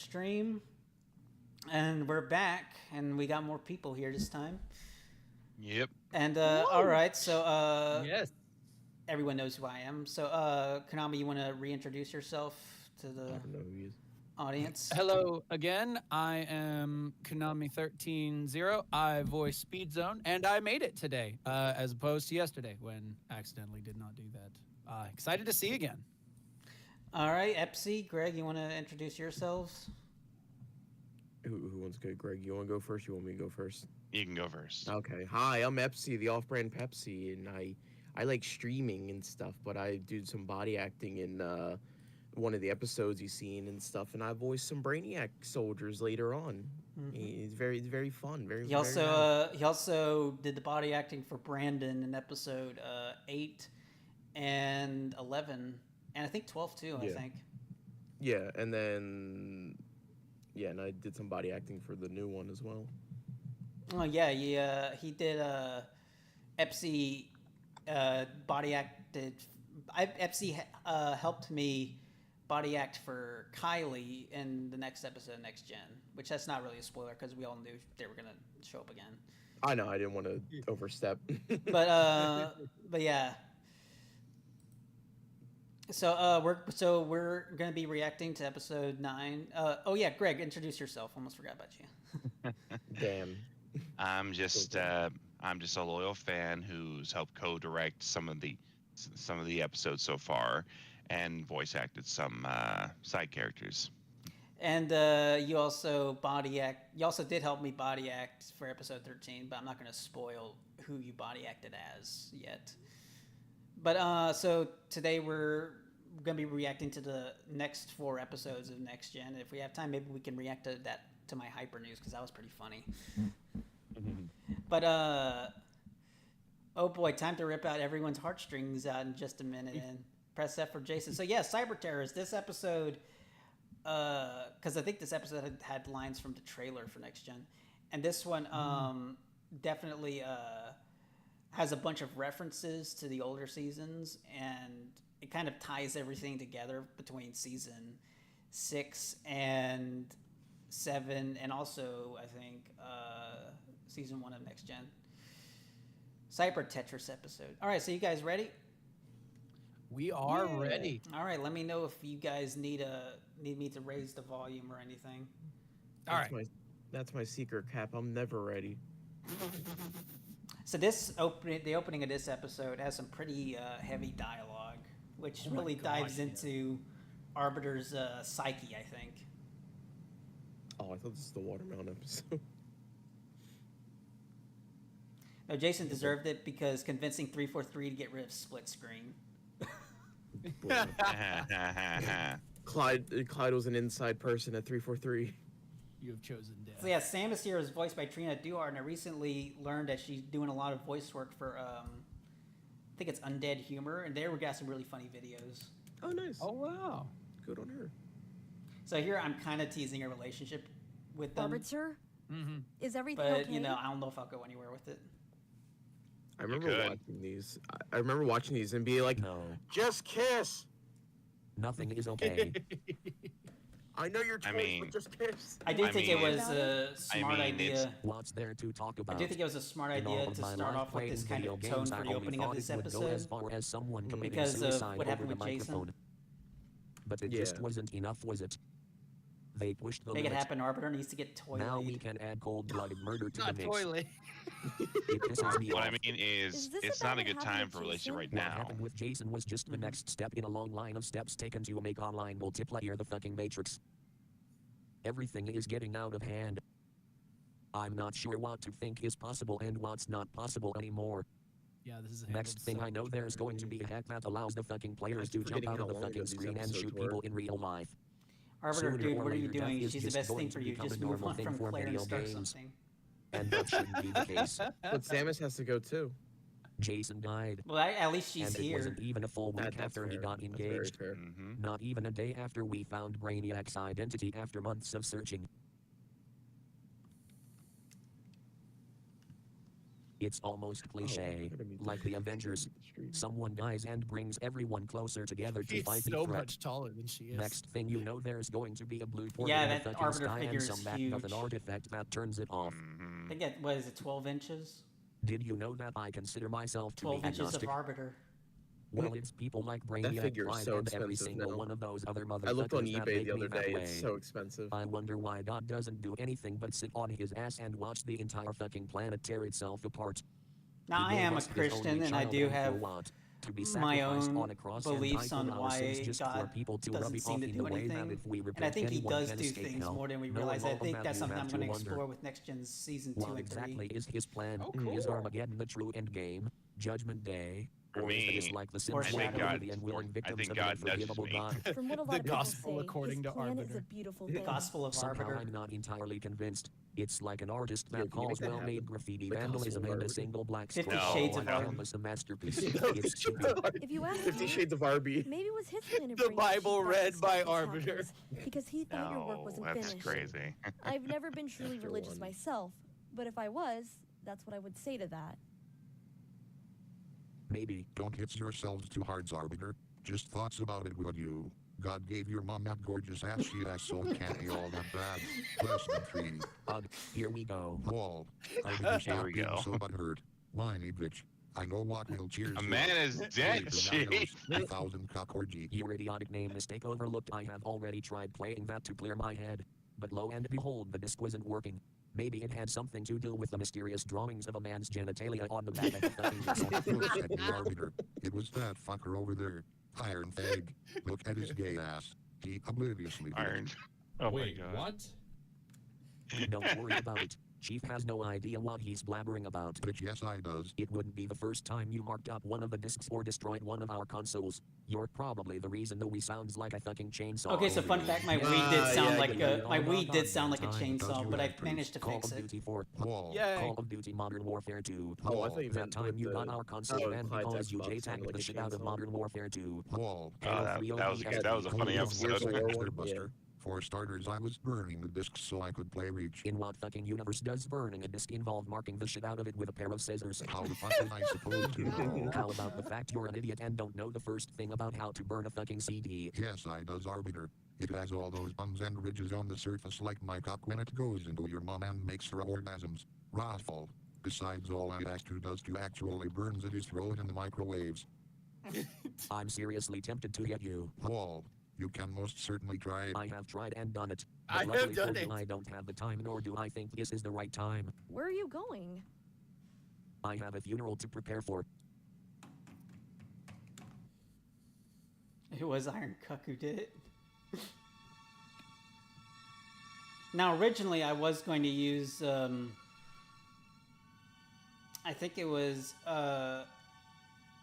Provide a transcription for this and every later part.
stream. And we're back, and we got more people here this time. Yep. And all right, so Yes. everyone knows who I am. So Konami, you want to reintroduce yourself to the I don't know who he is. audience? Hello again. I am Konami130. I voice Speedzone, and I made it today, as opposed to yesterday when I accidentally did not do that. Excited to see you again. All right, Epsy, Greg, you want to introduce yourselves? Who wants to go? Greg, you want to go first? You want me to go first? You can go first. Okay. Hi, I'm Epsy, the off-brand Pepsi, and I like streaming and stuff, but I do some body acting in one of the episodes you've seen and stuff, and I voiced some Brainiac soldiers later on. It's very fun. He also did the body acting for Brandon in episode 8 and 11, and I think 12 too. I think. Yeah, and then and I did some body acting for the new one as well. Oh yeah, he did. Epsy body acted. Epsy helped me body act for Kylie in the next episode of Next Gen, which that's not really a spoiler because we all knew they were gonna show up again. I know I didn't want to overstep. but yeah. So we're gonna be reacting to episode 9. Oh yeah, Greg, introduce yourself. Almost forgot about you. Damn. I'm just a loyal fan who's helped co-direct some of the episodes so far, and voice acted some side characters. And you also did help me body act for episode 13, but I'm not gonna spoil who you body acted as yet. But so today we're going to be reacting to the next 4 episodes of Next Gen. If we have time, maybe we can react to my hyper news because that was pretty funny. But oh boy, time to rip out everyone's heartstrings out in just a minute and press F for Jason. So yeah, Cyber Terrorist. This episode, because I think this episode had lines from the trailer for Next Gen, and this one definitely has a bunch of references to the older seasons, and it kind of ties everything together between season 6 and 7, and also I think season 1 of Next Gen. Cyber Tetris episode. All right, so you guys ready? We are ready. All right, let me know if you guys need me to raise the volume or anything. That's my secret cap. I'm never ready. So the opening of this episode has some pretty heavy dialogue, which really dives into Arbiter's psyche, I think. Oh, I thought this was the watermelon episode. No, Jason deserved it because convincing 343 to get rid of split screen. Clyde was an inside person at 343. You have chosen death. So yeah, Samus here is voiced by Trina Duhart, and I recently learned that she's doing a lot of voice work for, I think it's Undead Humor, and there we got some really funny videos. Oh, nice. Oh, wow. Good on her. So here I'm kind of teasing a relationship with them. Arbiter? Mm-hmm. Is everything But, okay? you know, I don't know if I'll go anywhere with it. I remember watching these. I remember watching these and being like, No, just kiss. nothing is okay. I know you're toys, but just kiss. I do think it was a smart idea. What's there to talk I about? do think it was a smart In all idea of to my start life off with this playing kind of video tone games, for I the only opening of thought this it would go as episode. far as someone committing Because of suicide what happened over the with Jason. microphone. But it just wasn't enough, was it? They pushed the Make it limit. happen, Arbiter needs to get Now we toilet. can add cold-blooded murder to the Not mix. toilet. It pisses me What I off. mean is, this it's about not a what good happened time with for a relationship right Jason? What now. happened with Jason was just the next step in a long line of steps taken to make online multiplayer the fucking Matrix. Everything is getting out of hand. I'm not sure what to think is possible and what's not possible anymore. Yeah, this is Next thing I know, there's going to be a hack that allows the fucking players to jump forgetting out of how the long fucking ago these screen and episodes shoot were. people in real life. Arbiter, Sooner dude, or what are you later, death doing? is She's the just best going thing to for you. become a Just move normal on thing from for Claire and video start games. something. And that shouldn't be the case. But Samus has to go too. Jason died. Well, at least she's And it here. wasn't even a full week That's after he fair. got That's very engaged. fair. Mm-hmm. Not even a day after we found Brainiac's identity after months of searching. It's almost cliche, gotta be- like the Avengers. Someone dies and brings everyone closer together to He's fight the so threat. much taller than she is. Next thing you know, there's going to be a blue portal Yeah, in the that fucking Arbiter sky figure and is some MacGuffin huge. artifact that turns it off. I think that, what is it, 12 inches? Did you know that I consider myself to 12 be inches of agnostic? Arbiter. Well, it's people like Brainiac, figure is Clyde, so and every expensive single now. one of those other motherfuckers I looked on that eBay make the me other that day. way. It's so expensive. I wonder why God doesn't do anything but sit on his ass and watch the entire fucking planet tear itself apart. Now, I He gave am a us his Christian, only and I child, do and for have what? To be my sacrificed own on a cross and beliefs die for on our sins why just for God people to rub doesn't it seem off to in do the way that anything. if we And I repent, think he anyone does can do escape things hell. more than we Knowing realize. I all of think that, that's you something have I'm to going to wonder, explore with Next Gen's Season 2 what and 3. exactly is his plan? Oh, Is cool. Armageddon the true end game? Judgment Day? For Or is me, this like the Or Sims Shadow. where the unwilling I victims think of God an unforgivable nudged me. God? From what a The lot of people gospel say, according his to plan is Arbiter. a beautiful The thing. Gospel of Somehow Arbiter. I'm not entirely convinced. It's like an artist Yo, that can you make calls that well-made happen? graffiti The Gospel vandalism of and a Arbiter. single black 50 square Shades on of a Arby. canvas a masterpiece. It's stupid. If you ask 50 me, Shades of Arby. maybe it was his plan to The bring Bible sheep back read to by stop the Arbiter. hackers, because he thought your work No, wasn't that's finished. crazy. I've never been truly After religious one. myself, but if I was, that's what I would say to that. Maybe. Don't hit yourselves too hard, Arbiter. Just thoughts about it, would you? God gave your mom that gorgeous ass she has, so it can't be all that bad. Lesson 3. Ugh, here we go. Wall. Arbiter, stop we being go. so butthurt. Whiny bitch. I know what will cheers A you man up. is dead, Later, chief. Nanos, 1000 cock orgy. Your idiotic name mistake overlooked. I have already tried playing that to clear my head. But lo and behold, the disc wasn't working. Maybe it had something to do with the mysterious drawings of a man's genitalia on the back of the fucking disc. Look at the Arbiter. It was that fucker over there. Iron Fag. Look at his gay ass. He obliviously did. Iron. Oh Wait, my god. what? Don't worry about it. Chief has no idea what he's blabbering about. Bitch, yes I does. It wouldn't be the first time you marked up one of the discs or destroyed one of our consoles. You're probably the reason that we sounds like a fucking chainsaw. Okay, so over fun here. fact, my Ah, weed did sound yeah, like yeah, a yeah. my weed did sound like a Time chainsaw, does but I you managed to Call fix of it. Duty 4. Wall. Yay. Call of Duty Modern Warfare 2. Oh, I thought you That meant time with you the- got our console oh, and Clyde's because you Xbox sounded J-tagged like the a shit out of chainsaw. Modern Warfare 2. Wall. Oh, that was a funny Cool. episode. Where's the War Buster one? Yeah. Buster? For starters, I was burning the discs so I could play Reach. In what fucking universe does burning a disc involve marking the shit out of it with a pair of scissors? How the fuck was I supposed to know? How about the fact you're an idiot and don't know the first thing about how to burn a fucking CD? Yes, I does, Arbiter. It has all those bumps and ridges on the surface like my cock when it goes into your mom and makes her orgasms. Raffle. Besides, all I asked who does to actually burns it is throw it in the microwaves. I'm seriously tempted to hit you. Wall. You can most certainly try it. I have tried and done it. I But have luckily done for you, it. I don't have the time nor do I think this is the right time. Where are you going? I have a funeral to prepare for. It was Iron Cuck who did it. Now, originally, I was going to use, I think it was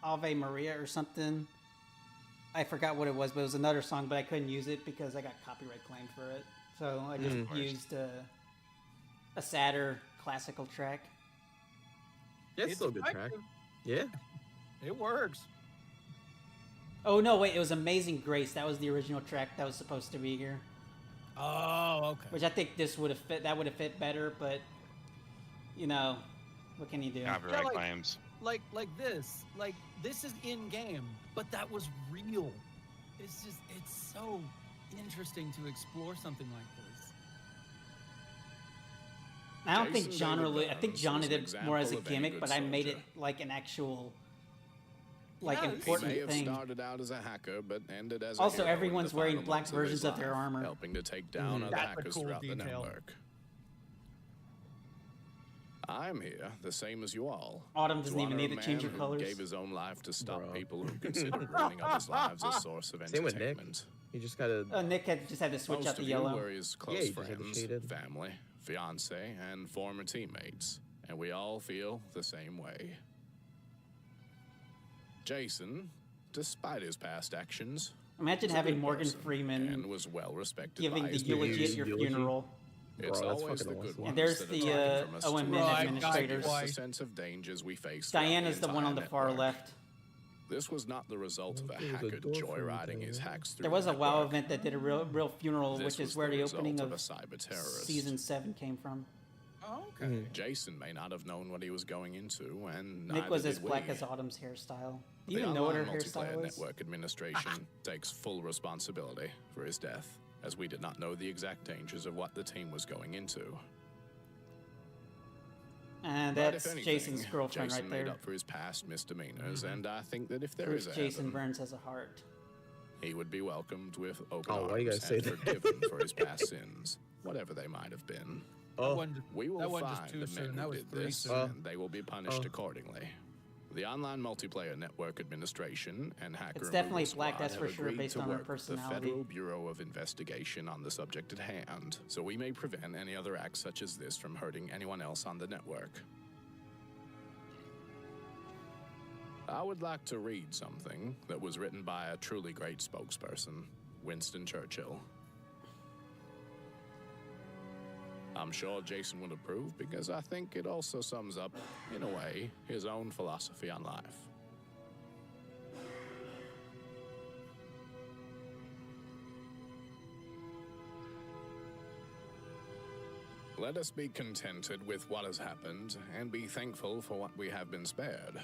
Ave Maria or something. I forgot what it was, but it was another song, but I couldn't use it because I got copyright claimed for it. So I just used a sadder classical track. Yeah, it's still a good track. effective. Yeah. It works. Oh, no, wait, it was Amazing Grace. That was the original track that was supposed to be here. Oh, okay. Which I think this would have fit. That would have fit better, but you know, what can you do? Copyright like- claims. Like this. Like this is in game, but that was real. It's so interesting to explore something like this. I don't think Jason genre. David I think Burns genre is an did more as a example of any gimmick, good but I made it soldier. like an actual, Yeah, it's- He may important have thing. started out as a hacker, but ended as a Also, hero in everyone's the wearing final black months of his versions of their life, armor. helping to take down other That's a hackers cool throughout the detail. network. I'm here, the same as you all. Autumn doesn't even honor need a to change man her who colors. Gave his own life to stop Bro. people who considered ruining others' lives a source of Same with Nick. entertainment. You just gotta. Nick just had to switch Most out the of yellow. you were his Yeah, close you just had the friends, shaded. family, fiance, and former teammates, and we all feel the same way. Jason, despite his past actions, Imagine was a having good Morgan person Freeman and was well respected giving by the his eulogy peers. at your Eulogy? funeral. It's Bro, that's always the fucking good awesome. ones And there's that the are taken from us OMN to Right, administrators. guys, the sense of dangers we face. throughout Diana's the one on the entire far network. left. This was not the result of a There's a hacker door for joyriding you, his Diana. hacks through There was the a WoW network. event that did a real funeral, This which was is where the result opening a of cyber terrorist. season 7 came from. Oh, okay. Jason may not have known what he was going into, and Nick was neither as did black we. as Autumn's hairstyle. Do The you even know what her Online hairstyle Multiplayer is? Network Administration takes full responsibility for his death, as we did not know the exact dangers of what the team was going into. And But that's if anything, Jason's girlfriend Jason right there. made up for his past misdemeanors, and I think that if there Proof is a Jason heaven, Burns has a heart. he would be welcomed with open Oh, arms why you guys say and that? forgiven for his past sins, whatever they might have been. That Oh, wasn't, We will that wasn't find just too the soon. men That who was did 3 this, soon. and they will be punished accordingly. The Online Multiplayer Network Administration and Hacker It's definitely Removal black, Squad that's for have sure, agreed based to on her work with the personality. Federal Bureau of Investigation on the subject at hand, so we may prevent any other acts such as this from hurting anyone else on the network. I would like to read something that was written by a truly great spokesperson, Winston Churchill. I'm sure Jason would approve because I think it also sums up, in a way, his own philosophy on life. Let us be contented with what has happened and be thankful for what we have been spared.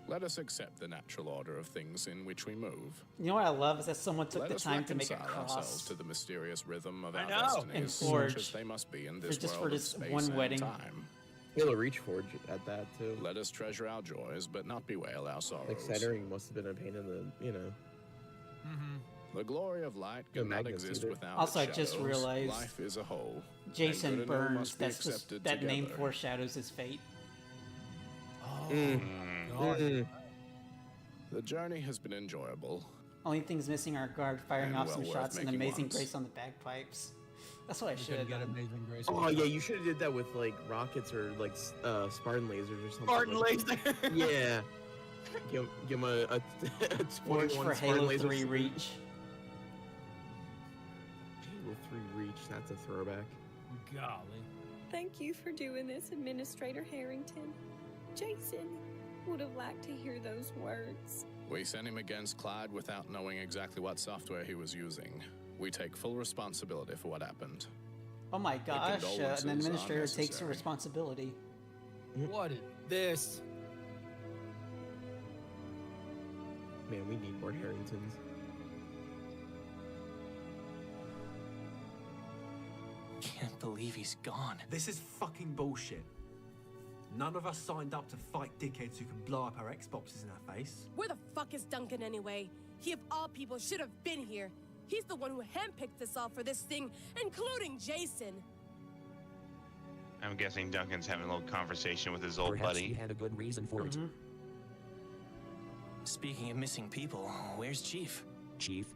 Let us accept the natural order of things in which we move. You know what I love is that someone took Let the us time to make a reconcile ourselves cross. to the mysterious rhythm of I our know. destinies, And such Forge. as they must be in this Just for world this of space one and wedding. time. Halo Reach Forge at that too. Let us treasure our joys, but not bewail our sorrows. Like centering must have been a pain in the, you know. Mm-hmm. The glory of light No cannot magnets exist either. without Also, its I just shadows. realized Life is a whole. Jason and good and ill Burns, must be that's just, accepted that name together. foreshadows his fate. Oh, Mm. God. Mm. The journey has been enjoyable. Only things missing are guard firing And off well some worth shots and making Amazing once. Grace on the bagpipes. That's what I We should couldn't have get done. Amazing Grace. Oh yeah, you should have did that with like rockets or like Spartan lasers or something. Spartan like laser. Yeah. Give him a Forge 21 for Spartan Halo laser 3 salute. Reach. Halo 3 Reach, that's a throwback. Golly. Thank you for doing this, Administrator Harrington. Jason would have liked to hear those words. We sent him against Clyde without knowing exactly what software he was using. We take full responsibility for what happened. Oh my gosh, condolences an are administrator takes necessary. responsibility. What is this? Man, we need more Harringtons. Can't believe he's gone. This is fucking bullshit. None of us signed up to fight dickheads who can blow up our Xboxes in our face. Where the fuck is Duncan anyway? He of all people should have been here. He's the one who handpicked us all for this thing, including Jason. I'm guessing Duncan's having a little conversation with his old Perhaps he buddy. had a good reason for it. Speaking of missing people, where's Chief? Chief?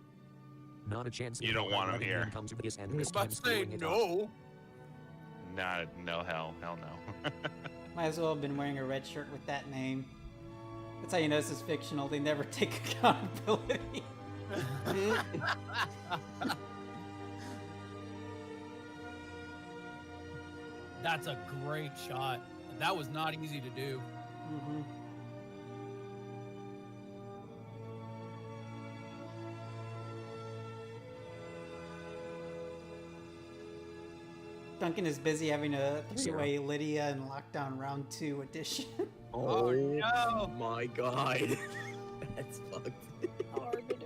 Not a chance. You don't want him letting here. Come to this and I was this about time to say screwing it up. no. No, hell no. Might as well have been wearing a red shirt with that name. That's how you know this is fictional. They never take accountability. That's a great shot. That was not easy to do. Mm-hmm. Duncan is busy having a three-way Lydia and Lockdown Round 2 edition. Oh, no. my god. That's fucked. Arbiter.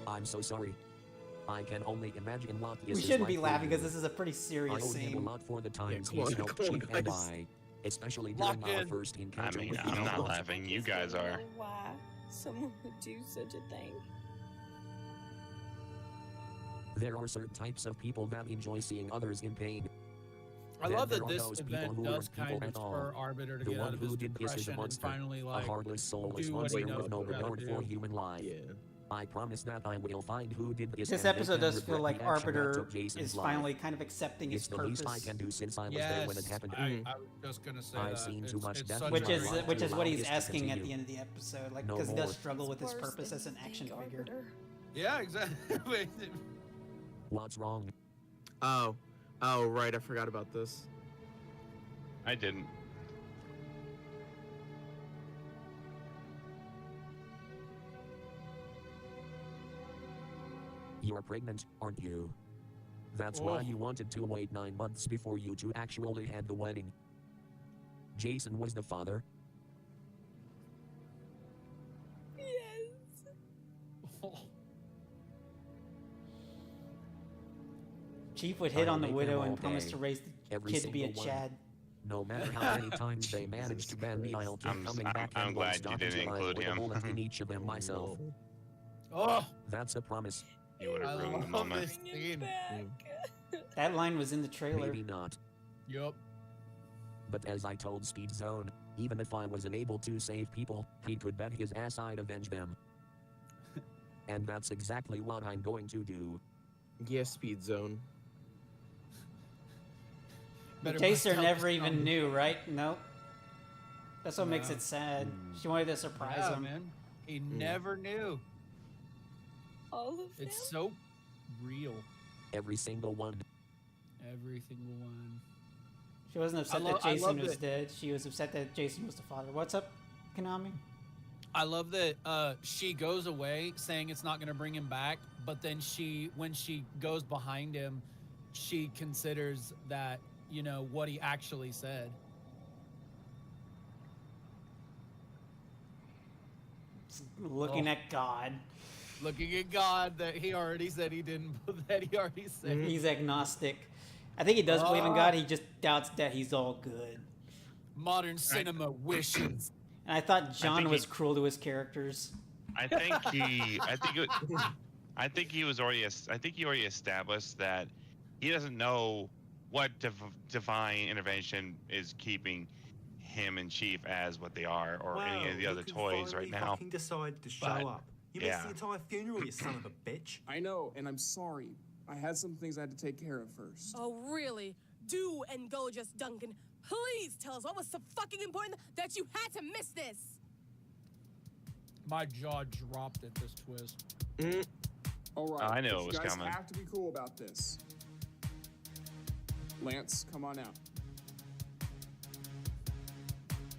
I'm so sorry. I can only imagine what this We is shouldn't like be for laughing you. because this is a pretty I serious owe him a scene. lot for the times come on, he's helped come on, Chief and guys. I, especially Lock during our in. first I encounter mean, with I'm the not outlaws. laughing. You Just guys don't are. know why someone would do such a thing. There are certain types of people that enjoy seeing others in pain. I Then love there that are this those people event who does aren't people kind of at all. spur Arbiter to The get out one of who his did this is a depression and monster, finally, a like, heartless, soulless do what monster he with knows no what he regard gotta for do. human life. Yeah. I promise that I will find who did this. This and they episode can does feel regret like the action that Arbiter took Jason's is life. finally kind of accepting his It's the purpose. least I can do since I was Yes, there when it happened. I was just gonna say I've that. seen too much it's death such in Which my a is life great which is to what allow he's this to asking at continue. the end of the episode, like No because he does more. struggle with his Worse purpose than as an action Pink figure. Arbiter. Yeah, exactly. What's wrong? Oh, right. I forgot about this. I didn't. You're pregnant, aren't you? That's why you wanted to wait 9 months before you two actually had the wedding. Jason was the father. Yes. Chief would hit on the I'll make widow them and all promise pay. to raise the Every kid to be a single one. Chad. No matter how many times they manage to ban me, I'll keep coming back I'm and glad won't you stop didn't until I include put a him. bullet in each of them myself. Oh, That's a promise. You would I have ruined the love moment. this scene. That line was in the trailer. Maybe not. Yup. But as I told Speedzone, even if I wasn't able to save people, he could bet his ass I'd avenge them. And that's exactly what I'm going to do. Yes, Speed Zone. Better Chaser bust out never the even song. knew, right? Nope. That's what makes No. it sad. She wanted to surprise Yeah, him. man. He never knew. All of them? It's so real. Every single one. Every single one. She wasn't upset I that I Jason love was that- dead. She was upset that Jason was the father. What's up, Konami? I love that she goes away saying it's not going to bring him back, but then when she goes behind him, she considers that, you know, what he actually said. Looking at God. Looking at God that he already said he didn't, that he already said. He's agnostic. I think he does believe in God. He just doubts that he's all good. Modern cinema wishes. And I thought John think was he- cruel to his characters. I think he already established that he doesn't know what divine intervention is keeping him and Chief as what they are, or any of the other toys right now. Fucking decided to show But, up. You yeah. missed the entire funeral, you son of a bitch. I know, and I'm sorry. I had some things I had to take care of first. Oh, really? Do and go, just Duncan. Please tell us what was so fucking important that you had to miss this. My jaw dropped at this twist. All right. I knew but it was you guys coming. have to be cool about this. Lance, come on out.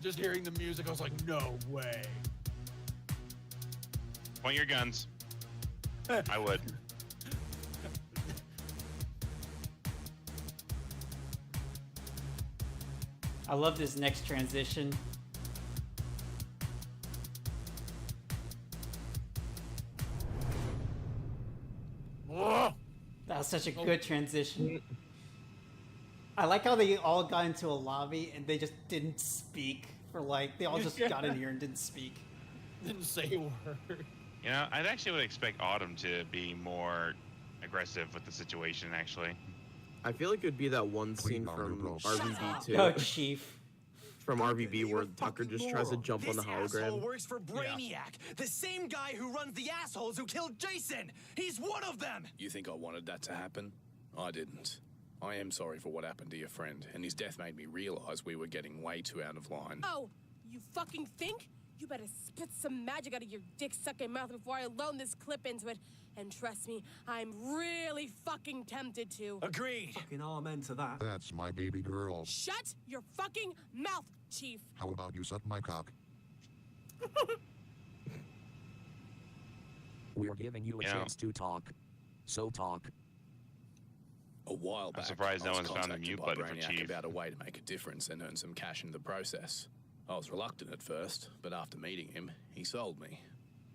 Just hearing the music, I was like, no way. Point your guns. I would. I love this next transition. That was such a good transition. I like how they all got into a lobby and they just didn't speak for like, they all just got in here and didn't speak. Didn't say a word. You know, I actually would expect Autumn to be more aggressive with the situation, actually. I feel like it would be that one scene down your from bros. RVB too. Oh, Chief. From RVB where Tucker just tries to jump on the Asshole hologram. works for Brainiac, the same guy who runs the assholes who killed Jason. He's one of them. You think I wanted that to happen? I didn't. I am sorry for what happened to your friend, and his death made me realize we were getting way too out of line. Oh, you fucking think? You better spit some magic out of your dick-sucking mouth before I loan this clip into it. And trust me, I'm really fucking tempted to. Agreed. Fucking amen to that. That's my baby girl. Shut your fucking mouth, Chief. How about you suck my cock? We're giving you a Yeah. chance to talk. So talk. A while back, surprised no I was one's found the contacted mute by button for Brainiac Chief. about a way to make a difference and earn some cash in the process. I was reluctant at first, but after meeting him, he sold me.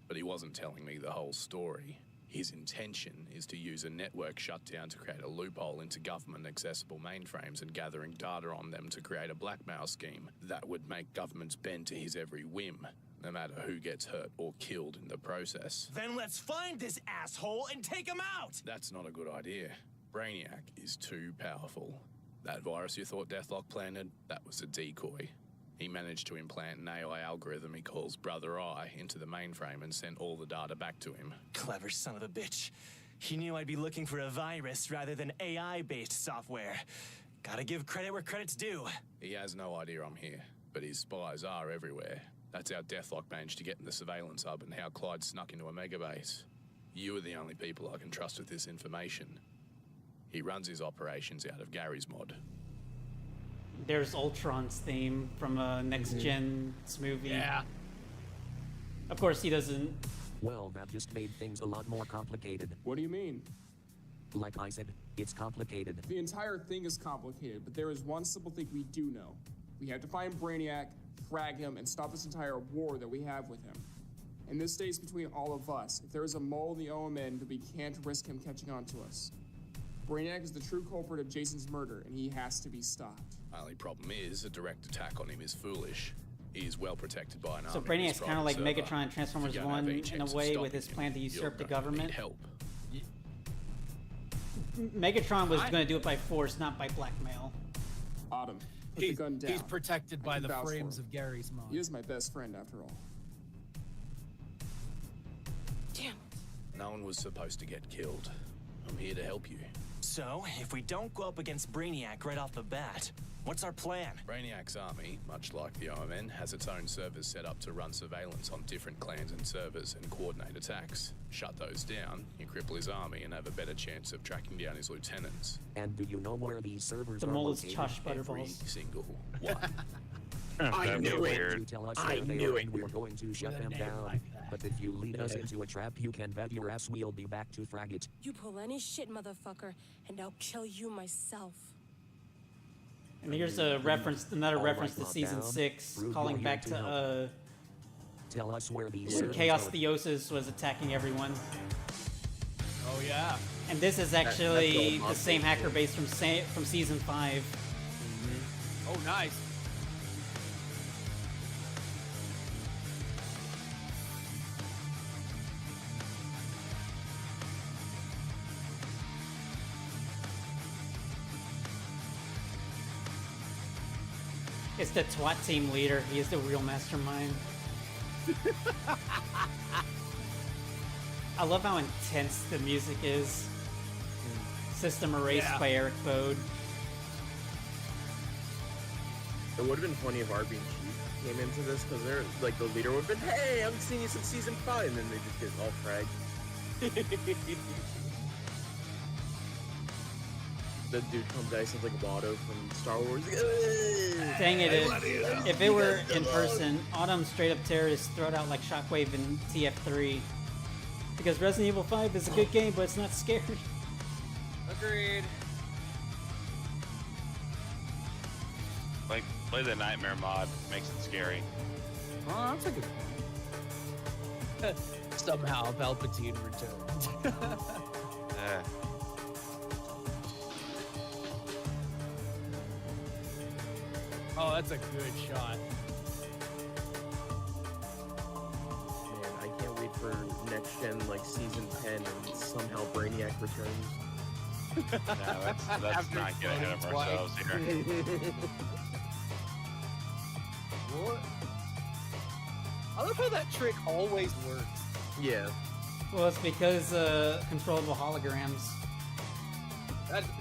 But he wasn't telling me the whole story. His intention is to use a network shutdown to create a loophole into government-accessible mainframes and gathering data on them to create a blackmail scheme that would make governments bend to his every whim, no matter who gets hurt or killed in the process. Then let's find this asshole and take him out. That's not a good idea. Brainiac is too powerful. That virus you thought Deathlock planted, that was a decoy. He managed to implant an AI algorithm he calls Brother Eye into the mainframe and sent all the data back to him. Clever son of a bitch. He knew I'd be looking for a virus rather than AI-based software. Gotta give credit where credit's due. He has no idea I'm here, but his spies are everywhere. That's how Deathlock managed to get in the surveillance hub and how Clyde snuck into a megabase. You are the only people I can trust with this information. He runs his operations out of Gary's mod. There's Ultron's theme from a Next Gen's movie. Yeah. Of course, he doesn't. Well, that just made things a lot more complicated. What do you mean? Like I said, It's complicated. The entire thing is complicated, but there is one simple thing we do know. We have to find Brainiac, frag him, and stop this entire war that we have with him. And this stays between all of us. If there is a mole in the OMN, then we can't risk him catching on to us. Brainiac is the true culprit of Jason's murder, and he has to be stopped. Only problem is, a direct attack on him is foolish. He is well protected by an So army. Brainiac's kind of like Megatron in Transformers 1 in a way with his plan to usurp the government. Help. Megatron was going to do it by force, not by blackmail. Autumn, put the gun down. He's protected I by can the vouch for frames him. of Gary's mind. He is my best friend, after all. Damn it. No one was supposed to get killed. I'm here to help you. So, if we don't go up against Brainiac right off the bat, what's our plan? Brainiac's army, much like the OMN, has its own servers set up to run surveillance on different clans and servers and coordinate attacks. Shut those down, you cripple his army and have a better chance of tracking down his lieutenants. And do you know where these servers The are mole is located? Josh Every Butterballs. single one. That'd be knew it. weird. You tell us I where they knew are it. and we're going to shut With a them name down. like that. But if you lead us into a trap, you can bet your ass we'll be back to frag it. You pull any shit, motherfucker, and I'll kill you myself. And here's a reference, another All reference right, to calm season down. 6, Rude calling warrior back to to help. Tell us where these when servers Chaos are. Theosis was attacking everyone. Oh yeah. And this is that's actually all the same Monsters hacker base from season 5. Oh nice. It's the twat team leader. He is the real mastermind. I love how intense the music is. System erased Yeah. by Eric Bode. It would have been funny if Arby and Chief came into this, because they're like the leader would have been, hey, I'm seeing you since season 5, and then they just get all fragged. The dude comes out, sounds like Watto from Star Wars. Dang it, if it were in person, Autumn straight up tear his throat out like Shockwave in TF3. Because Resident Evil 5 is a good game, but it's not scary. Agreed. Like, play the Nightmare mod. Makes it scary. Oh, that's a good point. Somehow Palpatine returned. Eh. Oh, that's a good shot. Man, I can't wait for next gen, like season 10, and somehow Brainiac returns. No, let's After not get ahead of exploding ourselves here. What? I love how that trick always works. Yeah. Well, it's because controllable holograms.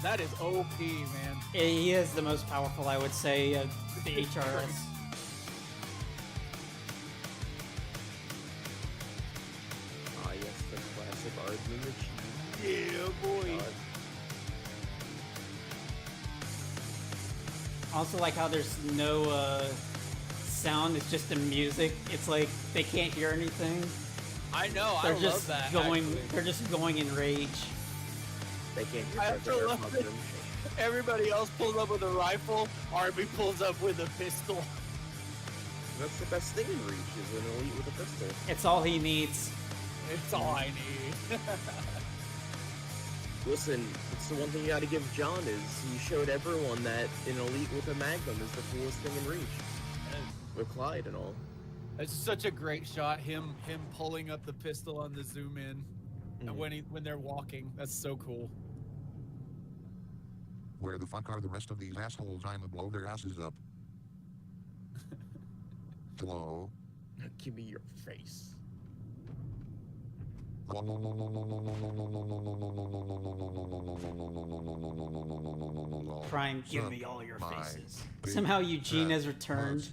That is OP, man. He is the most powerful, I would say, of the HRS. Ah, yes, the classic Arby machine. Yeah, boy. I also like how there's no sound, it's just the music. It's like they can't hear anything. I know, They're I just love that. going actually. they're just going in rage. They can't I hear also love that everybody else pulls up with a rifle, Arby pulls up with a pistol. That's the best thing in Reach, is an elite with a pistol. It's all he needs. It's all I need. Listen, it's the one thing you gotta give John is he showed everyone that an elite with a magnum is the coolest thing in Reach. With Clyde and all. It's such a great shot. Him pulling up the pistol on the zoom in, and when they're walking. That's so cool. Where the fuck are the rest of these assholes? I'ma blow their asses up. Hello? Give me your face. Prime, give me all your My faces. big Somehow Eugene fat has returned.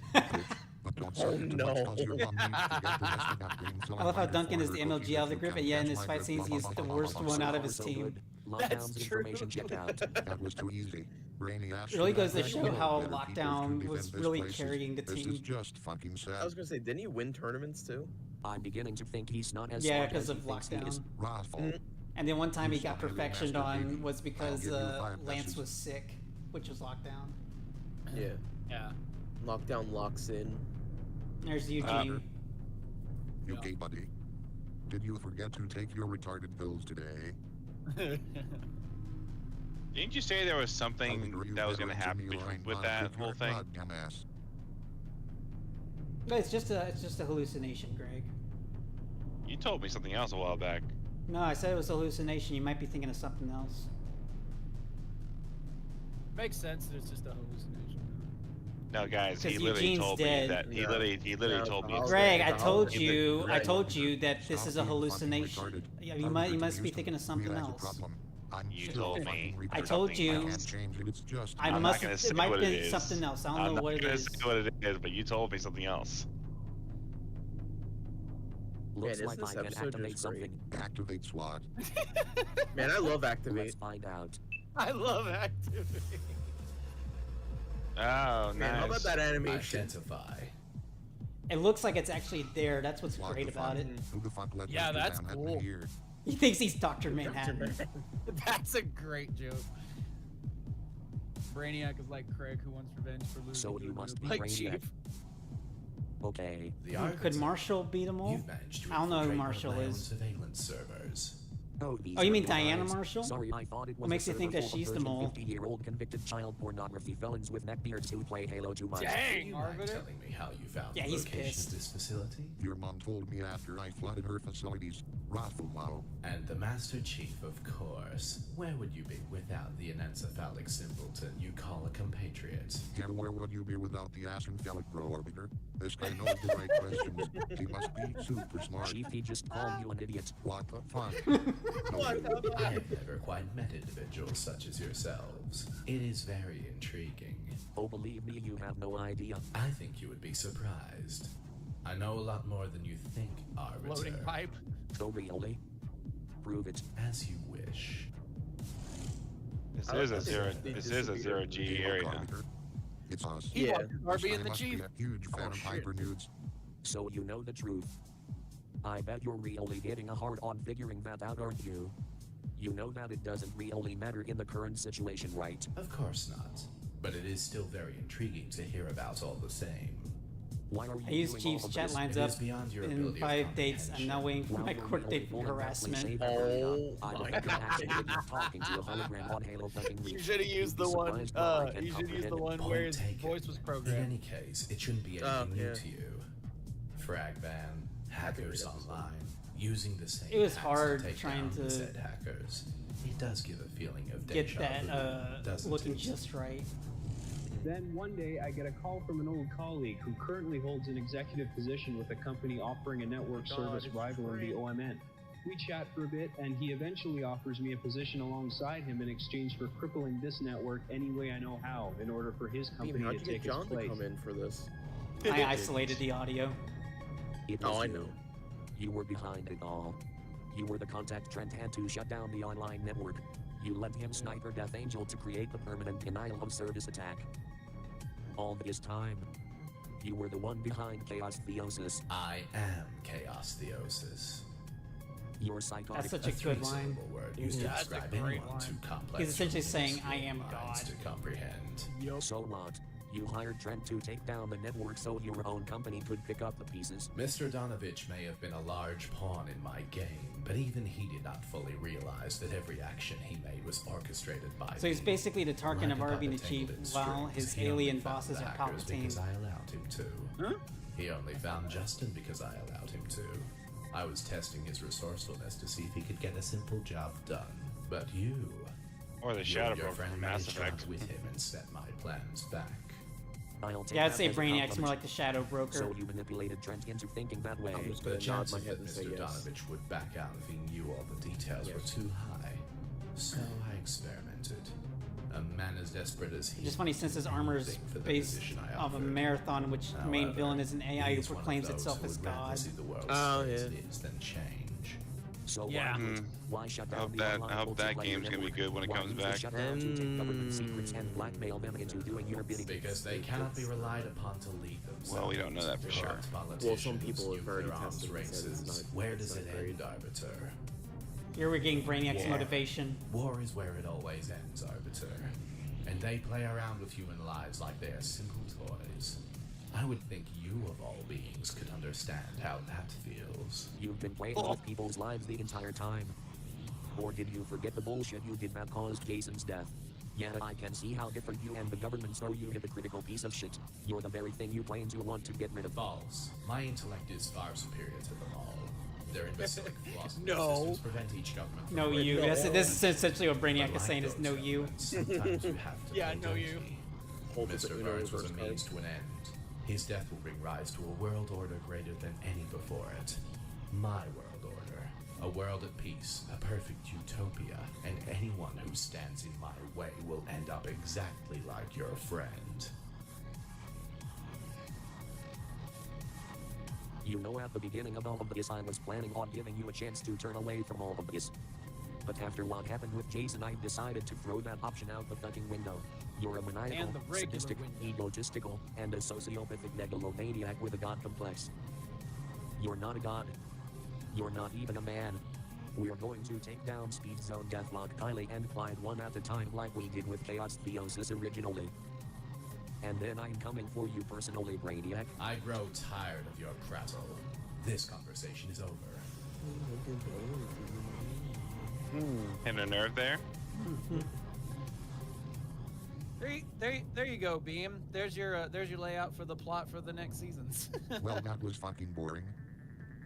But don't Oh, suck it too no. much 'cause your mom needs to get the rest of that green I silver love how wire Duncan is for the her MLG cookies out of the if group, you and yet in can his catch fight my scenes, drift. he's the worst one out of his So team. good. That's Lockdown's true. information checked out. That was too easy. Rainy ass. It really goes to shit. show You how better keep those Lockdown to was defend this really place. carrying the This team. is just fucking sad. I was gonna say, didn't he win tournaments too? I'm beginning to think he's not as Yeah, smart because as of he thinks he is. Lockdown. Rosful. And then one time You he got saw Haley perfectioned on masturbating. was I'll because give you 5 Lance passes. was sick, which was lockdown. Yeah. Yeah. Lockdown locks in. There's Eugene. You gay buddy. Did you forget to take your retarded pills today? Didn't you say there was something that was going to happen with that whole thing? No, it's just a hallucination, Greg. You told me something else a while back. No, I said it was a hallucination. You might be thinking of something else. Makes sense that it's just a hallucination. No, guys, he 'Cause literally Eugene's told dead. me that he literally told me. Greg, I He told lit- you that this is a hallucination. Yeah, you must be thinking of something else. You told me. I told you. I'm not gonna say It might what be it is. something else. I I'm don't know not what it gonna is. say what it is, but you told me something else. Looks Man, like isn't I this can episode activate just something. Activate SWAT. Man, I love Activate. Let's find out. I love activity. Oh, Man, nice. how about that animation? Identify. It looks like it's actually there. That's what's great about it. Who the fuck let Yeah, Mr. that's Manhattan cool. here? He thinks he's Dr. Manhattan. That's a great joke. Brainiac is like Craig who wants revenge for losing. So to you a must noob be like Brainiac. Chief. Okay. Could Marshall beat them all? I don't know who Marshall is. Surveillance servers. Oh, you mean Diana Marshall? Sorry, I thought it was What makes you think that she's the mole? 50-year-old convicted child pornography felons with neckbeards who play Halo too much. Dang, you mind telling me how you found Yeah, the he's location pissed. of this facility? Your mom told me after I flooded her facilities. Raffle wow. And the Master Chief, of course. Where would you be without the anencephalic simpleton you call a compatriot? And where would you be without the asymphatic bro orbiter? This guy knows the right questions. He must be super smart. Chief, he just called you an idiot. What the fuck? I have never quite met individuals such as yourselves. It is very intriguing. Oh, believe me, you have no idea. I think you would be surprised. I know a lot more than you think, Arbiter. Loading pipe. So really? Prove it. As you wish. This is a zero G area. It's us. He Yeah. watches Arby This and the guy must be Chief. a huge fan of hyper nudes. So you know the truth. I bet you're really getting a hard on figuring that out, aren't you? You know that it doesn't really matter in the current situation, right? Of course not. But it is still very intriguing to hear about all the same. Why are you I used doing Chief's all of chat this? lines It up is beyond your in ability of 5 dates. I'm now waiting for While my you're court date really for full of actually harassment. saving Oh Arena, I my don't think God. actually been talking to a hologram on Halo fucking Reach. You should have used You'd the be one. surprised what I can You should use the comprehend. one where his taken. voice was In programmed. any case, it shouldn't be anything new to you. Frag ban, hackers online, using the same It was hacks hard to take trying down the to said hackers. It does give a feeling of Get deja that vu, doesn't looking it? just right. Then one day I get a call from an old colleague who currently holds an executive position with a company offering a network service rivaling the OMN. We chat for a bit and he eventually offers me a position alongside him in exchange for crippling this network any way I know how in order for his company How'd to you take get John its to place. come in for this? I isolated the audio. It Oh, was I you. know. You were behind it all. You were the contact Trent had to shut down the online network. You lent him Sniper Death Angel to create the permanent denial of service attack. All this time, you were the one behind Chaos Theosis. I am Chaos Theosis. Your psychotic. That's such a good line. Three-syllable word used to That's a describe great anyone line. too complex. He's essentially for saying, most "I am minds God." to comprehend. So what? You hired Trent to take down the network so your own company could pick up the pieces. Mr. Donovich may have been a large pawn in my game, but even he did not fully realize that every action he made was orchestrated by So he's me. basically the Tarkin Like of a Arby and the puppet Chief, tangled in while strings, his he only alien found bosses the are hackers because Palpatine. I allowed him to. Huh? He only found Justin because I allowed him to. I was testing his resourcefulness to see if he could get a simple job done. But you, Or the you Shadow and your Broker friend from made Mass a job Effect. with him and set my plans back. I'll take Yeah, I'd that say as a Brainiac's compliment. more like the Shadow Broker. So you manipulated Trent into thinking that way. I'm just The gonna nod chance my that head and say Mr. yes. Donovich would back out if he knew all the details were too high. So I experimented. A man as desperate as he It's just funny since his armor is thing for the based position I off a offered. marathon, in which the main However, villain is an AI who he's one of proclaims those itself who as would rather God. see the world Oh, stay as yeah. it is than change. So Yeah. why shut I down hope the that online I hope that multiplayer game's gonna be network? good when it Why comes use the back. shutdown to take government secrets and blackmail them into doing your bidding? Because they cannot be relied upon to lead themselves. Well, we don't know that for sure. Corrupt Well, some politicians, people have already nuclear arms tested and said it's races. not- Where it's does not it great. end, Arbiter? Here we're getting Brainiac's War. motivation. War is where it always ends, Arbiter. And they play around with human lives like they are simple toys. I would think you, of all beings, could understand how that feels. You've been playing with people's lives the entire time. Or did you forget the bullshit you did that caused Jason's death? Yeah, I can see how different you and the governments are, you hypocritical piece of shit. You're the very thing you claim to want to get rid of. False. My intellect is far superior to them all. Their imbecilic philosophy No. systems prevent each government from No you. This is essentially what Brainiac is saying is no you. Sometimes you have to Yeah, play no you. dirty. Mr. Burns was a means to an end. His death will bring rise to a world order greater than any before it. My world order. A world at peace, a perfect utopia, and anyone who stands in my way will end up exactly like your friend. You know, at the beginning of all of this, I was planning on giving you a chance to turn away from all of this. But after what happened with Jason, I decided to throw that option out the fucking window. You're a maniacal, And the regular sadistic, egotistical, and a sociopathic megalomaniac with a god complex. You're not a god. You're not even a man. We're going to take down Speedzone, Deathlock, Kylie, and Clyde one at a time like we did with Chaos Theosis originally. And then I'm coming for you personally, Brainiac. I grow tired of your prattle. This conversation is over. Hit a nerve there. There you go, Beam. There's your layout for the plot for the next seasons. Well, that was fucking boring.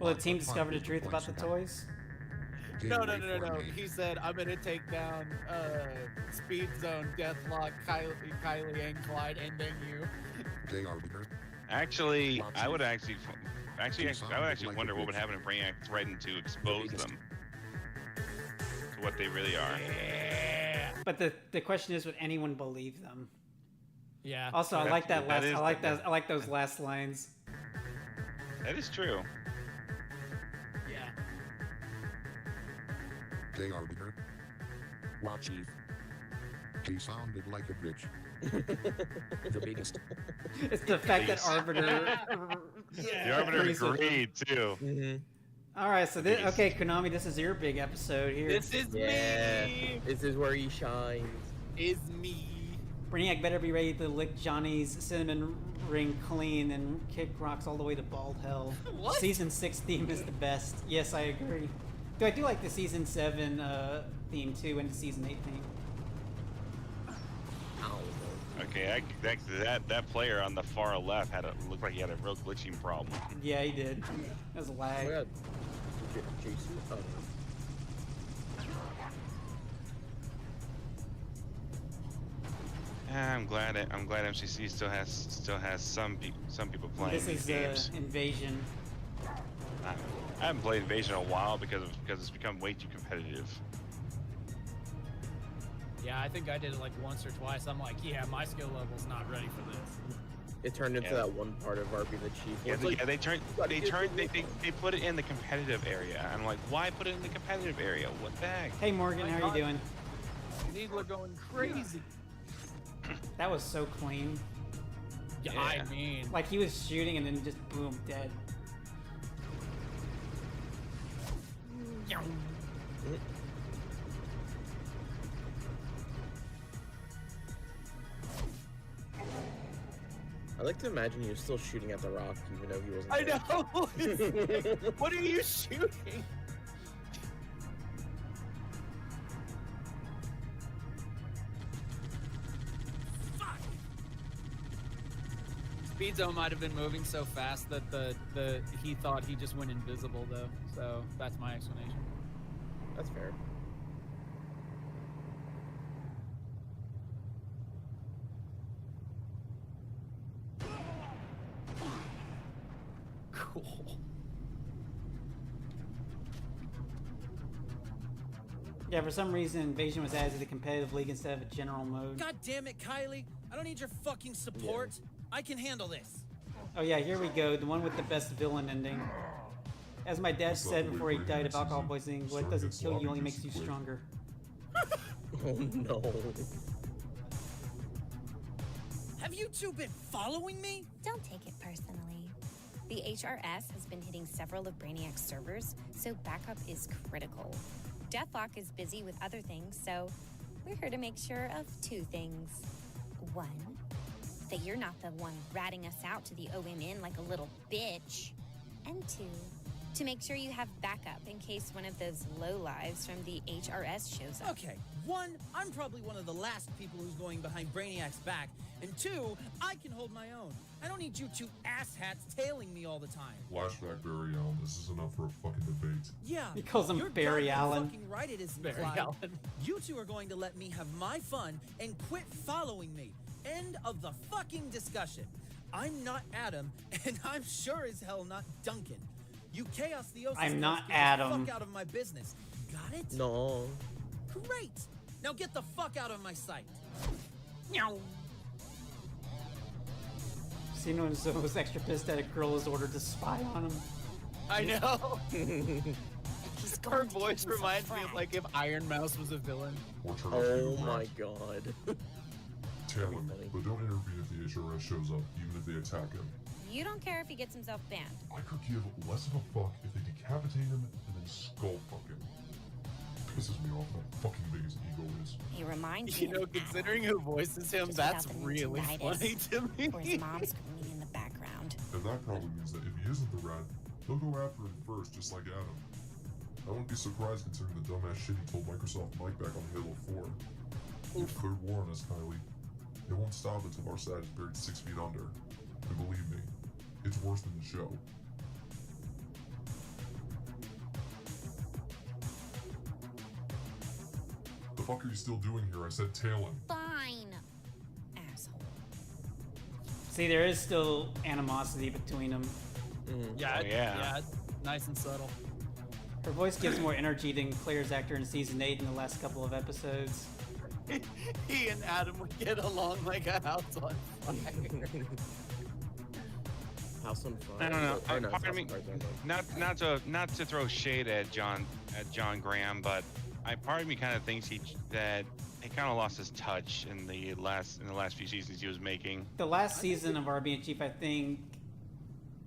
Will the team discover the truth about the toys? No. He said, I'm gonna take down Speedzone, Deathlock, Kylie, and Clyde, and then you. They are bigger. Actually, I would actually wonder what would happen if Brainiac threatened to expose them to what they really are. But the question is, would anyone believe them? Yeah. Also, I like that last. I like those last lines. That is true. Yeah. They are bigger. What, Chief? He sounded like a bitch. The biggest. It's the fact that Arbiter. The Arbiter agreed too. All right, so okay, Konami, this is your big episode here. This is me. This is where he shines. Is me. Brainiac better be ready to lick Johnny's cinnamon ring clean and kick rocks all the way to bald hell. What? Season 6 theme is the best. Yes, I agree. Though I do like the Season 7 theme too, and the Season 8 theme. Okay, that player on the far left looked like he had a real glitching problem. Yeah, he did. That was a lag. Oh, yeah. Jason? Oh. I'm glad MCC still has some people playing This these is games. Invasion. I haven't played Invasion in a while because it's become way too competitive. Yeah, I think I did it like once or twice. I'm like, yeah, my skill level's not ready for this. It turned into that one part of Arby the Chief. Yeah, they put it in the competitive area. I'm like, why put it in the competitive area? What the heck? Hey Morgan, how are you doing? Needler going crazy. That was so clean. Yeah, I mean, like he was shooting and then just boom, dead. I like to imagine he was still shooting at the rock even though he wasn't. I there. know. What are you shooting? Speedzone might have been moving so fast that he thought he just went invisible though. So that's my explanation. That's fair. Cool. Yeah, for some reason Invasion was added to the competitive league instead of a general mode. God damn it, Kylie! I don't need your fucking support. I can handle this. Oh yeah, here we go. The one with the best villain ending. As my dad said before he died of alcohol poisoning, what doesn't kill you only makes you stronger. Oh no. Have you two been following me? Don't take it personally. The HRS has been hitting several of Brainiac's servers, so backup is critical. Deathlock is busy with other things, so we're here to make sure of 2 things. 1, that you're not the one ratting us out to the OMN like a little bitch. And 2, to make sure you have backup in case one of those lowlives from the HRS shows up. Okay, 1, I'm probably one of the last people who's going behind Brainiac's back, and 2, I can hold my own. I don't need you 2 asshats tailing me all the time. Flashback Barry Allen, this is enough for a fucking debate. Yeah. He calls him you're Barry goddamn Allen. Fucking right, it is Barry Clyde. Allen. You 2 are going to let me have my fun and quit following me. End of the fucking discussion. I'm not Adam, and I'm sure as hell not Duncan. You Chaos Theosis I'm not get the Adam. fuck out of my business. Got it? No. Great. Now get the fuck out of my sight. Meow. Xeno was extra pissed that a girl was ordered to spy on him. I know. He's Her voice reminds me of like if Iron Mouse was a villain. Oh my god. Tail him, but don't intervene if the HRS shows up, even if they attack him. You don't care if he gets himself banned. I could give less of a fuck if they decapitate him and then skull fuck him. Pisses me off how fucking big his ego is. He reminds You me know, of Adam, considering who voices him, just that's without the really funny tinnitus, to me. Or his mom's screaming in the background. And that probably means that if he isn't the rat, they'll go after him first, just like Adam. I wouldn't be surprised considering the dumbass shit he told Microsoft Mike back on Halo 4. He declared war on us, Kylie. It won't stop until our side is buried 6 feet under. And believe me, it's worse than the show. The fuck are you still doing here? I said tail him. Fine. Asshole. See, there is still animosity between them. Yeah, Oh, yeah. yeah, nice and subtle. Her voice gives more energy than Claire's actor in season 8 in the last couple of episodes. He and Adam would get along like a house on fire. House on fire. I don't know. Or no, Part of House me, on Fire, not to throw shade at John Graham, but part of me kind of thinks that he kind of lost his touch in the last few seasons he was making. The last season of Arby and Chief, I think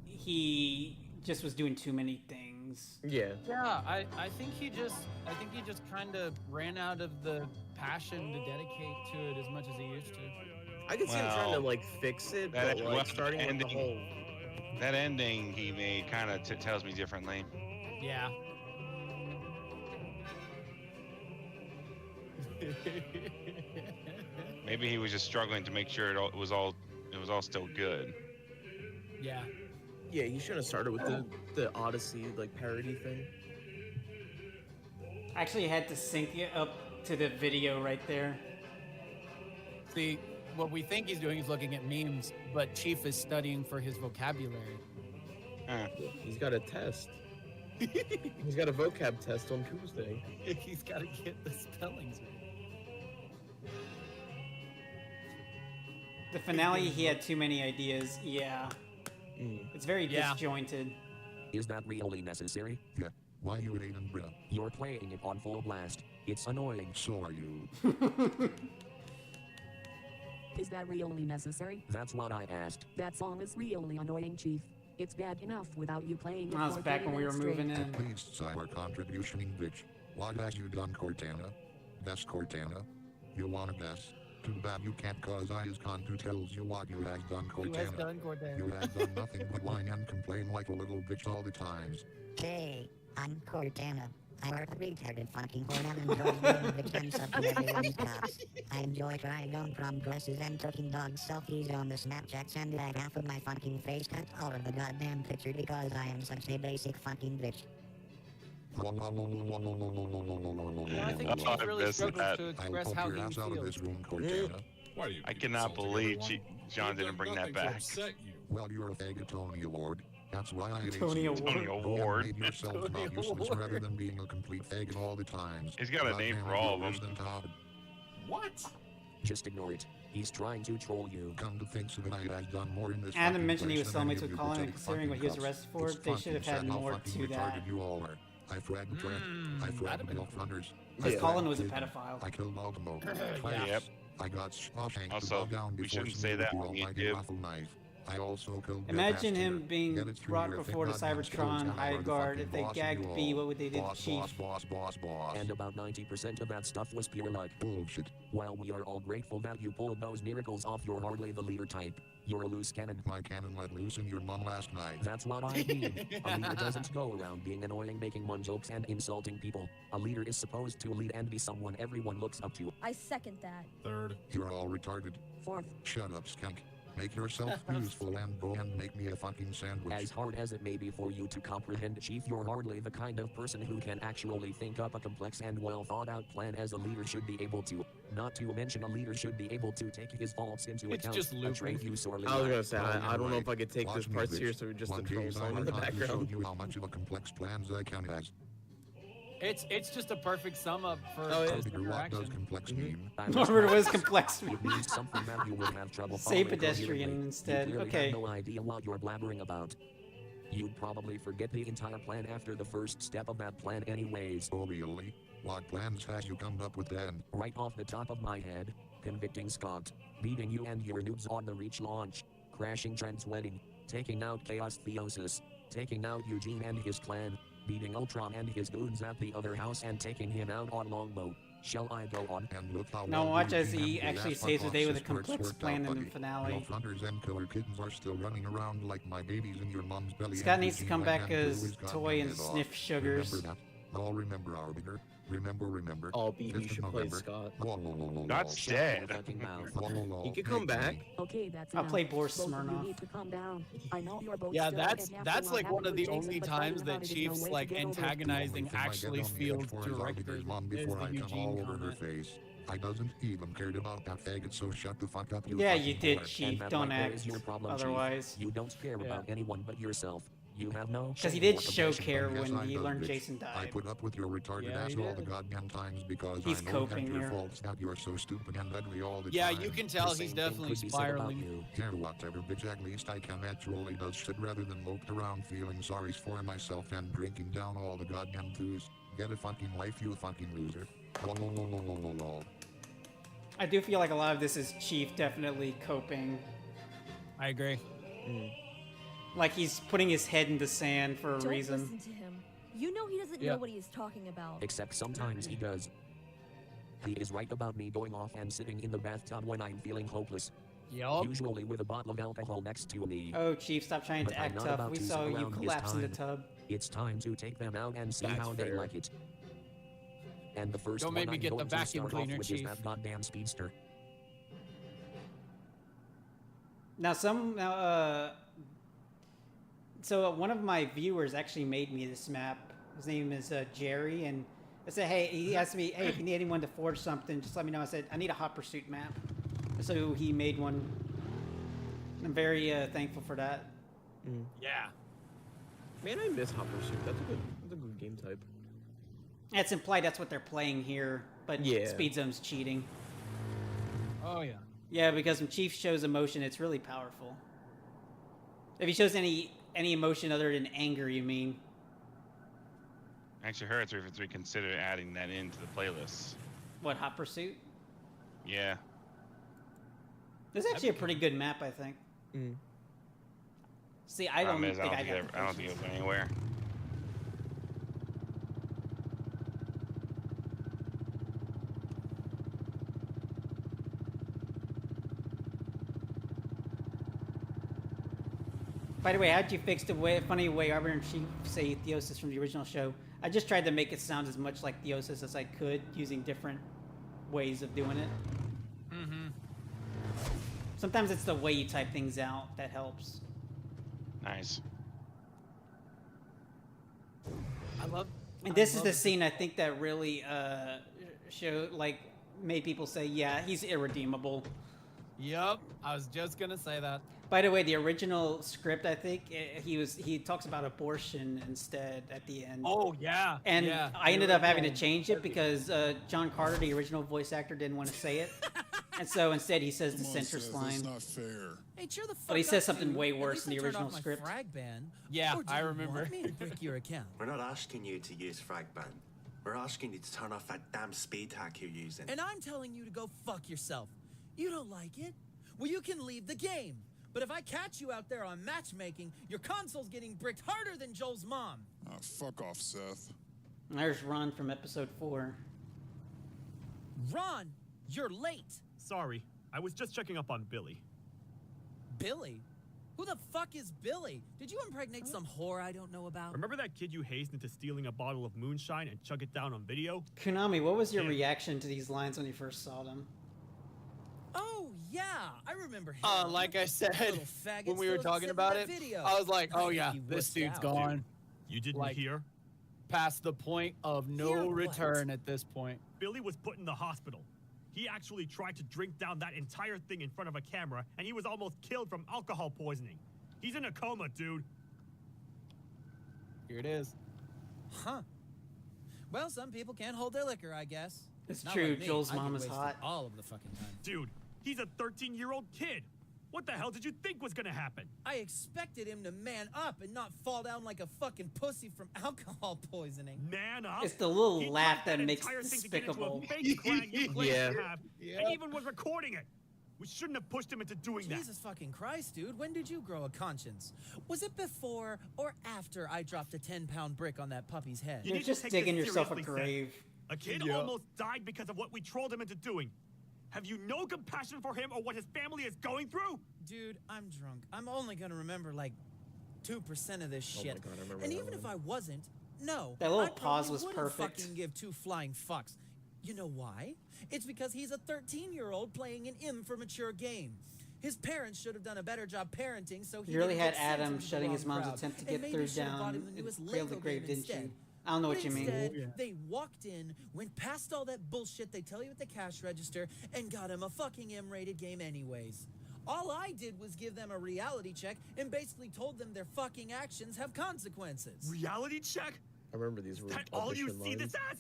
he just was doing too many things. Yeah. Yeah, I think he just kind of ran out of the passion to dedicate to it as much as he used to. I could see him trying to like fix it, but like starting with the whole. That ending he made kind of tells me differently. Yeah. Maybe he was just struggling to make sure it was all still good. Yeah. Yeah, he should have started with the Odyssey like parody thing. I actually had to sync it up to the video right there. See, what we think he's doing is looking at memes, but Chief is studying for his vocabulary. He's got a test. He's got a vocab test on Tuesday. He's got to get the spellings right. The finale, he had too many ideas. Yeah. It's very disjointed. Is that really necessary? Yeah. Why you hating, bruh? You're playing it on full blast. It's annoying. So are you. Is that really necessary? That's what I asked. That song is really annoying, Chief. It's bad enough without you playing it That was for back 30 when we were minutes moving straight. in. Please sign our contribution, bitch. What has you done, Cortana? Guess, Cortana. You wanna guess? Too bad you can't, cause I is con who tells you what you has done, Who has Cortana. done Cortana? You has done nothing but whine and complain like a little bitch all the times. Hey, I'm Cortana. I work a retarded fucking whore and enjoy being the cancer to everyone's cops. I enjoy trying on prom dresses and taking dog selfies on the Snapchats and like half of my fucking face cut all of the goddamn picture because I am such a basic fucking bitch. I think Chief really struggles to express how he feels. I cannot believe John didn't bring that back. Well, you're a faggot Tony Award. That's why I hate Tony you. Award. Tony Award. Made yourself not useless rather than being a complete faggot all the times. He's got a name for all of them. What? Just ignore it. He's trying to troll you. Come to think of it, I have done more in this Adam fucking mentioned he place was than any cellmates of with you Colin, and pathetic considering what he was fucking arrested cops. for, It's they should have fucking had sad how more fucking to that. retarded you all are. I fragged Trent. I fragged milk runners. Because Colin was a pedophile. I killed Ultimo. Yep. I got Shawshank Also, down we before shouldn't say that the on almighty YouTube. raffle knife. I also killed Imagine Death him Master. being Get it through brought your before the thick goddamn skulls Cybertron and I High are the Guard. fucking If they boss of gagged you B, all. what would they do to Boss, Chief? boss. And about 90% of that stuff was pure luck. Bullshit. While we are all grateful that you pulled those miracles off, you're hardly the leader type. You're a loose cannon. My cannon let loose in your mom last night. That's what I mean. A leader doesn't go around being annoying, making fun jokes, and insulting people. A leader is supposed to lead and be someone everyone looks up to. I second that. Third. You're all retarded. Fourth. Shut up, skunk. Make yourself useful and go and make me a fucking sandwich. As hard as it may be for you to comprehend, Chief, you're hardly the kind of person who can actually think up a complex and well thought out plan as a leader should be able to. Not to mention a leader should be able to take his faults into It's account. just a looping. trait you sorely I was lack. gonna say, I don't know if I could take this Watch me, part bitch. seriously with just One the troll day song in I the have background. showed you how much of a complex plans I can have. It's just a perfect sum up for Oh, yeah. his What does interaction. complex mean? Norbert was complex. It means something that you would have trouble Say following pedestrian coherently. instead. You clearly Okay. have no idea what you're blabbering about. You'd probably forget the entire plan after the first step of that plan anyways. Oh really? What plans has you come up with then? Right off the top of my head, convicting Scott, beating you and your noobs on the Reach launch, crashing Trent's wedding, taking out Chaos Theosis, taking out Eugene and his clan, beating Ultron and his goons at the other house and taking him out on Longbow. Shall I go on? And look how Now well watch Eugene as he and his actually ass saves the fuck day with a sisters complex worked plan out, in the buddy. finale. Wolf hunters and killer kittens are still running around like my babies in your mom's belly. Scott and needs to Eugene come went back and blew as his Toy goddamn and head off. Sniff Sugars. Remember that? All remember Arbiter. Remember. Oh, BB 5th of should play November. Scott. Scott's dead. He could come back. Okay, that's I'll enough. play Boris Both of you Smirnoff. need to calm down. I know you're both Yeah, still that's getting that's after like what one of happened the with only Jason, but times fighting that about it is no Chief's way like to get over it. antagonizing Only thing I actually get on the feels edge for is directed Arbiter's mom is before the I come Eugene all over her comment. face. I doesn't even cared about that faggot, so shut the fuck up, you Yeah, fucking you did, whore. Chief. And that Don't right there act is your problem, Chief. otherwise. You don't care about anyone but yourself. You have no Because he shame did or show compassion. care Yes, when I he does, learned bitch. Jason I died. put up with your retarded Yeah, ass he all the did. goddamn times because He's I know coping that your here. faults that you're so stupid and ugly all the Yeah, time. you can tell The he's same thing definitely could be said about spiraling. you. Yeah, whatever, bitch. At least I can actually does shit rather than moped around feeling sorry for myself and drinking down all the goddamn booze. Get a fucking life, you fucking loser. Lol. I do feel like a lot of this is Chief definitely coping. I agree. Like he's putting his head in the sand for a Don't reason. listen to him. You know he doesn't Yeah. know what he is talking about. Except sometimes he does. He is right about me going off and sitting in the bathtub when I'm feeling hopeless. Yup. Usually with a bottle of alcohol next to me. Oh, Chief, stop trying But to I'm act not tough. about We to saw sit you around his collapse in the time. tub. It's time to take them out and see That's how they fair. like it. And the first Don't one make me I'm get the going to vacuum start off cleaner, with is Chief. that goddamn speedster. Now, so one of my viewers actually made me this map. His name is Jerry, and I said, hey, he asked me, hey, if you need anyone to forge something, just let me know. I said, I need a hot pursuit map. So he made one. I'm very thankful for that. Yeah. Man, I miss Hot Pursuit. That's a good game type. It's implied that's what they're playing here, but Yeah. Speedzone's cheating. Oh yeah. Yeah, because when Chief shows emotion, it's really powerful. If he shows any emotion other than anger, you mean? Actually, heard if we consider adding that into the playlist. What, Hot Pursuit? Yeah. This is actually a pretty good map, I think. See, I don't Problem is, think I I got the don't think it went anywhere. By the way, how'd you fix the funny way Arby and Chief say Theosis from the original show? I just tried to make it sound as much like Theosis as I could, using different ways of doing it. Mm-hmm. Sometimes it's the way you type things out that helps. Nice. And this is the scene I think that really made people say, yeah, he's irredeemable. Yup. I was just gonna say that. By the way, the original script, I think he talks about abortion instead at the end. Oh yeah. And yeah. I ended up having to change it because John Carter, the original voice actor, didn't want to say it, and so instead he says the centrist line. That's not fair. Hey, cheer the fuck But he up, says something dude. way At worse least in the I turned original off my script. frag ban. Yeah, Or do I you remember. want me to brick your account? We're not asking you to use Fragban. We're asking you to turn off that damn speed hack you're using. And I'm telling you to go fuck yourself. You don't like it? Well, you can leave the game. But if I catch you out there on matchmaking, your console's getting bricked harder than Joel's mom. Fuck off, Seth. There's Ron from episode 4. Ron, you're late. Sorry, I was just checking up on Billy. Billy? Who the fuck is Billy? Did you impregnate some whore I don't know about? Remember that kid you hazed into stealing a bottle of moonshine and chug it down on video? Konami, what was your reaction to these lines when you first saw them? Oh, yeah, I remember him. Like I said, when we were talking about it, I was like, oh yeah, this dude's gone. Dude, you didn't hear? Past the point of no return at this point. Billy was put in the hospital. He actually tried to drink down that entire thing in front of a camera, and he was almost killed from alcohol poisoning. He's in a coma, dude. Here it is. Huh. Well, some people can't hold their liquor, I guess. It's Not true, like me. Joel's I get mom is wasted hot. all of the fucking time. Dude, he's a 13-year-old kid. What the hell did you think was gonna happen? I expected him to man up and not fall down like a fucking pussy from alcohol poisoning. Man up? It's the little He laugh drank that makes entire thing to get into despicable. a fake crime you claim Yeah. to have, and even was recording it. We shouldn't have pushed him into doing that. Jesus fucking Christ, dude. When did you grow a conscience? Was it before or after I dropped a 10-pound brick on that puppy's head? You You're need to just take digging this yourself a seriously, grave. Seth. A kid almost died because of what we trolled him into doing. Have you no compassion for him or what his family is going through? Dude, I'm drunk. I'm only gonna remember like 2% of this Oh my shit. God, I remember And that even if one. I wasn't, no. That little I pause probably was wouldn't perfect. fucking give 2 flying fucks. You know why? It's because he's a 13-year-old playing an immature game. His parents should have done a better job parenting, so he You really didn't had get sent Adam into the shutting wrong his mom's crowd. attempt to And get maybe through should have bought down him the and newest railed Lego the grave, game didn't instead. you? I don't know what But you mean. instead, they walked in, went past all that bullshit they tell you at the cash register, and got him a fucking M-rated game anyways. All I did was give them a reality check and basically told them their fucking actions have consequences. Reality check? I remember these were That all you audition see lines. this as?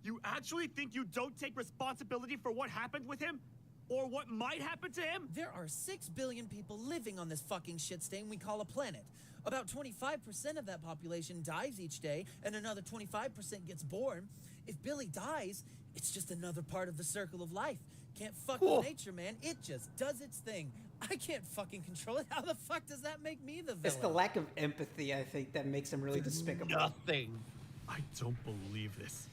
You actually think you don't take responsibility for what happened with him? Or what might happen to him? There are 6 billion people living on this fucking shit stain we call a planet. About 25% of that population dies each day, and another 25% gets born. If Billy dies, it's just another part of the circle of life. Can't fuck with nature, man. It just does its thing. I can't fucking control it. How the fuck does that make me the villain? It's the lack of empathy, I think, that makes him really despicable. Nothing. I don't believe this.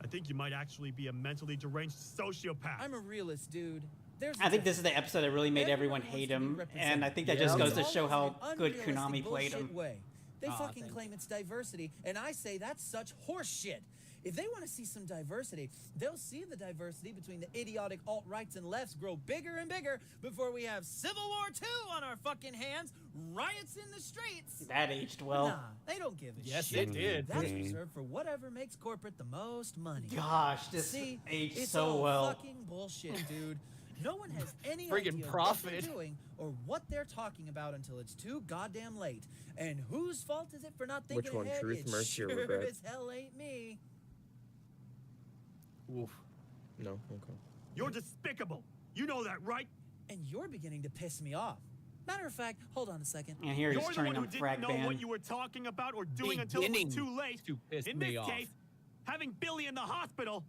I think you might actually be a mentally deranged sociopath. I'm a realist, dude. There's I think this is the episode that really made everyone hate him, and I think that just goes to show how good Konami played him. Way. They Aw, fucking thanks. claim it's diversity, and I say that's such horse shit. If they want to see some diversity, they'll see the diversity between the idiotic alt-rights and lefts grow bigger and bigger before we have Civil War II on our fucking hands, riots in the streets. That aged well. Nah, they don't give a Yes, shit. it did. That's reserved for whatever makes corporate the most money. Gosh, this See, aged it's so all well. fucking bullshit, dude. No one has any Friggin' idea profit. what they're doing or what they're talking about until it's too goddamn late. And whose fault is it for not thinking Which one, ahead? truth, It mercy, or sure regret? as hell ain't me. Oof. No, okay. You're despicable. You know that, right? And you're beginning to piss me off. Matter of fact, hold on a second. And here You're he's the turning one who on didn't Frag know Band. what you were talking about or doing until it Beginning was too late. to piss In me this off. case, having Billy in the hospital.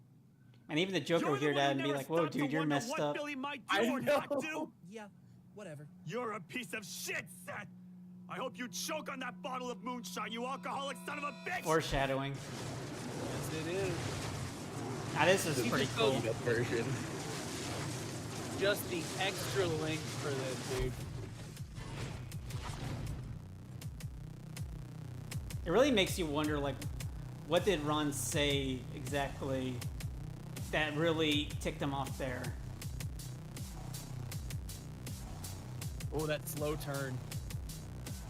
And even the Joker You're would hear the one that who and be never like, whoa, stopped to dude, you're wonder messed what up. Billy might I do or not know. do. Yeah, whatever. You're a piece of shit, Seth. I hope you choke on that bottle of moonshine, you alcoholic son of a bitch. Foreshadowing. Yes, it is. Now, this is He pretty just cool. goes- That version. Just the extra length for this, dude. It really makes you wonder, like, what did Ron say exactly that really ticked him off there? Oh, that slow turn.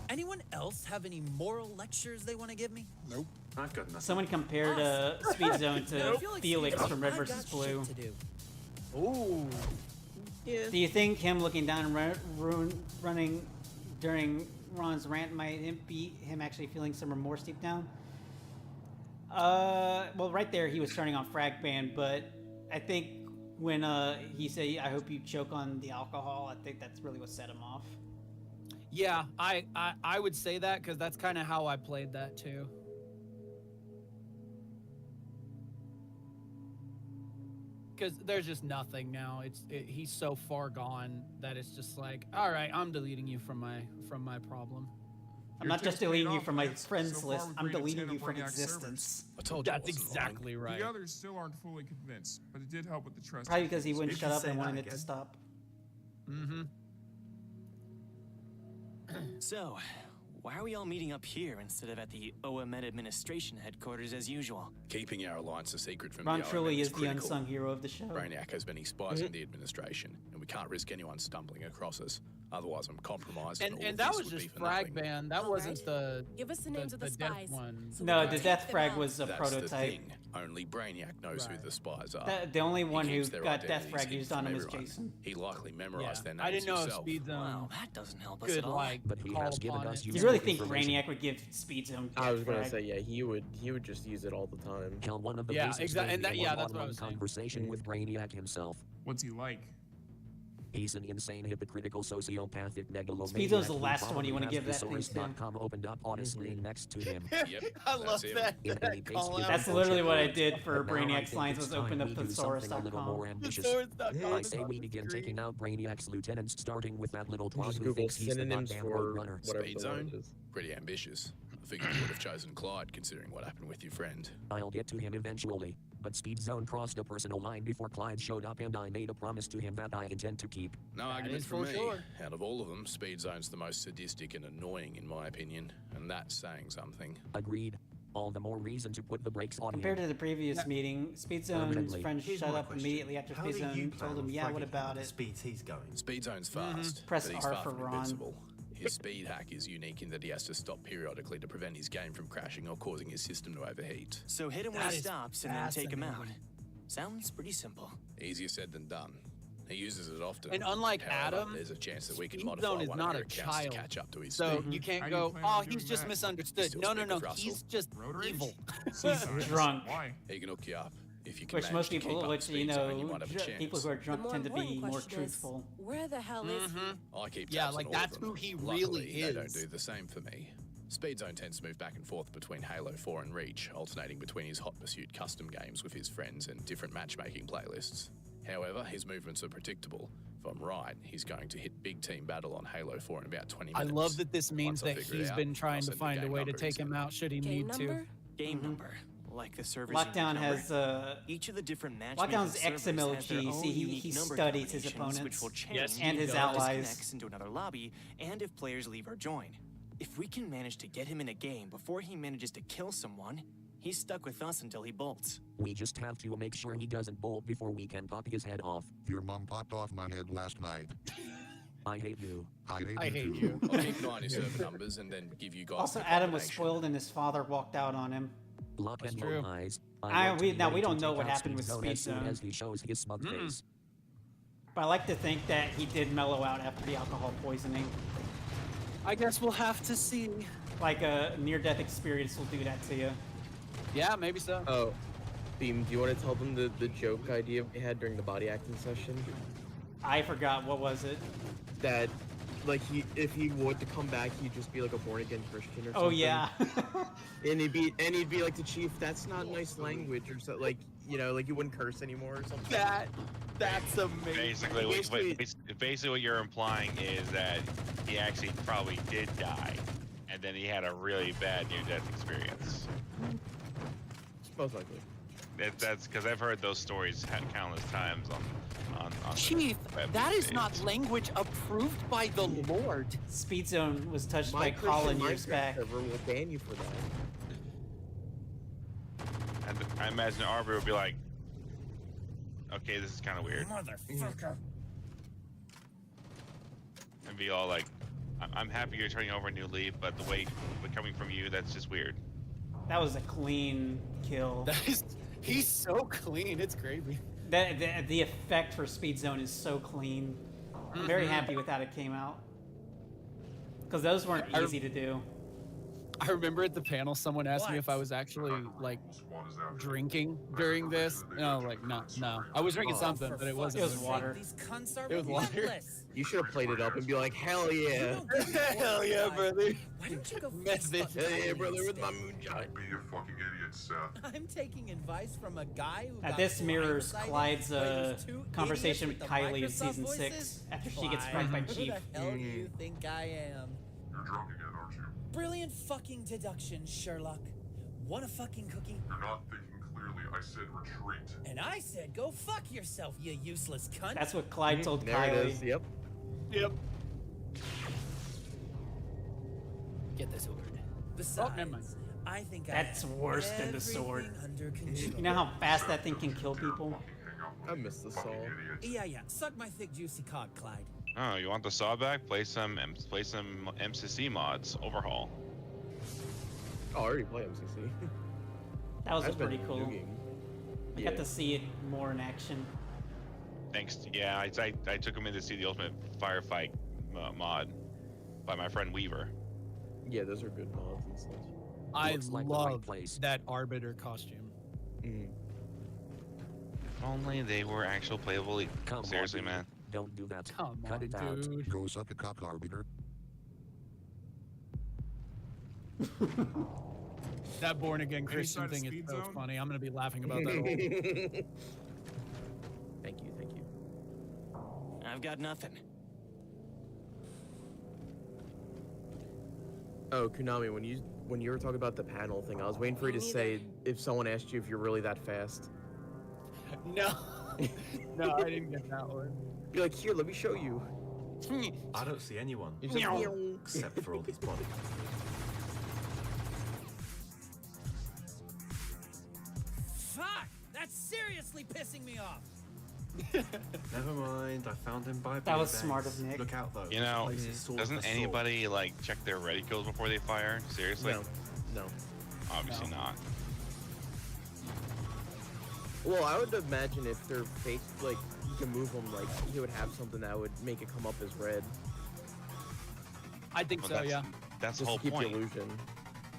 Anyone else have any moral lectures they want to give me? Nope. I've got nothing. Someone compared Speedzone to I feel like Felix Speedzone, from Red I vs. got Blue. shit to do. Ooh. Yeah. Do you think him looking down and running during Ron's rant might be him actually feeling some remorse deep down? Well, right there he was turning on Frag Band, but I think when he said, "I hope you choke on the alcohol," I think that's really what set him off. Yeah, I would say that because that's kind of how I played that too. because there's just nothing now. He's so far gone that it's just like, all right, I'm deleting you from my problem. I'm not just deleting you from my friends list. I'm deleting you from existence. I told you that's exactly right. The others still aren't fully convinced, but it did help with the trust. Probably because he wouldn't shut up and wanted it to stop. Mm-hmm. So, why are we all meeting up here instead of at the OMN administration headquarters as usual? Keeping our alliance a secret from Ron the truly OMN is the critical. unsung hero of the show. Brainiac has many spies in the administration, and we can't risk anyone stumbling across us. Otherwise, I'm compromised. And all that of this was would be just for frag nothing. ban. That wasn't the. Give us the names of the death spies. one. so we No, can the take death them frag out. was a That's prototype. the thing. Only Brainiac knows who the spies are. The only one He who keeps their got death identities frag hidden used on from him was everyone. Jason. He likely memorized their names I didn't know if himself. Speedzone. Wow, that doesn't help us Could at all. like But he call has given upon us it. You useful really think information. Brainiac would give Speedzone I was death gonna frag? say, yeah, he would just use it all the time. Hell, one of the Yeah, basics exactly, and may that- be a yeah, that's what I one-on-one was saying. conversation with Brainiac himself. What's he like? He's an insane, hypocritical, sociopathic megalomaniac. Speedo's the who last one you want to probably give has that thing to. thesaurus.com opened up on a screen next to him. Yep, I love that's him. that. In any case, call his out. That's literally what I unfortunate did for but now I Brainiac's think lines it's was open time up we do something a little more ambitious. Thesaurus.com I is say on we the begin screen. taking out Brainiac's lieutenants, starting with that little twat Just who Google thinks he's the synonyms goddamn for road runner. whatever the Speedzone? word is. Pretty ambitious. I figured you would have chosen Clyde, considering what happened with your friend. I'll get to him eventually, but Speedzone crossed a personal line before Clyde showed up, and I made a promise to him that I intend to keep. No That argument is from for me. sure. Out of all of them, Speedzone's the most sadistic and annoying, in my opinion, and that's saying something. Agreed. All the more reason to put the brakes on Compared him. to the previous meeting, Speedzone's Permanently. friend Here's shut my up question. immediately after How do you Speedzone plan told him, on yeah, what fragging about the it? speeds he's going? Speedzone's fast, Press but he's R far for from Ron. invincible. His speed hack is unique in that he has to stop periodically to prevent his game from crashing or causing his system to overheat. So hit him when That he is stops and then take him out. fascinating. Sounds pretty simple. Easier said than done. He uses it often. And unlike However, Adam, there's a chance that we can Speedzone modify is one not of a your accounts child. to catch up to his So speed. you can't How do you go, plan oh, on he's doing just that? misunderstood. Still No, no, speak no, with Russell. he's just Road rage? evil. Sometimes. Drunk. Why? He can hook you up. If you can Which manage most to keep people, up which, you Speedzone, know, you might have a chance. people who are The drunk more tend to be important more question is, truthful. where the hell is he? I keep Yeah, tabs like on all that's of them. who he Luckily, really they don't is. do the same for me. Speedzone tends to move back and forth between Halo 4 and Reach, alternating between his Hot Pursuit custom games with his friends and different matchmaking playlists. However, his movements are predictable. If I'm right, he's going to hit big team battle on Halo 4 in about 20 I minutes. love that this means Once I that figure it he's out, been I'll trying to send the find a game way to number take him out should he Game need number? to. Game number, like the server's Lockdown unique number. has Each of the different matchmaking Lockdown's servers has their XMLG, own see, unique he number studies his combinations, which opponents will change Yes, and he his does. allies. disconnects into another lobby, and if players leave or join. If we can manage to get him in a game before he manages to kill someone, he's stuck with us until he bolts. We just have to make sure he doesn't bolt before we can pop his head off. Your mom popped off my head last night. I hate you. I I hate too. you. I'll keep an eye on his server numbers and then give you guys Also, the Adam was combination. spoiled and his father walked out on him. Lock That's and true. load eyes. I- want we- to be now, we ready to don't know take what out happened with Speedzone as soon Speedzone. as he shows his smug face. But I like to think that he did mellow out after the alcohol poisoning. I guess we'll have to see. Like a near-death experience will do that to you. Yeah, maybe so. Oh, Beam, do you want to tell them the joke idea we had during the body acting session? I forgot, what was it? That, like, if he would to come back, he'd just be like a born-again Christian or something. Oh yeah. And he'd be like, the chief, that's not nice language, or so, like, you know, like you wouldn't curse anymore or something. That's amazing. Basically what you're implying is that he actually probably did die, and then he had a really bad near-death experience. Most likely. That's because I've heard those stories countless times on Chief, web that these is not days. language approved by the Lord. Speedzone was touched My by Colin Christian years Minecraft back. server will ban you for that. And I imagine Arby would be like, okay, this is kind of weird. Motherfucker. And be all like, I'm happy you're turning over a new leaf, but the way coming from you, that's just weird. That was a clean kill. He's so clean, it's crazy. The effect for Speedzone is so clean. I'm very happy with how it came out. Because those weren't easy to do. I remember at the panel, someone asked me if I was actually like drinking during this. No, like no. I was drinking something, but it wasn't. It was water. These cunts are It was water. relentless. You should have played it up and be like, hell yeah. Hell yeah, brother. Why don't you go Mess fix this. fucking Hell yeah, Cody brother, with instead? my moonshine. Be a fucking idiot, Seth. I'm taking advice from a guy who got This mirrors blindsided Clyde's by those two conversation with idiots Kylie in the season Microsoft 6 voices? after she gets Clyde, fragged by Chief. Who the hell do you think I am? You're drunk again, aren't you? Brilliant fucking deduction, Sherlock. Want a fucking cookie? You're not thinking clearly. I said retreat. And I said, go fuck yourself, you useless cunt. That's what Clyde told There Kylie. it is. Yep. Yep. Get this sword. Besides, never mind. I think That's I have worse than the sword. everything under control. You know how fast that thing can kill people? I miss the saw. Yeah, suck my thick juicy cock, Clyde. Oh, you want the saw back? Play some MCC mods. Overhaul. Oh, I already play MCC. That was I've been pretty cool. nuking. I got to see it more in action. Thanks. Yeah, I took him in to see the Ultimate Firefight mod by my friend Weaver. Yeah, those are good mods and stuff. I Looks like the right love place. that Arbiter costume. Mm. If only they were actual playable. Come Seriously, on, man. Don't do that. Come Cut on, it out. dude. Go suck a cock, Arbiter. That born again Christian side of thing is so Speedzone? funny. I'm gonna be laughing about that all. Thank you, thank you. I've got nothing. Oh, Konami, when you were talking about the panel thing, I was waiting for you to say if someone asked you if you're really that fast. No. No, I didn't get that one. Be like, here, let me show you. I don't see anyone. You're just like, Except for all these bodies. Fuck! That's seriously pissing me off. Never mind, I found him by That was Blueberries. smart of Nick. Look out though. You this know, place is sort of doesn't a sword. anybody like check their reticles before they fire? Seriously? No. Obviously not. Well, I would imagine if they're fake, like, you can move them, like, he would have something that would make it come up as red. I think Well, so, that's- yeah. That's the Just whole to keep point. the illusion.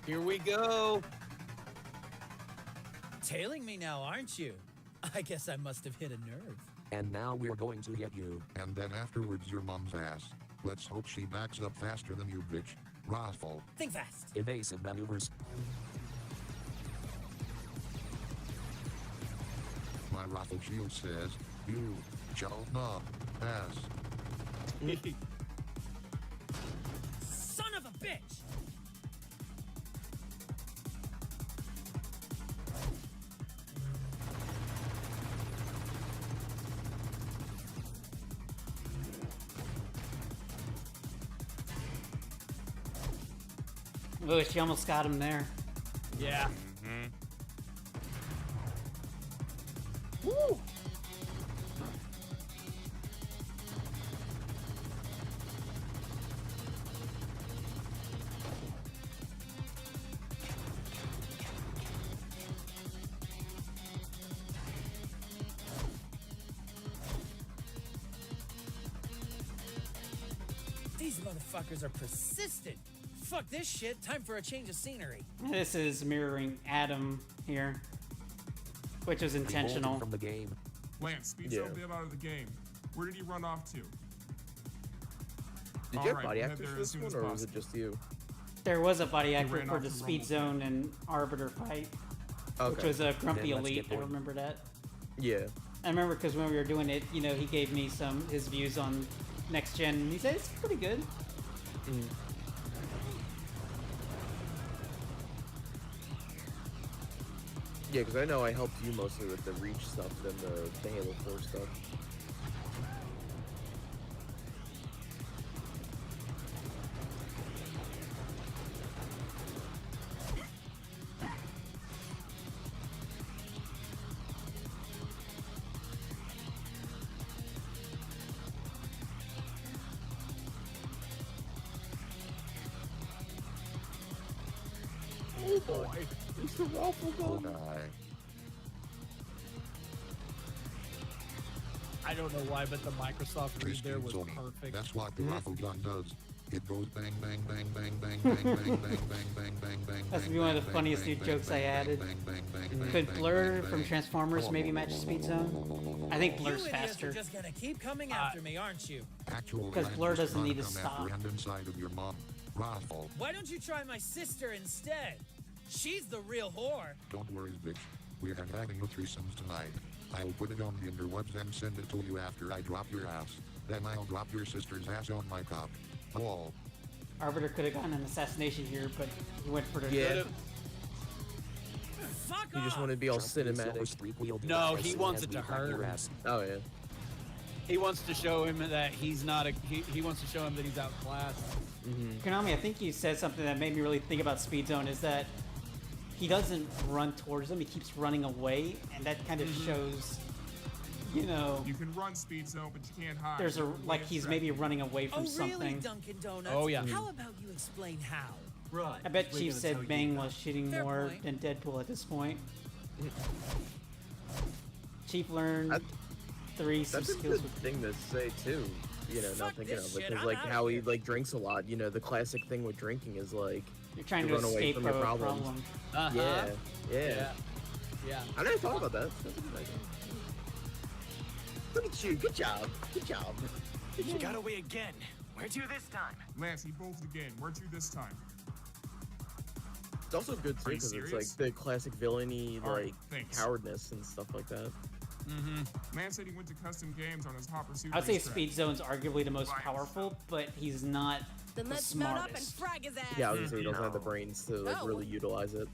Here we go. Tailing me now, aren't you? I guess I must have hit a nerve. And now we're going to hit you. And then afterwards your mom's ass. Let's hope she backs up faster than you, bitch. Rosful. Think fast. Evasive maneuvers. My rifle shield says, you shall not pass. Son of a bitch! Oh, she almost got him there. Yeah. Mm-hmm. Woo! These motherfuckers are persistent. Fuck this shit. Time for a change of scenery. This is mirroring Adam here, which was intentional. From the game. Lance, Speedzone Yeah. bailed out of the game. Where did he run off to? Did you have Alright, body we'll head actors there for as this soon one, as or was it possible. just you? There was a body actor ran for off the from Speed Rumble. Zone and Arbiter fight, which Okay. was a Grumpy Then let's Elite. get I going. remember that. Yeah. I remember because when we were doing it, you know, he gave me his views on next gen, and he said it's pretty good. Mm. Yeah, because I know I helped you mostly with the Reach stuff than the Halo 4 stuff. Oh boy, Mr. Waffle Oh, Gun. I don't know why, but the Microsoft read there was Speedzone. perfect. That's what the rifle gun does. It goes bang, bang, bang, bang, bang, bang, bang, bang, bang, bang, bang, bang. That's gonna be one of the funniest new jokes I added. Could Blur from Transformers maybe match Speedzone? I think Blur's You idiots faster. are just gonna keep coming after me, aren't you? Actually, Because I'm Blur just doesn't trying need to come stop. after and inside of your mom. Raffle. Why don't you try my sister instead? She's the real whore. Don't worry, bitch. We're having a threesome tonight. I'll put it on the interwebs and send it to you after I drop your ass. Then I'll drop your sister's ass on my cock. Wall. Arbiter could have gotten an assassination here, but he went for the Yeah. Fuck You just want to be all cinematic. No, he wants it to hurt. Oh yeah. He wants to show him that he's not a. He wants to show him that he's outclassed. Konami, I think you said something that made me really think about Speedzone, is that he doesn't run towards them, he keeps running away, and that kind of shows, you know, You can run Speedzone, but you can't hide. there's a, You're like he's distracted. maybe running away from Oh, really, something. Dunkin' Donuts? Oh, yeah. How about you explain how? Right. I bet we're Chief gonna said tell you Bang that. was shooting Fair more point. than Deadpool at this point. Chief learned some That's a skills good with thing to say too. You know, not thinking this of it, shit, because I'm like outta how he here. like drinks a lot. You know, the classic thing with drinking is like you're trying you to run away escape from from your a problems. problem. Yeah, yeah. Yeah. I never thought about that. That's a good idea. Look at you. Good job. Good job. You got away again. Where'd you this time? Lance, he bolted again. Where'd you this time? It's also good too Are you because it's serious? like the classic villainy, All right, like thanks. cowardness and stuff like that. Lance said he went to custom games on his hot pursuit. I'd say racetrack. Speedzone's arguably the most powerful, but he's not Then the let's mount up and smartest. frag his ass. Yeah, I was gonna say he doesn't have the brains to like No. really utilize it.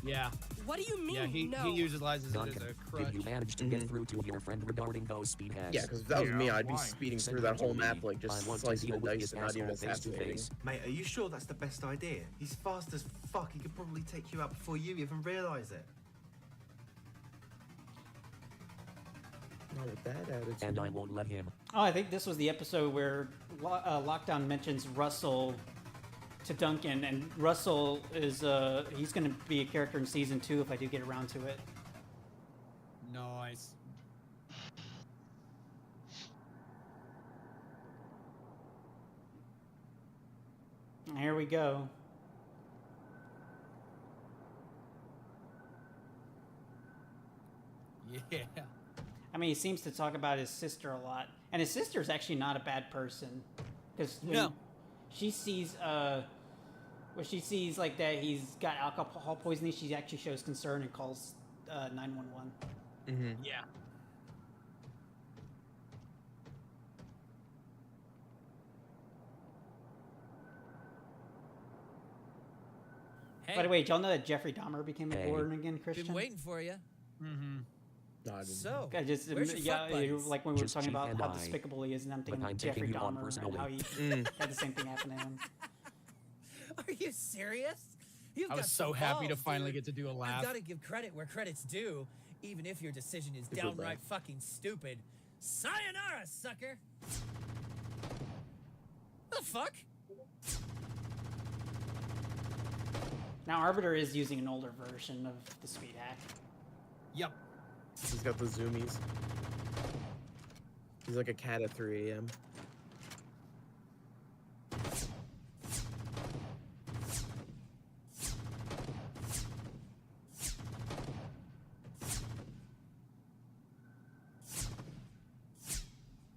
Yeah. What do you mean? Yeah. He no. utilizes it as Duncan, a crutch. did you manage to get through to your friend regarding those speed hacks? Yeah, because if that was me, I'd be why? speeding Send through that it to whole me. map like I just want to slicing deal and with dicing, this not even asshole face to assassinating. face. Mate, are you sure that's the best idea? He's fast as fuck. He could probably take you out before you even realise it. Not with that attitude. And I won't let him. Oh, I think this was the episode where Lockdown mentions Russell to Duncan, and Russell is he's going to be a character in season 2 if I do get around to it. Nice. Here we go. Yeah. I mean, he seems to talk about his sister a lot, and his sister is actually not a bad person, because No. she sees when she sees like that he's got alcohol poisoning, she actually shows concern and calls 911. Yeah. By the way, did y'all know that Jeffrey Dahmer became a Hey. born again Christian? Been waiting for you. Mm-hmm. No, I didn't. So, I just where's your yeah, fuck buddies? like when we were Just talking Chief about and how I. despicable he is, and I'm thinking I'm of Jeffrey taking you on Dahmer and personally. how he had the same thing happen to him. Are you serious? You've I got was so some happy to balls, finally dude. get to do a I've laugh. got to give credit where credit's due, even if your decision is Good downright laugh. fucking stupid. Sayonara, sucker! The fuck? Now Arbiter is using an older version of the speed hack. Yep. He's got the zoomies. He's like a cat at 3 a.m.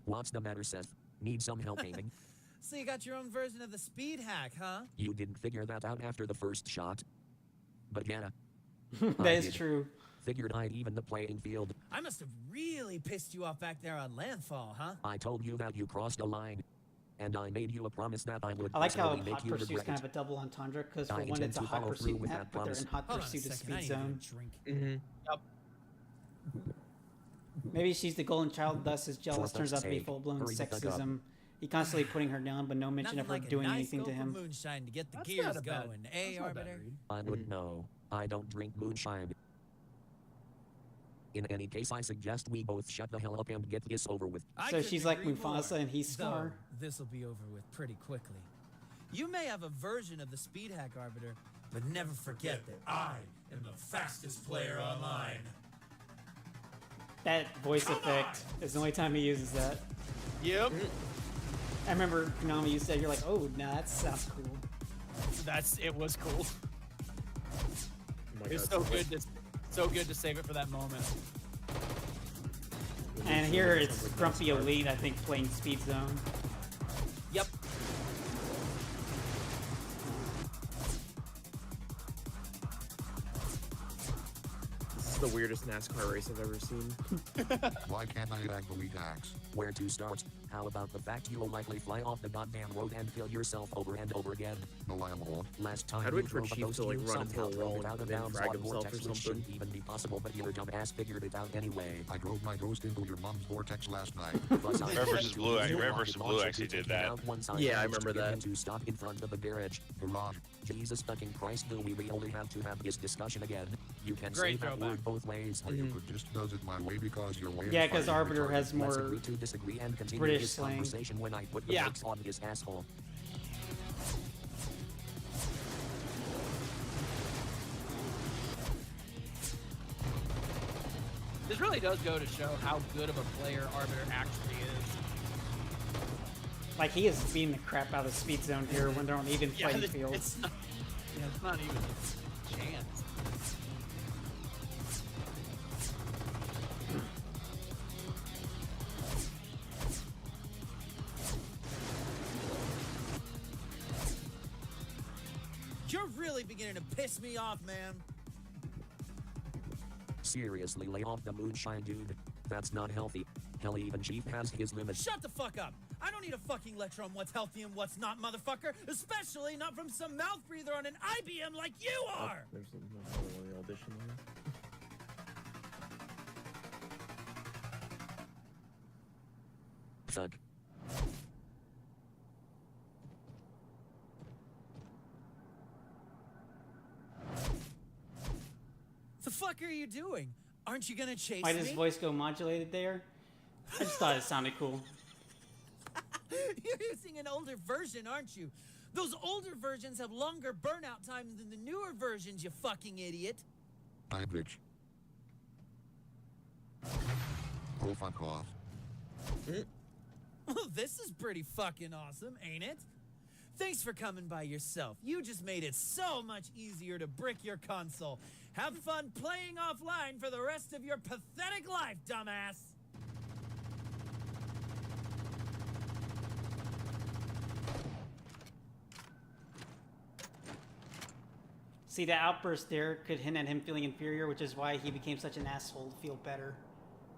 What's the matter, Seth? Need some help aiming? So you got your own version of the speed hack, huh? You didn't figure that out after the first shot. But yeah, That I is did. true. Figured I'd even the playing field. I must have really pissed you off back there on landfall, huh? I told you that you crossed a line. And I made you a promise that I would I like how personally make Hot you Pursuit's regret kind it. of a double entendre, because I for one intend it's a to Hot follow through Pursuit with map, that but they're in promise. Hot Hold on a Pursuit of second, I Speed need to get Zone. a drink. Maybe she's the golden child, thus his jealous For turns out fuck's to be sake, full-blown hurry the fuck up. sexism. He constantly putting her down, but no mention Nothing of her like a doing nice anything to gulp of him. moonshine to get the That's gears not a bad- going, that's eh, not a bad Arbiter? read. I wouldn't know. I don't drink moonshine. In any case, I suggest we both shut the hell up and get this over with. I So couldn't she's like agree Mufasa more. and he's Scar. Though, this'll be over with pretty quickly. You may have a version of the speed hack, Arbiter, but never forget that I am the fastest player online. That voice effect is the only time he uses that. Yep. I remember Konami, you said, you're like, oh, no, that sounds cool. It was cool. Oh my It's God, so good to save it for that moment. And here it's Grumpy Elite, I think, playing Speedzone. Yep. This is the weirdest NASCAR race I've ever seen. Why can't I actually tax? Where to start? How about the fact you'll likely fly off the goddamn road and kill yourself over and over again? No, I won't. Last time I'd you wait for drove a Chief ghost, to, like, you run into somehow a drove wall it out of and then bounds frag on a himself vortex, or which something. shouldn't even be possible, but your dumbass figured it out anyway. I drove my ghost into your mom's vortex last night. Red versus Blue, Red versus Blue actually did that. Yeah, I remember that. To stop in front of the garage. Garage. Jesus fucking Christ, do we really have to have this discussion again? You can Great say that throwback. word both ways. You could just does it my way because your way is Yeah, because fucking Arbiter retarded. has Let's more agree to disagree and continue British this slang. conversation when I put the brakes on his asshole. This really does go to show how good of a player Arbiter actually is. Like, he is beating the crap out of Speedzone here when they're on even playing field. It's not even a chance. You're really beginning to piss me off, man. Seriously, lay off the moonshine, dude. That's not healthy. Hell, even Chief has his limits. Shut the fuck up. I don't need a fucking lecture on what's healthy and what's not, motherfucker. Especially not from some mouth breather on an IBM like you are. There's another audition here. Fuck. The fuck are you doing? Aren't you gonna chase Why me? does his voice go modulated there? I just thought it sounded cool. You're using an older version, aren't you? Those older versions have longer burnout times than the newer versions, you fucking idiot. I bitch. Go fuck off. Well, this is pretty fucking awesome, ain't it? Thanks for coming by yourself. You just made it so much easier to brick your console. Have fun playing offline for the rest of your pathetic life, dumbass. See, the outburst there could hint at him feeling inferior, which is why he became such an asshole to feel better.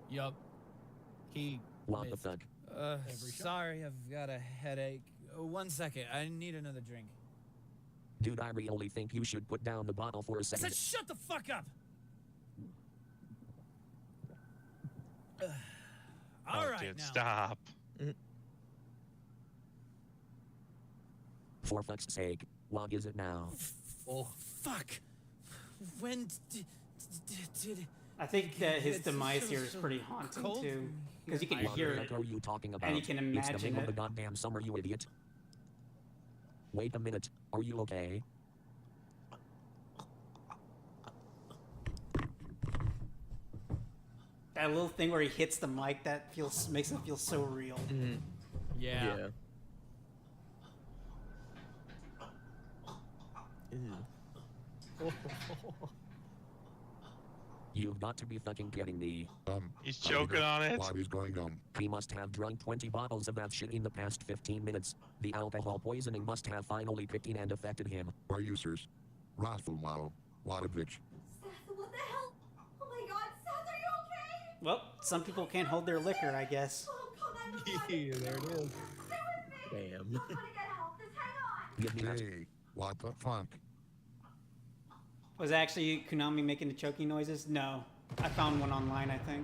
Yup. He What the fuck? Sorry, I've got a headache. 1 second, I need another drink. Dude, I really think you should put down the bottle for a I second. said shut the fuck up! All right, dude, now. stop. For fuck's sake, what is it now? Oh, fuck. When did I think that his demise here is pretty haunting cold too, because you can What hear the it, heck are you talking about? and you can It's the imagine middle of the it. goddamn summer, you idiot. Wait a minute. Are you okay? That little thing where he hits the mic, that makes it feel so real. Yeah. Ew. You've got to be fucking kidding me. He's choking on it. What is going on? He must have drunk 20 bottles of that shit in the past 15 minutes. The alcohol poisoning must have finally kicked in and affected him. Are you sirs? Wrathful wow. What a bitch. What the hell? Oh my god, Seth, are you okay? Well, some people can't hold their liquor, I guess. There it is. Damn. Give me that. Hey, what the fuck? Was actually Konami making the choking noises? No. I found one online, I think.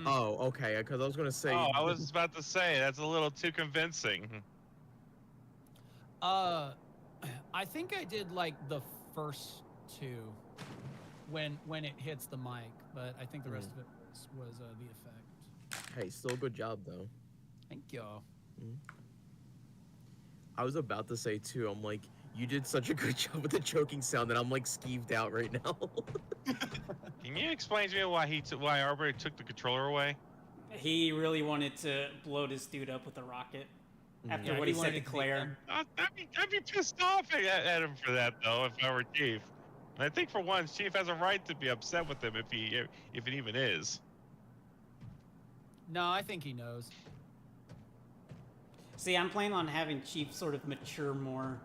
Oh, okay, because I was going to say... Oh, I was about to say, that's a little too convincing. I think I did like the first two when it hits the mic, but I think the rest of it was the effect. Hey, still a good job, though. Thank you. I was about to say, too, I'm like, you did such a good job with the choking sound that I'm, like, skeeved out right now. Can you explain to me why Arby took the controller away? He really wanted to blow this dude up with a rocket. After Yeah, what he he said wanted to it to be Claire. I'd be pissed off at him for that though, if I were Chief. And I think for once, Chief has a right to be upset with him if it even is. No, I think he knows. See, I'm planning on having Chief sort of mature more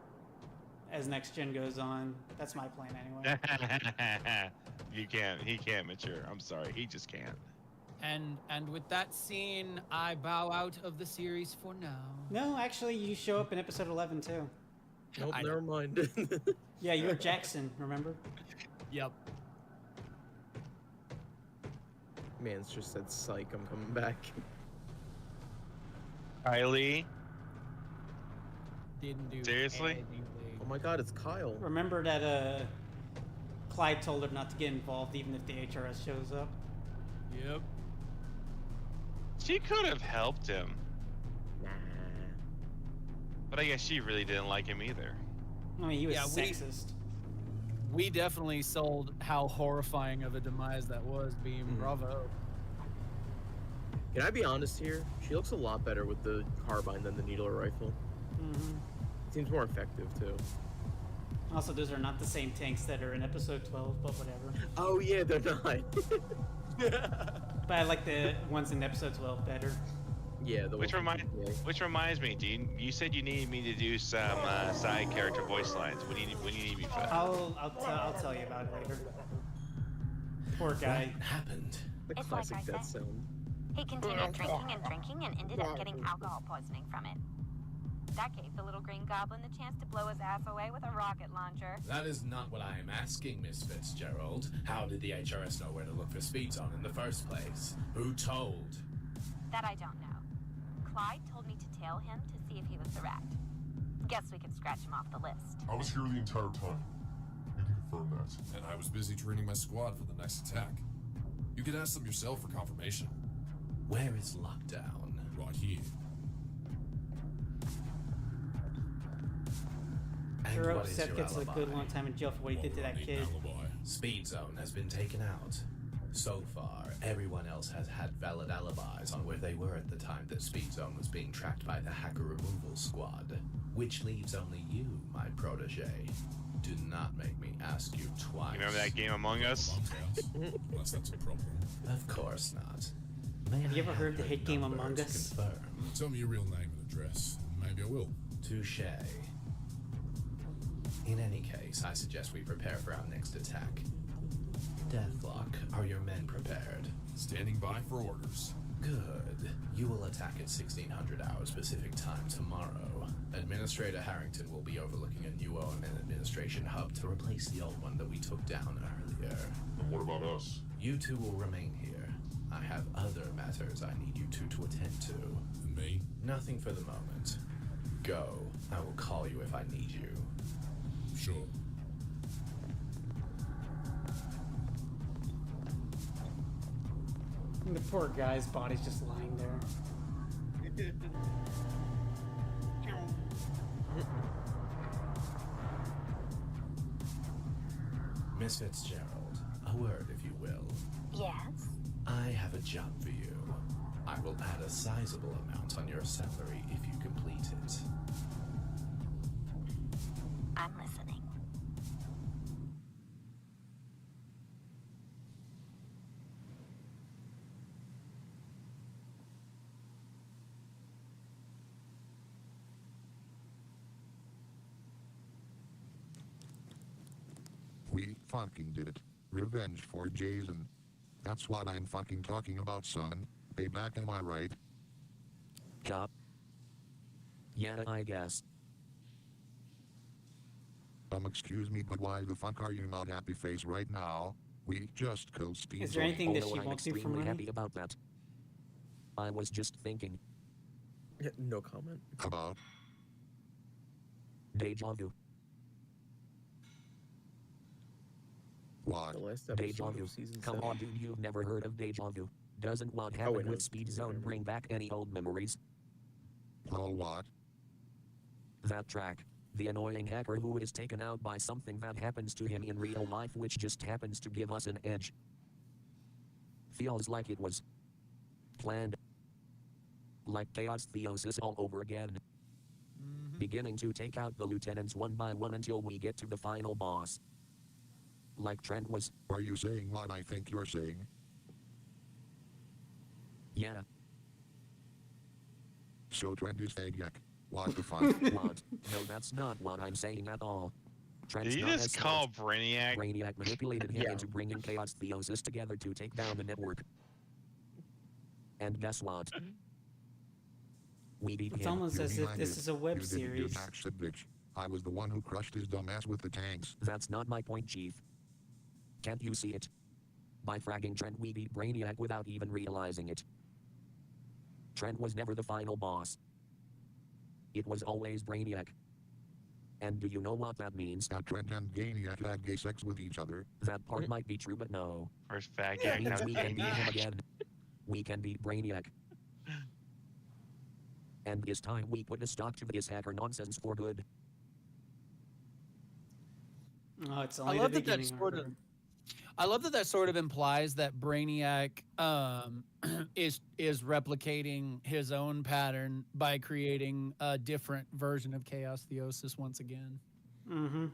as next gen goes on. That's my plan anyway. He can't mature. I'm sorry, he just can't. And with that scene, I bow out of the series for now. No, actually, you show up in episode 11 too. Nope, never mind. Yeah, you're Jackson, remember? Yep. Man's just said, psych, I'm coming back. Kylie? Didn't do Seriously? anything. Oh my god, it's Kyle. Remember that Clyde told her not to get involved even if the HRS shows up? Yep. She could have helped him. Nah. But I guess she really didn't like him either. I mean, he was Yeah, sexist. We definitely sold how horrifying of a demise that was, being Bravo. Can I be honest here? She looks a lot better with the carbine than the needler rifle. Mm-hmm. Seems more effective too. Also, those are not the same tanks that are in episode 12, but whatever. Oh yeah, they're not. But I like the ones in episode 12 better. Yeah, Which reminds me, Dean, you said you needed me to do some side character voice lines. What do you need me for that? I'll tell you about it later. Poor guy. What happened? The It's classic like I death said. sound. He continued drinking and ended up getting alcohol poisoning from it. That gave the little green goblin the chance to blow his ass away with a rocket launcher. That is not what I am asking, Miss Fitzgerald. How did the HRS know where to look for Speedzone in the first place? Who told? That I don't know. Clyde told me to tail him to see if he was the rat. Guess we can scratch him off the list. I was here the entire time. You can confirm that. And I was busy training my squad for the next attack. You could ask them yourself for confirmation. Where is Lockdown? Right here. And Sure what hope is Seth your gets a alibi? good long time in jail for what he did to that kid. Speedzone has been taken out. So far, everyone else has had valid alibis on where they were at the time that Speedzone was being tracked by the hacker removal squad. Which leaves only you, my protege. Do not make me ask you twice. You remember that game Among Us? Unless that's a problem. Of course not. Have you ever heard the hit game Among Us? Confirm. Tell me your real name and address. Maybe I will. Touche. In any case, I suggest we prepare for our next attack. Deathlock, are your men prepared? Standing by for orders. Good. You will attack at 1600 hours Pacific time tomorrow. Administrator Harrington will be overlooking a new OMN administration hub to replace the old one that we took down earlier. And what about us? You two will remain here. I have other matters I need you two to attend to. And me? Nothing for the moment. Go. I will call you if I need you. Sure. And the poor guy's body's just lying there. Miss Fitzgerald, a word if you will. Yes? I have a job for you. I will add a sizable amount on your salary if you complete it. I'm listening. We fucking did it. Revenge for Jason. That's what I'm fucking talking about, son. Payback, am I right? Cop. Yeah, I guess. Excuse me, but why the fuck are you not happy face right now? We just killed Steve. Is there anything that she I'm won't do for extremely money? happy about that. I was just thinking. No comment. About? Deja vu. What? The last Deja episode vu. of season Come 7. on, dude, you've never heard of deja vu. Doesn't what wait, happened no. with Speedzone bring back any old memories? All what? That track. The annoying hacker who is taken out by something that happens to him in real life which just happens to give us an edge. Feels like it was planned. Like chaos theosis all over again. Beginning to take out the lieutenants one by one until we get to the final boss. Like Trent was. Are you saying what I think you're saying? Yeah. So Trent is Thagyak. What the fuck? What? No, that's not what I'm saying at all. Trent's Did you not just as call smart. Brainiac? Brainiac manipulated him into bringing Chaos Theosis together to take down the network. And guess what? We beat It's him. almost as if this is a web You didn't do series. jack shit, bitch. I was the one who crushed his dumb ass with the tanks. That's not my point, Chief. Can't you see it? By fragging Trent, we beat Brainiac without even realizing it. Trent was never the final boss. It was always Brainiac. And do you know what that means? That Trent and Brainiac had gay sex with each other. That part might be true, but no. First fag It gang. means now we can beat him Brainiac. again. We can beat Brainiac. And this time we put a stop to this hacker nonsense for good. Oh, it's I only love the that that beginning. sort of. I love that that sort of implies that Brainiac is replicating his own pattern by creating a different version of Chaos Theosis once again. Mm-hmm.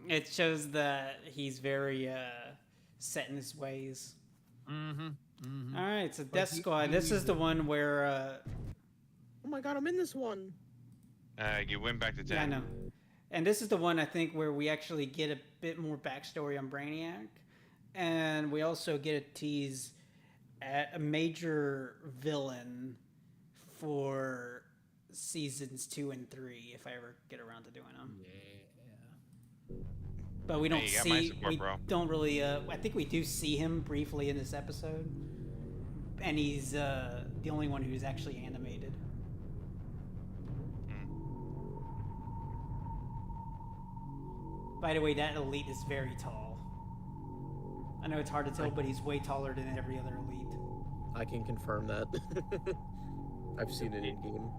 It shows that he's very set in his ways. Mm-hmm. All right, so Death Squad. This is the one where. Oh my god, I'm in this one. You went back to 10. Yeah, I know. And this is the one I think where we actually get a bit more backstory on Brainiac, and we also get a tease at a major villain for seasons 2 and 3, if I ever get around to doing them. Yeah. But we don't Hey, you got my see. support, We bro. don't really. I think we do see him briefly in this episode, and he's the only one who's actually animated. By the way, that elite is very tall. I know it's hard to tell, but he's way taller than every other elite. I can confirm that. I've seen it in game.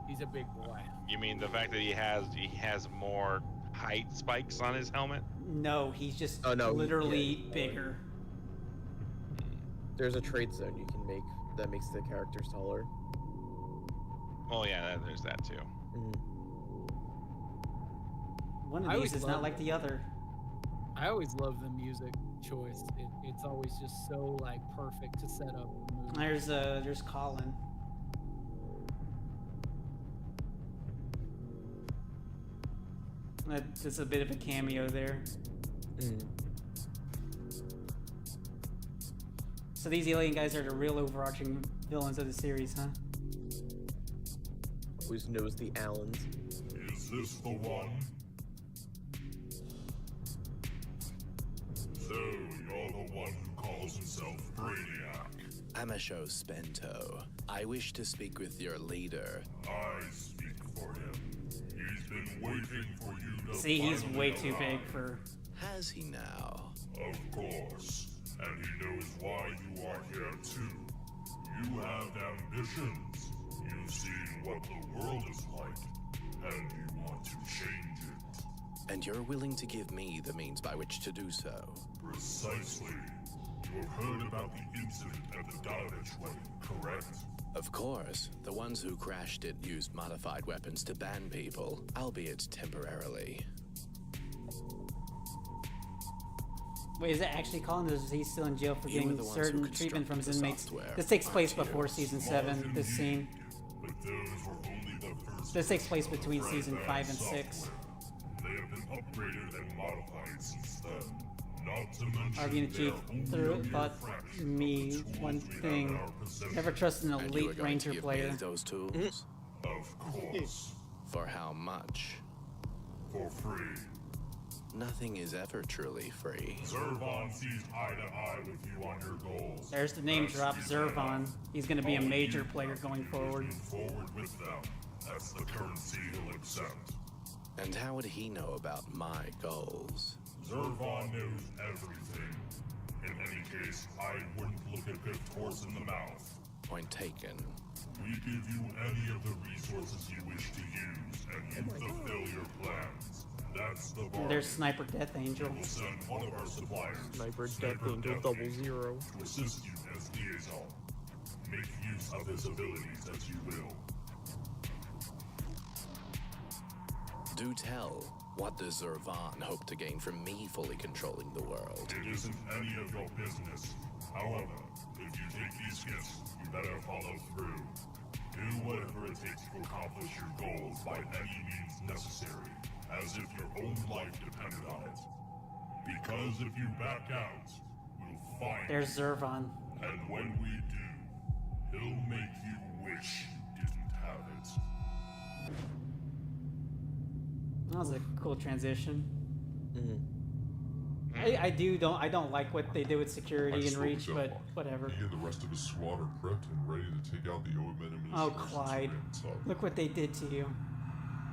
He's a big boy. You mean the fact that he has more height spikes on his helmet? No, he's just Oh, no, literally bigger. There's a trait zone you can make that makes the characters taller. Oh yeah, there's that too. One I of always these is love- not like the other. I always love the music choice. It's always just so like perfect to set up the movie. There's Colin. That's a bit of a cameo there. So these alien guys are the real overarching villains of the series, huh? Who knows the Allens? Is this the one? So, you're the one who calls himself Brainiac. Amasho Spento, I wish to speak with your leader. I speak for him. He's been waiting for you to See, he's finally way too arrive. big for. Has he now? Of course. And he knows why you are here too. You have ambitions. You've seen what the world is like, and you want to change it. And you're willing to give me the means by which to do so? Precisely. You have heard about the incident at the Danovich wedding, correct? Of course. The ones who crashed it used modified weapons to ban people, albeit temporarily. Wait, is that actually Colin? Or is he still in jail for You were getting the ones who certain treatment from his constructed the inmates? software, This takes place aren't you? before season 7. This scene. But those were only the first. This takes place between season Red 5 and software. 6. They have been upgraded and modified since then. Not to mention Arby and Chief thought me one thing. Never trust an And you are elite going ranger to give player. me those tools? Of course. For how much? For free. Nothing is ever truly free. Zervon sees eye to eye with you on your goals. There's the name That's drop, easy Zervon. enough. He's going to be a All major you player going forward. move forward with them. That's the currency he'll accept. And how would he know about my goals? Zervon knows everything. In any case, I wouldn't look a gift horse in the mouth. Point taken. We give you any of the resources you wish to use, and you fulfill your plans. That's the bargain. There's Sniper Death Angel. We'll send one of our suppliers, Sniper Death Angel 00. to assist you as liaison. Make use of his abilities as you will. Do tell, what does Zervan hope to gain from me fully controlling the world? It isn't any of your business. However, if you take these gifts, you better follow through. Do whatever it takes to accomplish your goals by any means necessary, as if your own life depended on it. Because if you back out, we'll find There's you. Zervan. And when we do, he'll make you wish you didn't have it. That was a cool transition. Mm-hmm. I don't like what they did with security and reach, but whatever. He and the rest of his squad are prepped and ready to take out the OMN administration. Oh, Clyde. Look what they did to you.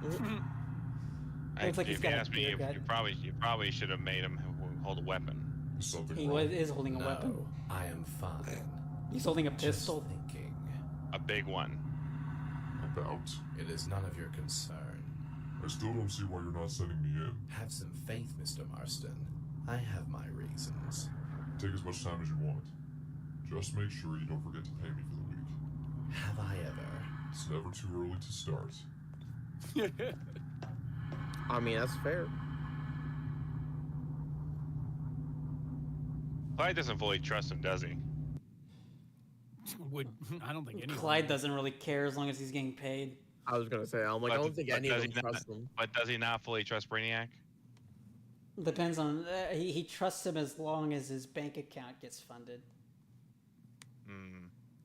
Looks like he's If you got a ask me, beer gut. you probably should have made him hold a weapon. He is holding a weapon. I am fine. He's holding a pistol. Thinking. A big one. About? It is none of your concern. I still don't see why you're not sending me in. Have some faith, Mr. Marston. I have my reasons. Take as much time as you want. Just make sure you don't forget to pay me for the week. Have I ever? It's never too early to start. I mean, that's fair. Clyde doesn't fully trust him, does he? I don't think anyone. Clyde doesn't really care as long as he's getting paid. I was gonna say, I'm like, I don't think any of them trust him. But does he not fully trust Brainiac? Depends on he trusts him as long as his bank account gets funded.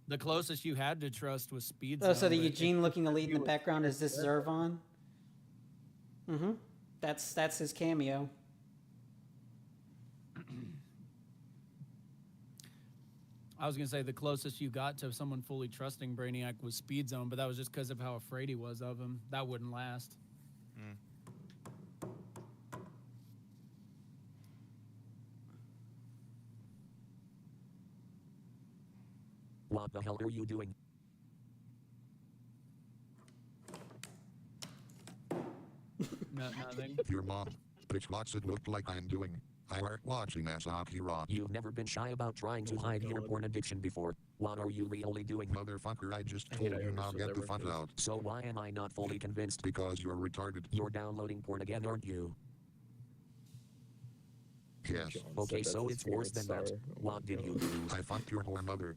The closest you had to trust was Speedzone. Oh, so the Eugene-looking elite in the background is this Zervan? Mm-hmm. That's his cameo. I was gonna say the closest you got to someone fully trusting Brainiac was Speedzone, but that was just because of how afraid he was of him. That wouldn't last. What the hell are you doing? Nothing. Your mom. Bitch, what's it look like I'm doing? I weren't watching Akira. You've never been shy about trying to hide your porn addiction before. What are you really doing? Motherfucker, I just told you now get the fuck out. So why am I not fully convinced? Because you're retarded. You're downloading porn again, aren't you? Yes. Okay, so it's worse than that. What did you do? I fucked your whore mother.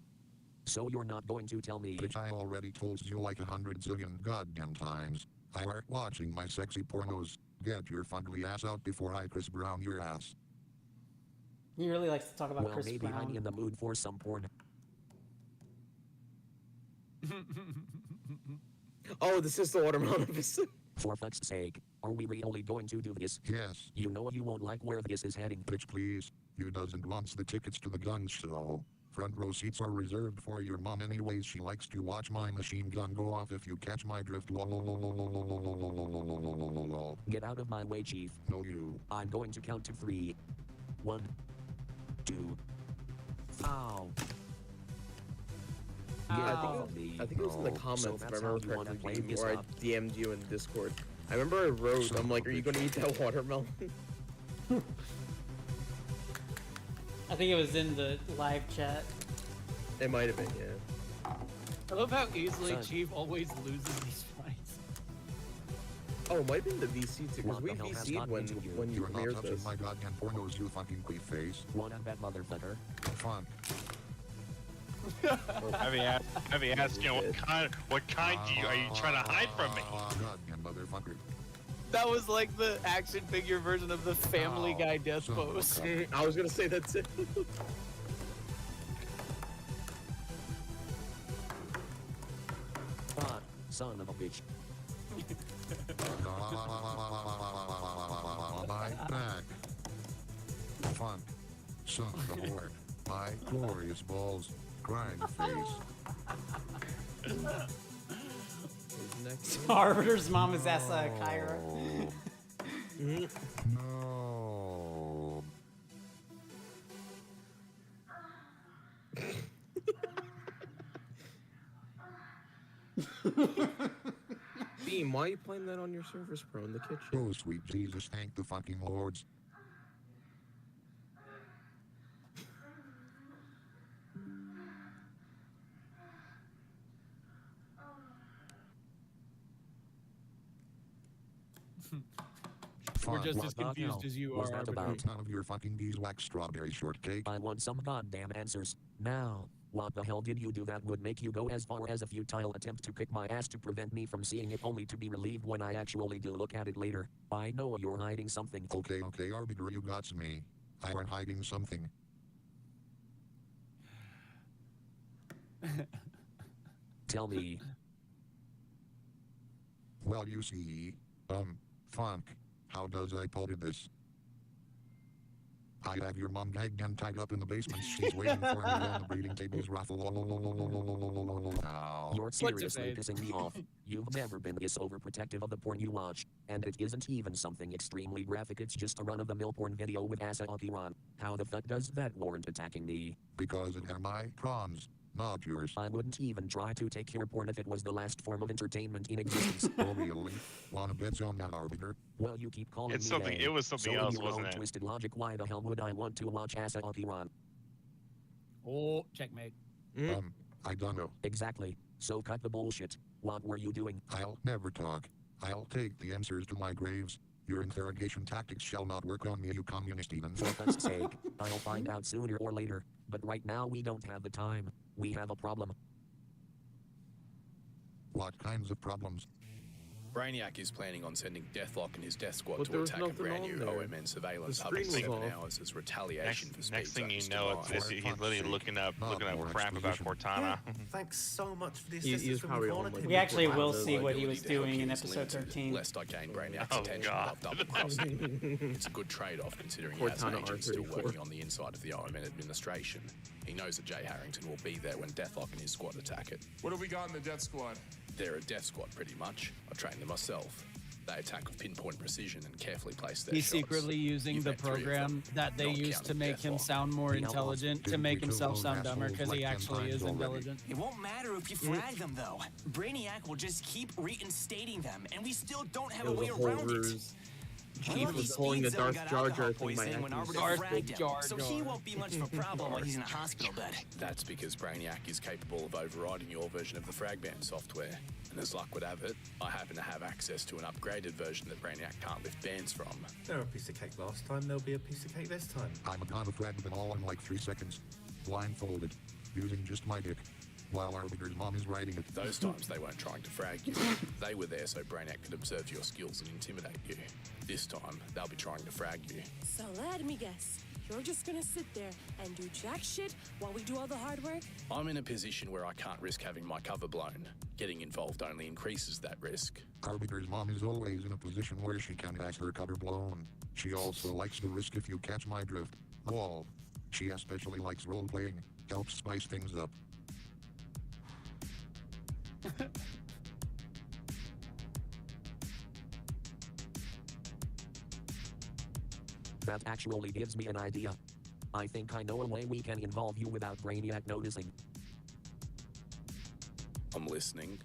So you're not going to tell me? Bitch, I already told you like 100 zillion goddamn times. I weren't watching my sexy pornos. Get your fugly ass out before I Chris Brown your ass. He really likes to talk about well, Chris maybe Brown. I'm in the mood for some porn. Oh, this is the watermelon episode. For fuck's sake, are we really going to do this? Yes. You know you won't like where this is heading. Bitch, please. You doesn't want the tickets to the gun show. Front row seats are reserved for your mom anyways. She likes to watch my machine gun go off if you catch my drift. Get out of my way, Chief. No, you. I'm going to count to 3. 1, 2. Ow. I think it was in the comments, if I remember correctly, or I DM'd you in Discord. I remember I wrote, I'm like, are you going to eat that watermelon? I think it was in the live chat. It might have been, yeah. I love how easily Chief always loses these fights. Oh, it might have been the VC too, because we VC'd when you You're not premiered touching this. my goddamn pornos, you fucking queef face. Wanna bet, motherfucker? Fuck. Have you asked you what kind are you trying to hide from me? Goddamn motherfucker. That was like the action figure version of the Family Guy death pose. I was gonna say that too. Fuck, son of a bitch. My back. Fuck. Son of a whore. My glorious balls. Crying face. Arbiter's mom is Asa Kyra. No. Beam, why are you playing that on your Surface Pro in the kitchen? Oh, sweet Jesus, thank the fucking lords. We're Fine, just what as the confused hell as you was are, that Arbiter. about? None of your fucking beeswax strawberry shortcake. I want some goddamn answers. Now, what the hell did you do that would make you go as far as a futile attempt to kick my ass to prevent me from seeing it only to be relieved when I actually do look at it later? I know you're hiding something. Okay, Arbiter, you got me. I am hiding something. Tell me. Well, you see, Funk, how does I put this? I have your mom gagged and tied up in the basement. She's waiting for me on the breeding tables. You're seriously pissing me off. You've never been this overprotective of the porn you watch, and it isn't even something extremely graphic. It's just a run-of-the-mill porn video with Asaaki Ron. How the fuck does that warrant attacking me? Because it had my prawns, not yours. I wouldn't even try to take your porn if it was the last form of entertainment in existence. Oh really? Wanna bet on that, Arbiter? Well, you keep calling It's me something. gay. It was something So else, in your wasn't own it? twisted logic, why the hell would I want to watch Asaaki Ron? Oh, checkmate. I don't know. Exactly. So cut the bullshit. What were you doing? I'll never talk. I'll take the answers to my graves. Your interrogation tactics shall not work on me, you communist heathen. For fuck's sake, I'll find out sooner or later. But right now we don't have the time. We have a problem. What kinds of problems? Brainiac is planning on sending Deathlock and his death squad But to there was attack a nothing brand on new there. OMN surveillance The hub in screen was 7 off. hours as retaliation for Next thing you Speedzone's know, demise. he's literally looking up crap about Cortana. Thanks so much for the He- assistance he's from probably the on, corner like, team. We actually will Wow. see what he was Ability to help doing in you is episode limited, 13. Lest I gain Brainiac's Oh, attention God. without double crossing. It's a good trade-off considering he has an Cortana agent still R34. working on the inside of the OMN administration. He knows that Jay Harrington will be there when Deathlock and his squad attack it. What have we got in the death squad? They're a death squad pretty much. I trained them myself. They attack with pinpoint precision and carefully place their He's shots. secretly using You've the met 3 of them, program that they not used to counting make him Deathlock. sound more intelligent, to Didn't make we himself kill sound those dumber, because he assholes like 10 actually is times already? intelligent. It won't matter if you frag them, though. Brainiac will just keep reinstating them, and we still don't have It a was way a whole around it. ruse. Chief Lucky was pulling the Speedzone Darth got Jar alcohol Jar thing by poisoning when accident. Arbiter Darth fragged him, Jar so Jar. he won't be much of a problem when he's in a hospital bed. That's because Brainiac is capable of overriding your version of the Fragband software. And as luck would have it, I happen to have access to an upgraded version that Brainiac can't lift bans from. They were a piece of cake last time, they'll be a piece of cake this time. I'm gonna frag them all in like 3 seconds. Blindfolded. Using just my dick. While Arbiter's mom is writing it. Those times they weren't trying to frag you. They were there so Brainiac could observe your skills and intimidate you. This time, they'll be trying to frag you. So let me guess. You're just gonna sit there and do jack shit while we do all the hard work? I'm in a position where I can't risk having my cover blown. Getting involved only increases that risk. Arbiter's mom is always in a position where she can have her cover blown. She also likes the risk if you catch my drift. Wall. She especially likes role-playing. Helps spice things up. That actually gives me an idea. I think I know a way we can involve you without Brainiac noticing. I'm listening.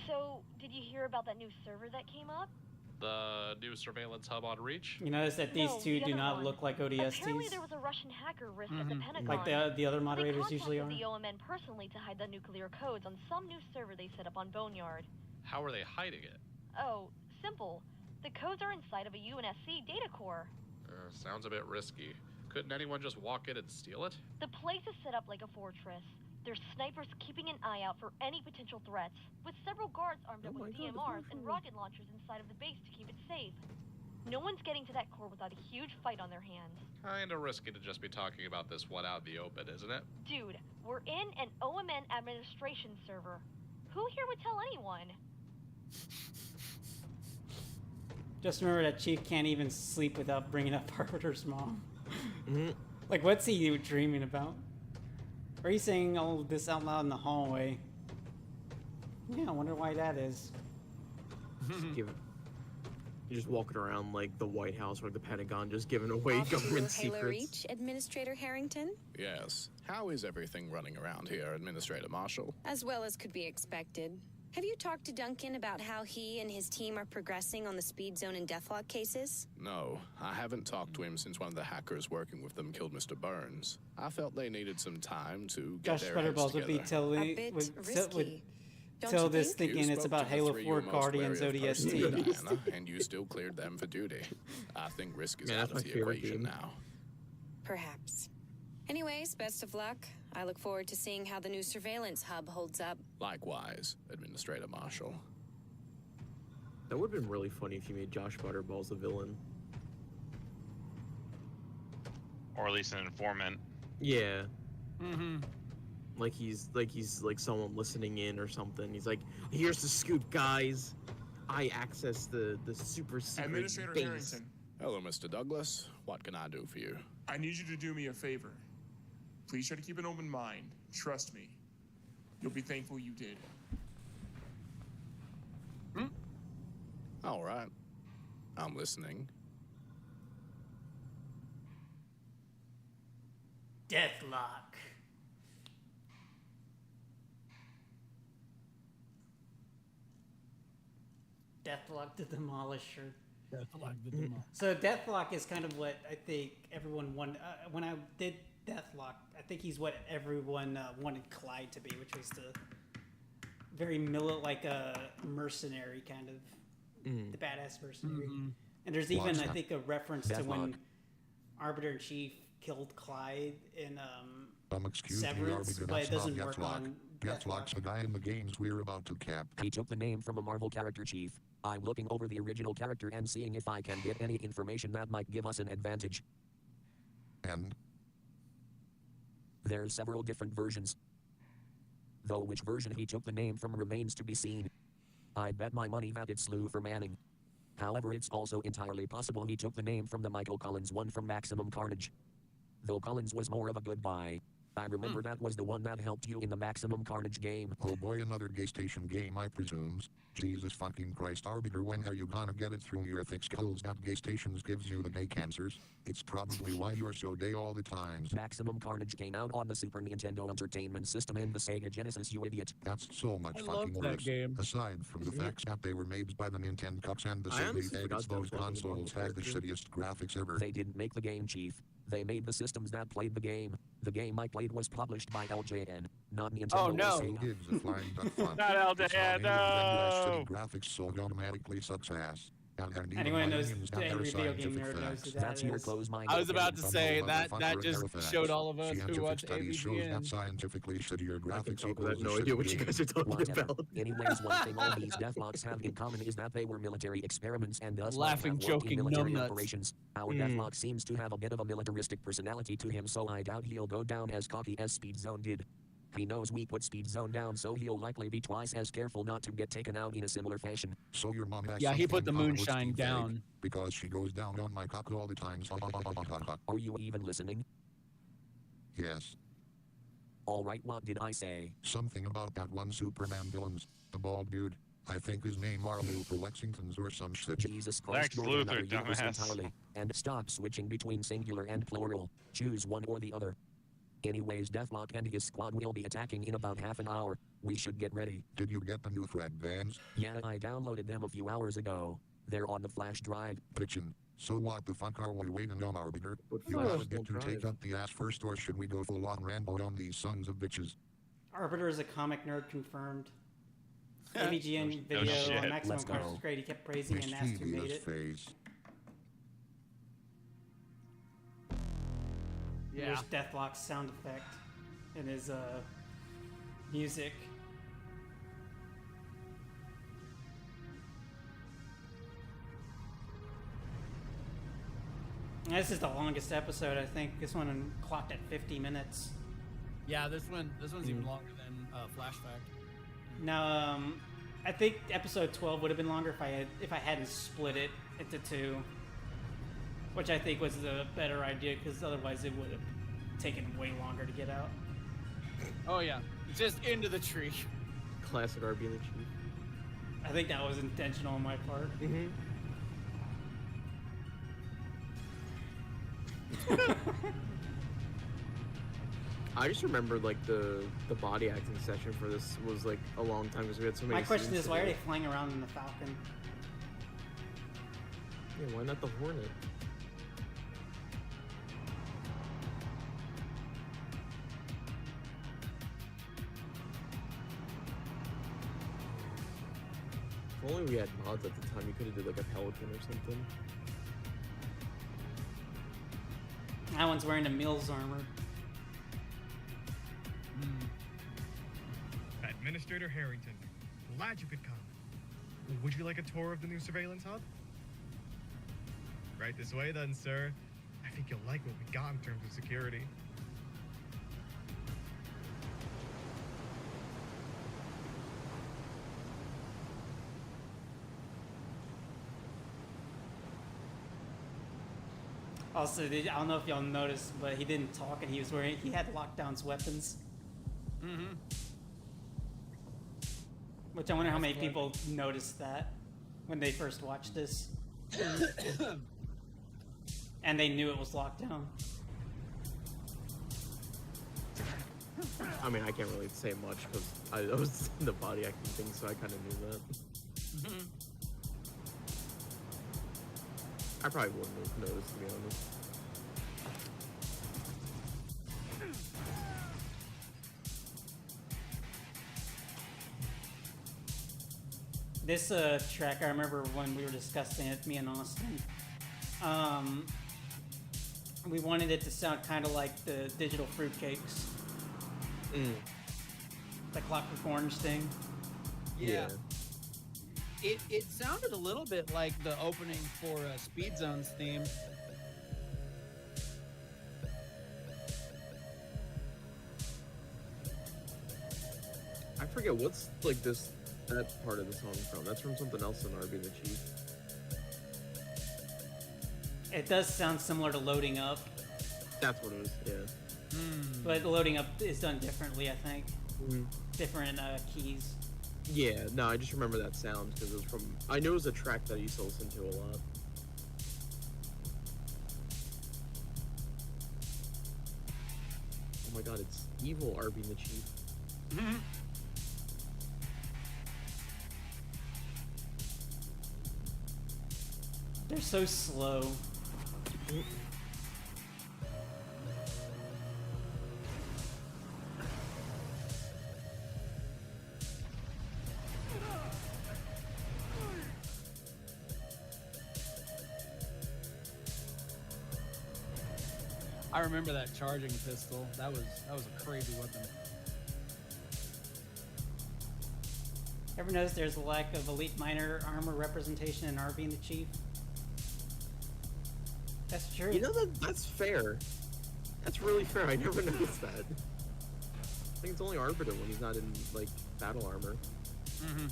So, did you hear about that new server that came up? The new surveillance hub on Reach? You notice that these No, two the do other not one. look like Apparently ODSTs, there was a Russian hacker risk at the Pentagon. like the other moderators they usually are. contacted the OMN personally to hide the nuclear codes on some new server they set up on Boneyard. How are they hiding it? Oh, simple. The codes are inside of a UNSC data core. Sounds a bit risky. Couldn't anyone just walk in and steal it? The place is set up like a fortress. There's snipers keeping an eye out for any potential threats, with several guards armed up with DMRs and rocket launchers inside of the base to keep it safe. No one's getting to that core without a huge fight on their hands. Kinda risky to just be talking about this one out in the open, isn't it? Dude, we're in an OMN administration server. Who here would tell anyone? Just remember that Chief can't even sleep without bringing up Arbiter's mom. Mm-hmm. Like, what's he dreaming about? Or are you saying all this out loud in the hallway? Yeah, I wonder why that is. You're just walking around like the White House or the Pentagon, just giving away government Halo secrets. Reach, Administrator Harrington, Yes. How is everything running around here, Administrator Marshall? as well as could be expected. Have you talked to Duncan about how he and his team are progressing on the Speedzone and Deathlock cases? No, I haven't talked to him since one of the hackers working with them killed Mr. Burns. I felt they needed some time to get Josh their heads Butterballs would be together. telling A bit would risky, don't tell you this think? thinking You it's spoke about to the Halo three 4 you're most Guardians wary of personally, ODST. Diana, and you still cleared them for duty. I think risk is Man, out that's of my the favorite equation game. now. Perhaps. Anyways, best of luck. I look forward to seeing how the new surveillance hub holds up. Likewise, Administrator Marshall. That would have been really funny if you made Josh Butterballs a villain. Or at least an informant. Yeah. Mm-hmm. Like he's like someone listening in or something. He's like, here's the scoop, guys. I access the super secret Administrator base. Harrington, Hello, Mr. Douglas. What can I do for you? I need you to do me a favor. Please try to keep an open mind. Trust me. You'll be thankful you did. All right. I'm listening. Deathlock. Deathlock the Demolisher. Deathlock the Demolisher. So Deathlock is kind of what I think everyone wanted. When I did Deathlock, I think he's what everyone wanted Clyde to be, which was the very like a mercenary kind of, the badass mercenary. And there's even, I think, a reference to when Arbiter in Chief killed Clyde in Excuse me, Severance, Arby, but it that's not doesn't work Deathlock. on Deathlock's the guy in the games we're about to cap. He took the name from a Marvel character, Chief. I'm looking over the original character and seeing if I can get any information that might give us an advantage. And There's several different versions. Though which version he took the name from remains to be seen. I bet my money that it's Lou for Manning. However, it's also entirely possible he took the name from the Michael Collins one from Maximum Carnage. Though Collins was more of a good buy. I remember that was the one that helped you in the Maximum Carnage game. oh boy, another gay station game, I presumes. Jesus fucking Christ, Arbiter, when are you gonna get it through your thick skulls that gay stations gives you the gay cancers? It's probably why you're so gay all the times. Maximum Carnage came out on the Super Nintendo Entertainment System and the Sega Genesis, you idiot. That's so much I fucking love that worse. game. Aside from the fact that they were made by the Nintendo Cups and the I Sega honestly edits, forgot those that was one of the consoles had the characters. shittiest graphics ever. They didn't make the game, Chief. They made the systems that played the game. The game I played was published by LJN, not Nintendo. Oh, or no. Sega. Gives a flying duck fun. Not It's LJN, not no! graphics so it automatically sucks ass. And even Anyone my knows minions the have their angry video game scientific nerd knows facts. who that That's your is. close-minded. I was about to Some say old that motherfucker just Arafat. showed all of us who Scientific watch studies shows that AVGN. scientifically shittier I can graphics talk, but I have equals no a idea shitty what you game. guys are talking Whatever. about. Anyways, one thing all these Deathlocks have in common is that they were military experiments and thus Laughing, might have worked in joking military numbnuts. operations. Our Hmm. Deathlock seems to have a bit of a militaristic personality to him, so I doubt he'll go down as cocky as Speedzone did. He knows we put Speedzone down, so he'll likely be twice as careful not to get taken out in a similar fashion. So your mom has Yeah, he something put the in common with moonshine Steve down. Drake, because she goes down on my cock all the time. Are you even listening? Yes. Alright, what did I say? Something about that one Superman villains, the bald dude. I think his name are Luther Lexingtons or some shit. Jesus Christ, Lex you're Luthor, another universe dumbass. entirely. And stop switching between singular and plural. Choose one or the other. Anyways, Deathlock and his squad will be attacking in about half an hour. We should get ready. Did you get the new thread bands? Yeah, I downloaded them a few hours ago. They're on the flash drive. Bitchin'. So what the fuck are we waiting on, Arbiter? What You flash guys get to drive? take up the ass first, or should we go full on Rambo on these sons of bitches? Arbiter is a comic nerd confirmed. No AVGN video shit. on Maximum Let's go. Carnage was great. He kept praising and asked who made Mischievous it. face. There's Deathlock's sound effect in his music. And this is the longest episode, I think. This one clocked at 50 minutes. Yeah, this one's even longer than Flashback. Now, I think episode 12 would have been longer if I hadn't split it into two, which I think was the better idea because otherwise it would have taken way longer to get out. Oh yeah, just into the tree. Classic Arby and the Chief. I think that was intentional on my part. I just remember like the body acting session for this was like a long time because we had so many. My question scenes is, to why are do. they flying around in the Falcon? Yeah, why not the Hornet? If only we had mods at the time, you could have did like a Pelican or something. That one's wearing a Mills armor. Administrator Harrington, glad you could come. Would you like a tour of the new surveillance hub? Right this way then, sir. I think you'll like what we got in terms of security. Also, I don't know if y'all noticed, but he didn't talk, and he had Lockdown's weapons. Mm-hmm. Which I wonder how many people noticed that when they first watched this. And they knew it was Lockdown. I mean, I can't really say much because I was in the body acting thing, so I kind of knew that. I probably wouldn't have noticed, to be honest. This track, I remember when we were discussing it, me and Austin. We wanted it to sound kind of like the digital fruitcakes. The Clockwork Orange thing. Yeah. It sounded a little bit like the opening for Speedzone's theme. I forget what's like that part of the song from. That's from something else in Arby the Chief. It does sound similar to Loading Up. That's what it was, yeah. But Loading Up is done differently, I think. Mhm. Different keys. Yeah, no, I just remember that sound because it was from. I knew it was a track that I used to listen to a lot. Oh my god, it's evil Arby the Chief. They're so slow. I remember that charging pistol. That was a crazy weapon. Ever notice there's a lack of elite minor armor representation in Arby and the Chief? That's true. You know that's fair. That's really fair. I never noticed that. I think it's only Arbiter when he's not in like battle armor. Mm-hmm.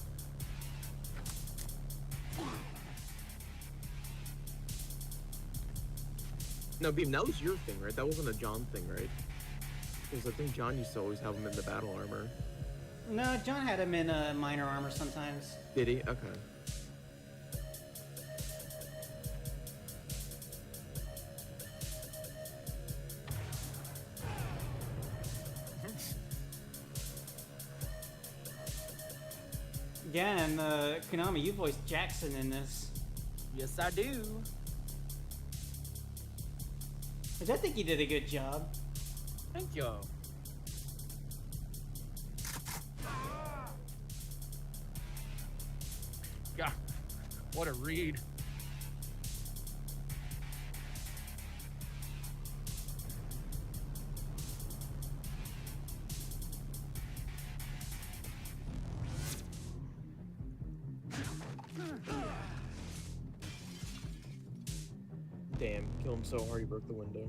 No, Beam, that was your thing, right? That wasn't a John thing, right? Because I think John used to always have him in the battle armor. No, John had him in minor armor sometimes. Did he? Okay. Yeah, and Konami, you voiced Jackson in this. Yes, I do. Which I think you did a good job. Thank you. God, what a read. Damn, kill him so hard he broke the window.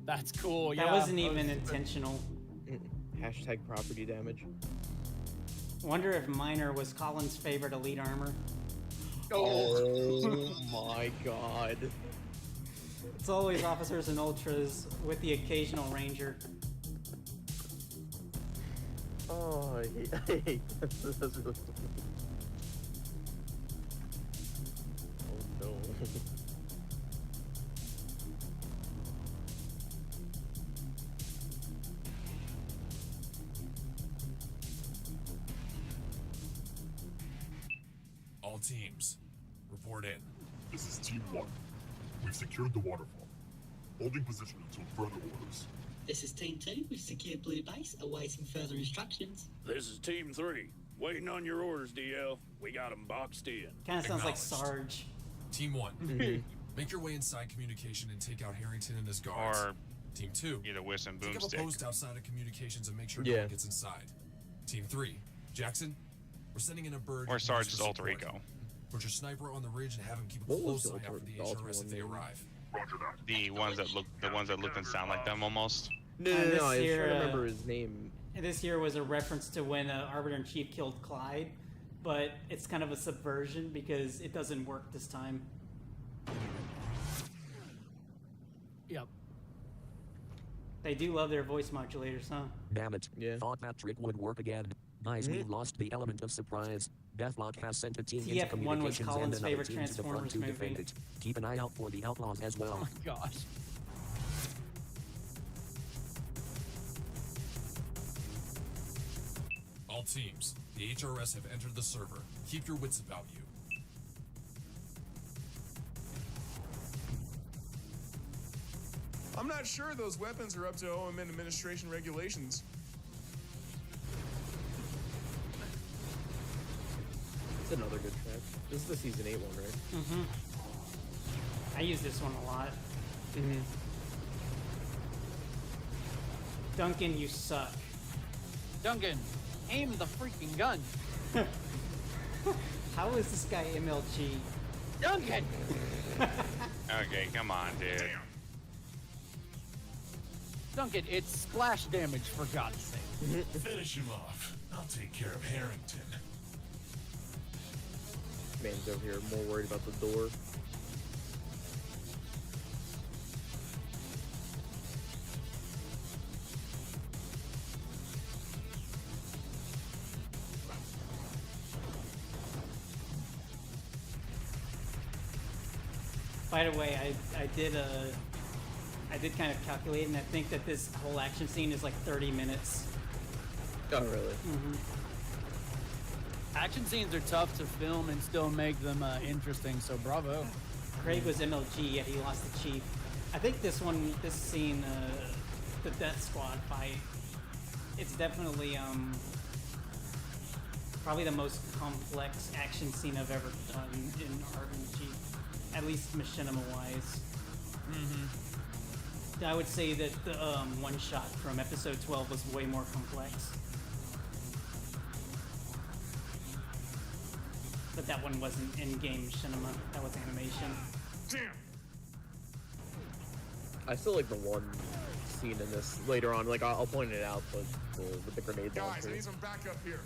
That's cool. That yeah, wasn't even intentional. Hashtag property damage. Wonder if minor was Colin's favorite elite armor. Oh my god. It's always officers and ultras with the occasional ranger. Oh, I hate that. That's really funny. Oh no. teams, report in. This is Team 1. We've secured the waterfall. Holding position until further orders. This is Team 2. We've secured Blue Base, awaiting further instructions. This is Team 3. Waiting on your orders, DL. We got them boxed in. Kind of sounds like Acknowledged. Sarge. Team 1, Mm-hmm. make your way inside communication and take out Harrington and his guards. Or Team 2, get a whiz and take up a boomstick. post outside of communications and make sure no Yeah. one gets inside. Team 3, Jackson, we're sending in a bird. Or and Sarge's for alter support. ego. Put your sniper on the ridge and have him keep a What was close the eye out for the alter HRS one if they name? arrive. The ones that look and sound like them almost. No, And this I was trying here, to remember his name. And this here was a reference to when Arbiter in Chief killed Clyde, but it's kind of a subversion because it doesn't work this time. Yep. They do love their voice modulators, huh? Damn it. Yeah. Thought that trick would work again. Guys, we lost the element of surprise. Deathlock has sent a team into TF1 was communications and Colin's another favorite team to the front Transformers to defend movie. it. Keep an eye out for the outlaws as well. Oh my gosh. All teams, the HRS have entered the server. Keep your wits about you. I'm not sure those weapons are up to OMN administration regulations. It's another good track. This is the season 8 one, right? Mm-hmm. I use this one a lot. Mm-hmm. Duncan, you suck. Duncan, aim the freaking gun. How is this guy MLG? Duncan! Okay, come on, dude. Duncan, it's splash damage, for God's sake. Finish him off. I'll take care of Harrington. Man's over here more worried about the door. By the way, I did kind of calculate, and I think that this whole action scene is like 30 minutes. Oh, really? Mm-hmm. Action scenes are tough to film and still make them interesting, so bravo. Craig was MLG, yet he lost the Chief. I think this scene, the Death Squad fight, it's definitely probably the most complex action scene I've ever done in Arby and Chief, at least machinima-wise. Mm-hmm. I would say that the one shot from episode 12 was way more complex. But that one wasn't in-game machinima, that was animation. Damn! I still like the one scene in this later on. Like, I'll point it out, but with the grenade Guys, launcher. I need some backup here.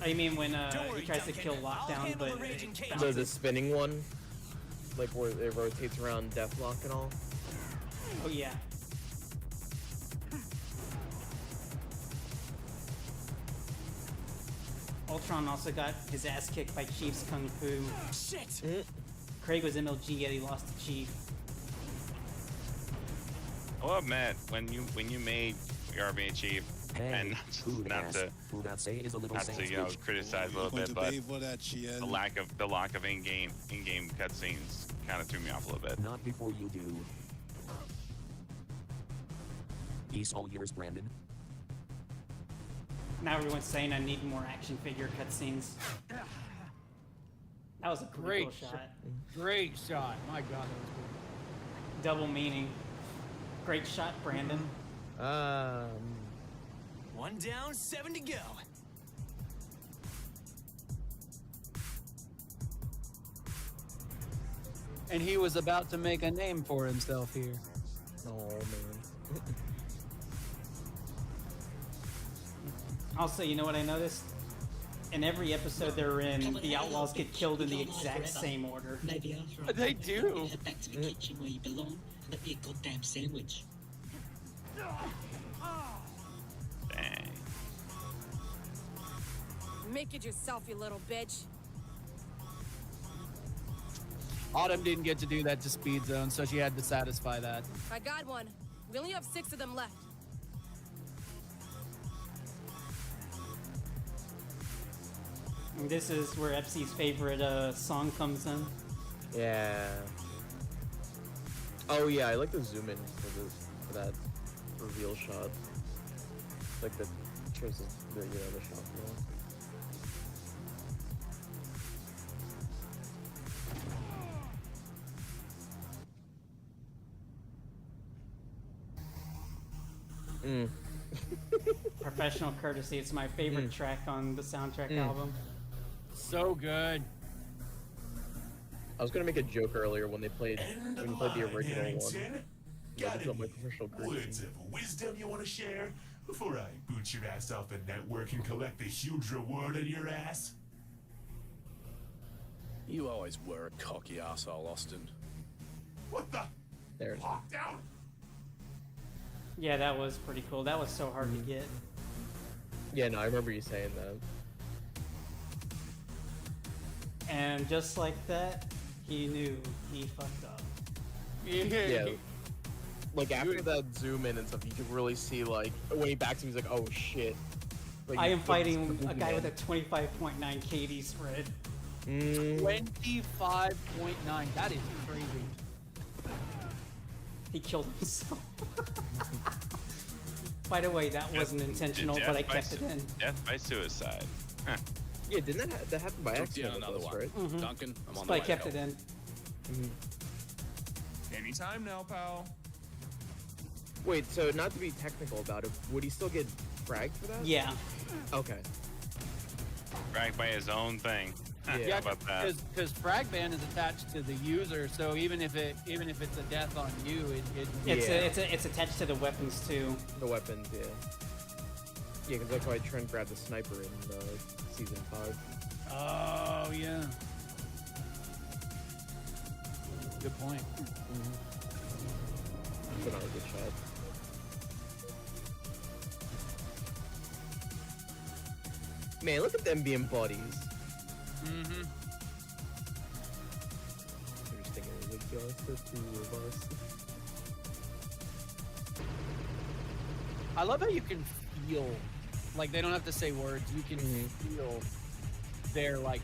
Oh, you mean when he tries to kill Lockdown, but... The spinning one? Like, where it rotates around Deathlock and all? Oh, yeah. Ultron also got his ass kicked by Chief's Kung Fu. Shit! Craig was MLG, yet he lost to Chief. Well, Matt, when you made Arby and Chief, and not to criticize a little bit, but the lack of in-game cutscenes kind of threw me off a little bit. Not before you do. He's all yours, Brandon. Now everyone's saying I need more action figure cutscenes. That was a Great cool shot. Great shot. My God, that was good. Double meaning. Great shot, Brandon. One down, 7 to go. And he was about to make a name for himself here. Oh, man. Also, you know what I noticed? In every episode they're in, the outlaws get killed in the exact same order. Maybe after They do. Head back to the kitchen where you belong and let me a goddamn sandwich. Dang. Make it yourself, you little bitch. Autumn didn't get to do that to Speedzone, so she had to satisfy that. I got one. We only have 6 of them left. And this is where Epsi's favorite song comes in. Yeah. Oh yeah, I like the zoom in for that reveal shot. Like the shows the shot. Professional courtesy. It's my favorite track on the soundtrack album. So good. I was gonna make a joke earlier when they played the original one. Got my commercial words of wisdom you want to share before I boot your ass off the network and collect the huge reward on your ass? You always were a cocky asshole, Austin. What the? There's lockdown. Yeah, that was pretty cool. That was so hard to get. Yeah, no, I remember you saying that. And just like that, he knew he fucked up. Yeah. Like after that zoom in and stuff, you could really see like when he backs him, he's like, "Oh shit!" Like, I am fighting a guy with a 25.9 KD spread. 25.9. That is crazy. He killed himself. By the way, that wasn't intentional, but I kept it in. Death by suicide. Huh. Yeah, didn't that happen by accident? Another one. Right? Duncan, I'm on the But I way kept to it help. in. Anytime now, pal. Wait, so not to be technical about it, would he still get fragged for that? Yeah. Okay. Fragged by his own thing. Yeah, How about that? because frag ban is attached to the user, so even if it's a death on you, It's attached to the weapons too. The weapons, yeah. Yeah, because that's why Trent grabbed the sniper in season 5. Oh yeah. Good point. But not a good shot. Man, look at them being buddies. Mm-hmm. I'm just thinking, like, just the two of us. I love how you can feel, like they don't have to say words. You can feel their like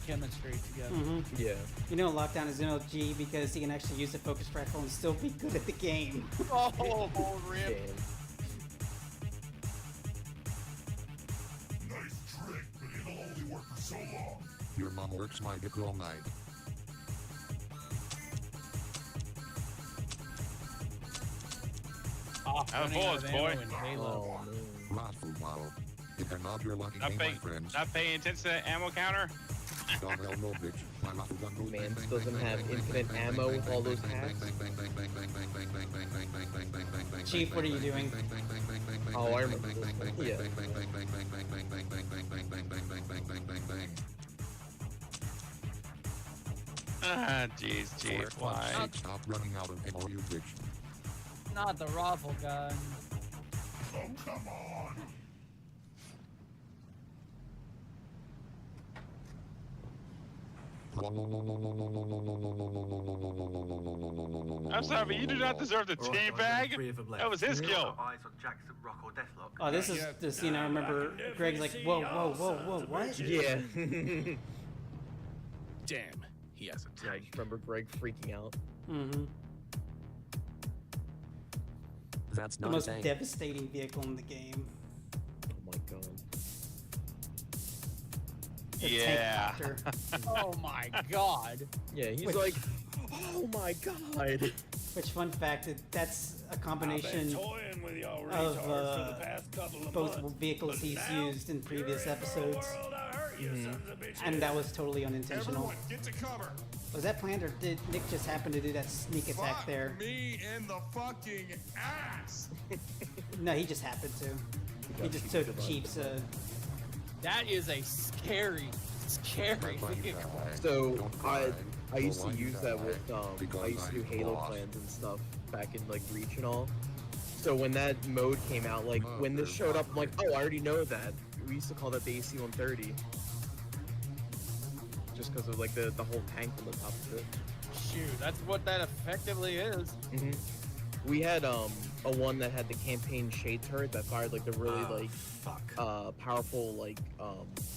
chemistry together. Yeah. You know, Lockdown is NLG because he can actually use the focus rifle and still be good at the game. Oh, rip. Nice trick, but it'll only work for so long. Your mom works my dick all night. Have bullets, boy. Wrathful model. You cannot your lucky Not game, paying, my friends. not paying attention to that ammo counter. God hell no, bitch. My raffle gun goes Man, this doesn't have infinite ammo with all those hacks. Chief, what are you doing? Oh, I remember. Yeah. Ah, jeez, why? Stop running out of ammo, you bitch. Not the raffle gun. Oh, come on. I'm sorry, but you do not deserve the tea bag. That was his kill. Oh, this is the scene I remember. Greg's like, whoa, whoa, whoa, whoa, what? Yeah. Damn, he has a Yeah, I just remember Greg freaking out. Mm-hmm. That's The not most a thing. devastating vehicle in the game. Oh my god. The Yeah. tank copter. Oh my god. Yeah, he's Which- like, oh my god. Which, fun fact, that's a combination toying with y'all of retards for the past couple of both months, vehicles but he's now used in previous episodes. you sons of bitches. And that was totally unintentional. Everyone, get to cover. Was that planned, or did Nick just happen to do that sneak attack Fuck there? me in the fucking ass. No, he just happened to. He just took Chief's. That is a scary vehicle. So I used to use that with I used to do Halo plans and stuff back in like Reach and all. So when that mode came out, like when this showed up, I'm like, oh, I already know that. We used to call that the AC-130. Just because of like the whole tank on the top of it. Shoot, that's what that effectively is. We had a one that had the campaign shade turret that fired like the really powerful like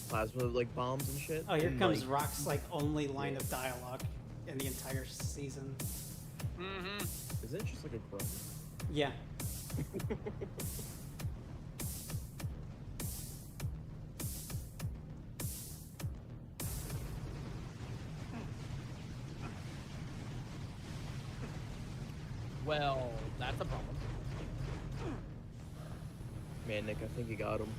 plasma like bombs and shit. Oh, here and, comes like, Rock's like only line of dialogue in the entire season. Mm-hmm. Is it just like a grunt? Yeah. Well, that's a problem. Man, Nick, I think you got him.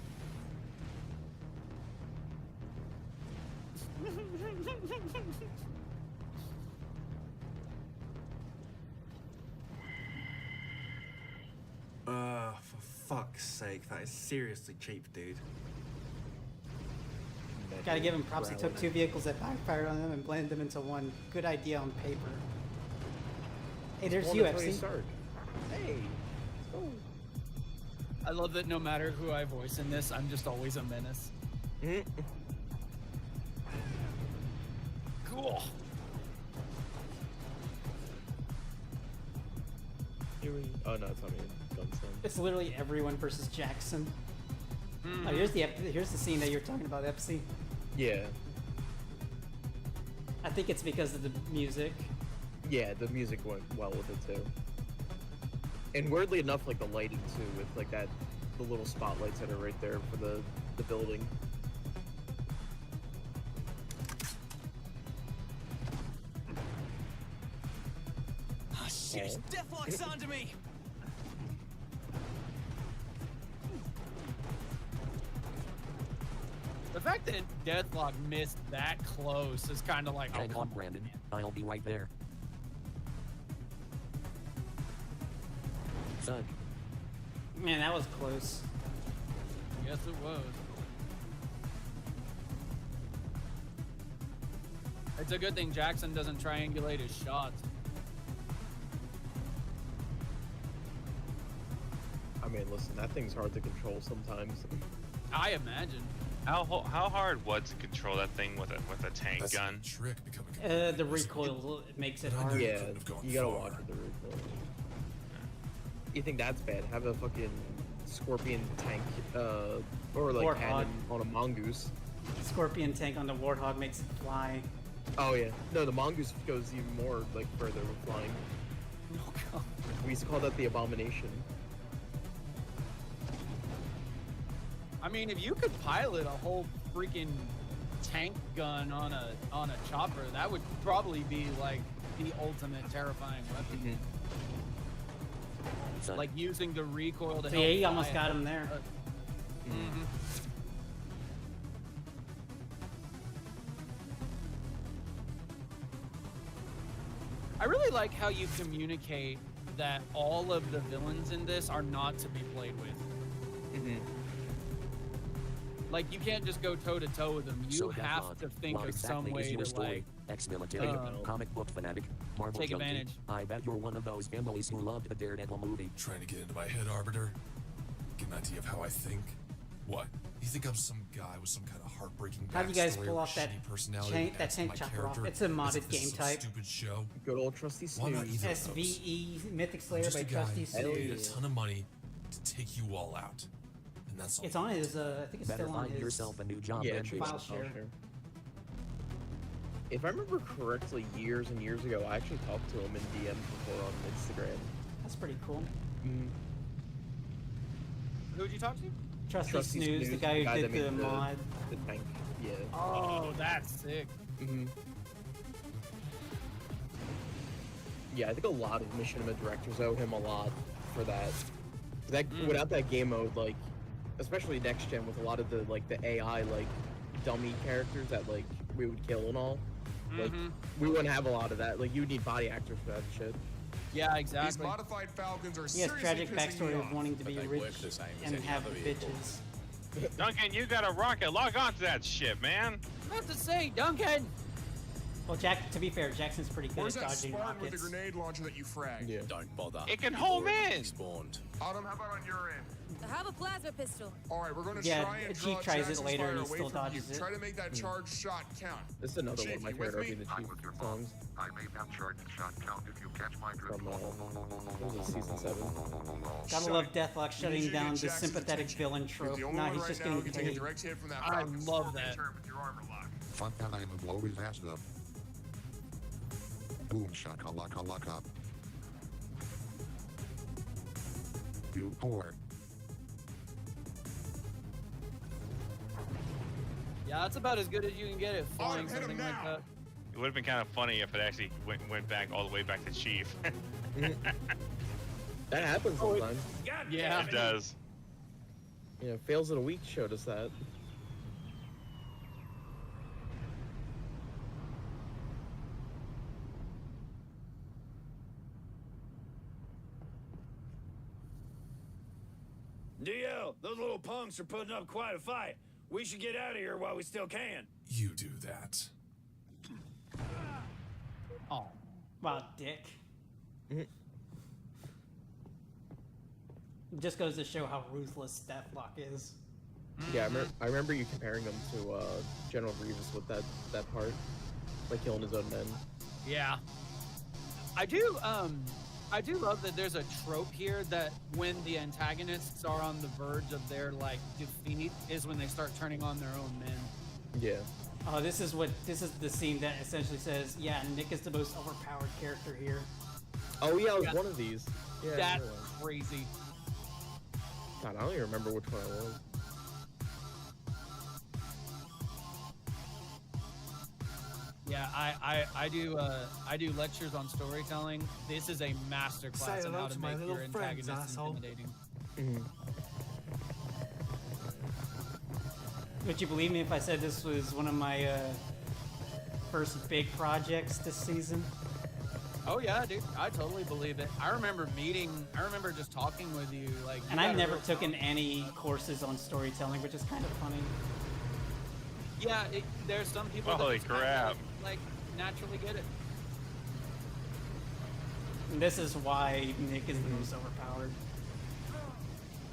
For fuck's sake, that is seriously cheap, dude. Gotta give him props. He took two vehicles that backfired on them and blended them into one. Good idea on paper. Hey, there's you, FC. Hey. Oh. I love that no matter who I voice in this, I'm just always a menace. Cool. Oh no, it's not me. It's literally everyone versus Jackson. Mm-hmm. Oh, here's the scene that you're talking about, FC. Yeah. I think it's because of the music. Yeah, the music went well with it too. And weirdly enough, like the lighting too, with like the little spotlights that are right there for the building. Oh shit! Deathlock's onto me. The fact that Deathlock missed that close is kind of like, Hang on, Brandon. I'll be right there. Son. Man, that was close. Yes, it was. It's a good thing Jackson doesn't triangulate his shots. I mean, listen, that thing's hard to control sometimes. I imagine. How hard was to control that thing with a tank gun? Trick becoming The recoil makes it hard. Yeah, you gotta watch with the recoil. You think that's bad? Have a fucking scorpion tank, or like Warthog. cannon on a mongoose. Scorpion tank on the Warthog makes it fly. Oh yeah, no, the mongoose goes even more like further with flying. Oh god. We used to call that the abomination. I mean, if you could pilot a whole freaking tank gun on a chopper, that would probably be like the ultimate terrifying weapon. Like using the recoil to So help yeah, he fly almost it. got him there. I really like how you communicate that all of the villains in this are not to be played with. Like, you can't just go toe-to-toe with them. You So have Deathlock, to think what of exactly some is way your to, story? like... Ex-military, comic book fanatic, Marvel take junkie. advantage. I bet you're one of those families who loved the Daredevil movie. Trying to get into my head, Arbiter? Get an idea of how I think? What? You think I'm some guy with some kind of heartbreaking How do you guys backstory pull or off that shitty personality tank, that adds to tank my chopper off? character? It's a As modded if this game is some type. Stupid show. Good old trusty Why not Snooze. either of those? SVE Mythic I'm Slayer just by a guy Trusty who paid a Snooze. ton of money to take you all out. And that's all. It's on his, I think it's Better still on find his yourself a new job Yeah, than true. file this. share. If I remember correctly, years and years ago, I actually talked to him in DM before on Instagram. That's pretty cool. Who'd you talk to? Trusty Snooze, the guy who that did made the mod. The tank, yeah. Oh, that's sick. Yeah, I think a lot of Machinima directors owe him a lot for that. Without that game mode, like, especially next gen, with a lot of the AI like dummy characters that like we would kill and all, like we wouldn't have a lot of that. Like you would need body actors for that shit. Yeah, These exactly. modified Falcons are He has seriously tragic pissing me backstory of off. wanting to be they rich work the same as and any have other vehicle. bitches. Duncan, you got a rocket. Log on to that shit, man. I have to say, Duncan, Well, to be fair, Jackson's pretty good Where's at that dodging Spartan with rockets. the grenade launcher that you fragged? Yeah. Don't bother. It can You've home already in. Spawned. Autumn, how about on your end? I have a plasma pistol. All right, we're going to Yeah, try and Chief draw tries it Jackson's later and fire he away still from dodges you. it. Try to make that charged shot count. This is another Chief, one of my you with favorite me? Arby the I'm Chief with you, Bob. songs I made that charged shot count if you catch my drift. from what was it, season 7? Gotta love Deathlock You shutting need to down get the Jackson's sympathetic attention. villain You're trope. the only Nah, one he's right just now getting who can take a paid. direct hit from that I Falcon love Scorpion that. turret with your armor lock. Fun time to blow his ass up. Boom shakalaka. You poor. Yeah, that's about as good as you can get it flying hit him something like now. that. It would have been kind of funny if it actually went back all the way back to Chief. That happens sometimes. Yeah. It does. Yeah, Fails of the Week showed us that. DL, those little punks are putting up quite a fight. We should get out of here while we still can. You do that. Oh. Wow, dick. Just goes to show how ruthless Deathlock is. Yeah, I remember you comparing him to General Grievous with that part, like killing his own men. Yeah. I do love that there's a trope here that when the antagonists are on the verge of their like defeat is when they start turning on their own men. Yeah. Oh, this is the scene that essentially says, yeah, Nick is the most overpowered character here. Oh yeah, it was one of these. Yeah, I That's remember that. crazy. God, I don't even remember which one it was. Yeah, I do lectures on storytelling. This is a master Say class on hello how to to my make little your friends, antagonists asshole. intimidating. Would you believe me if I said this was one of my first big projects this season? Oh yeah, dude, I totally believe it. I remember just talking with you, like. And I've never taken any courses on storytelling, which is kind of funny. Yeah, there's some people Holy that just crap. like naturally get it. And this is why Nick is the most overpowered.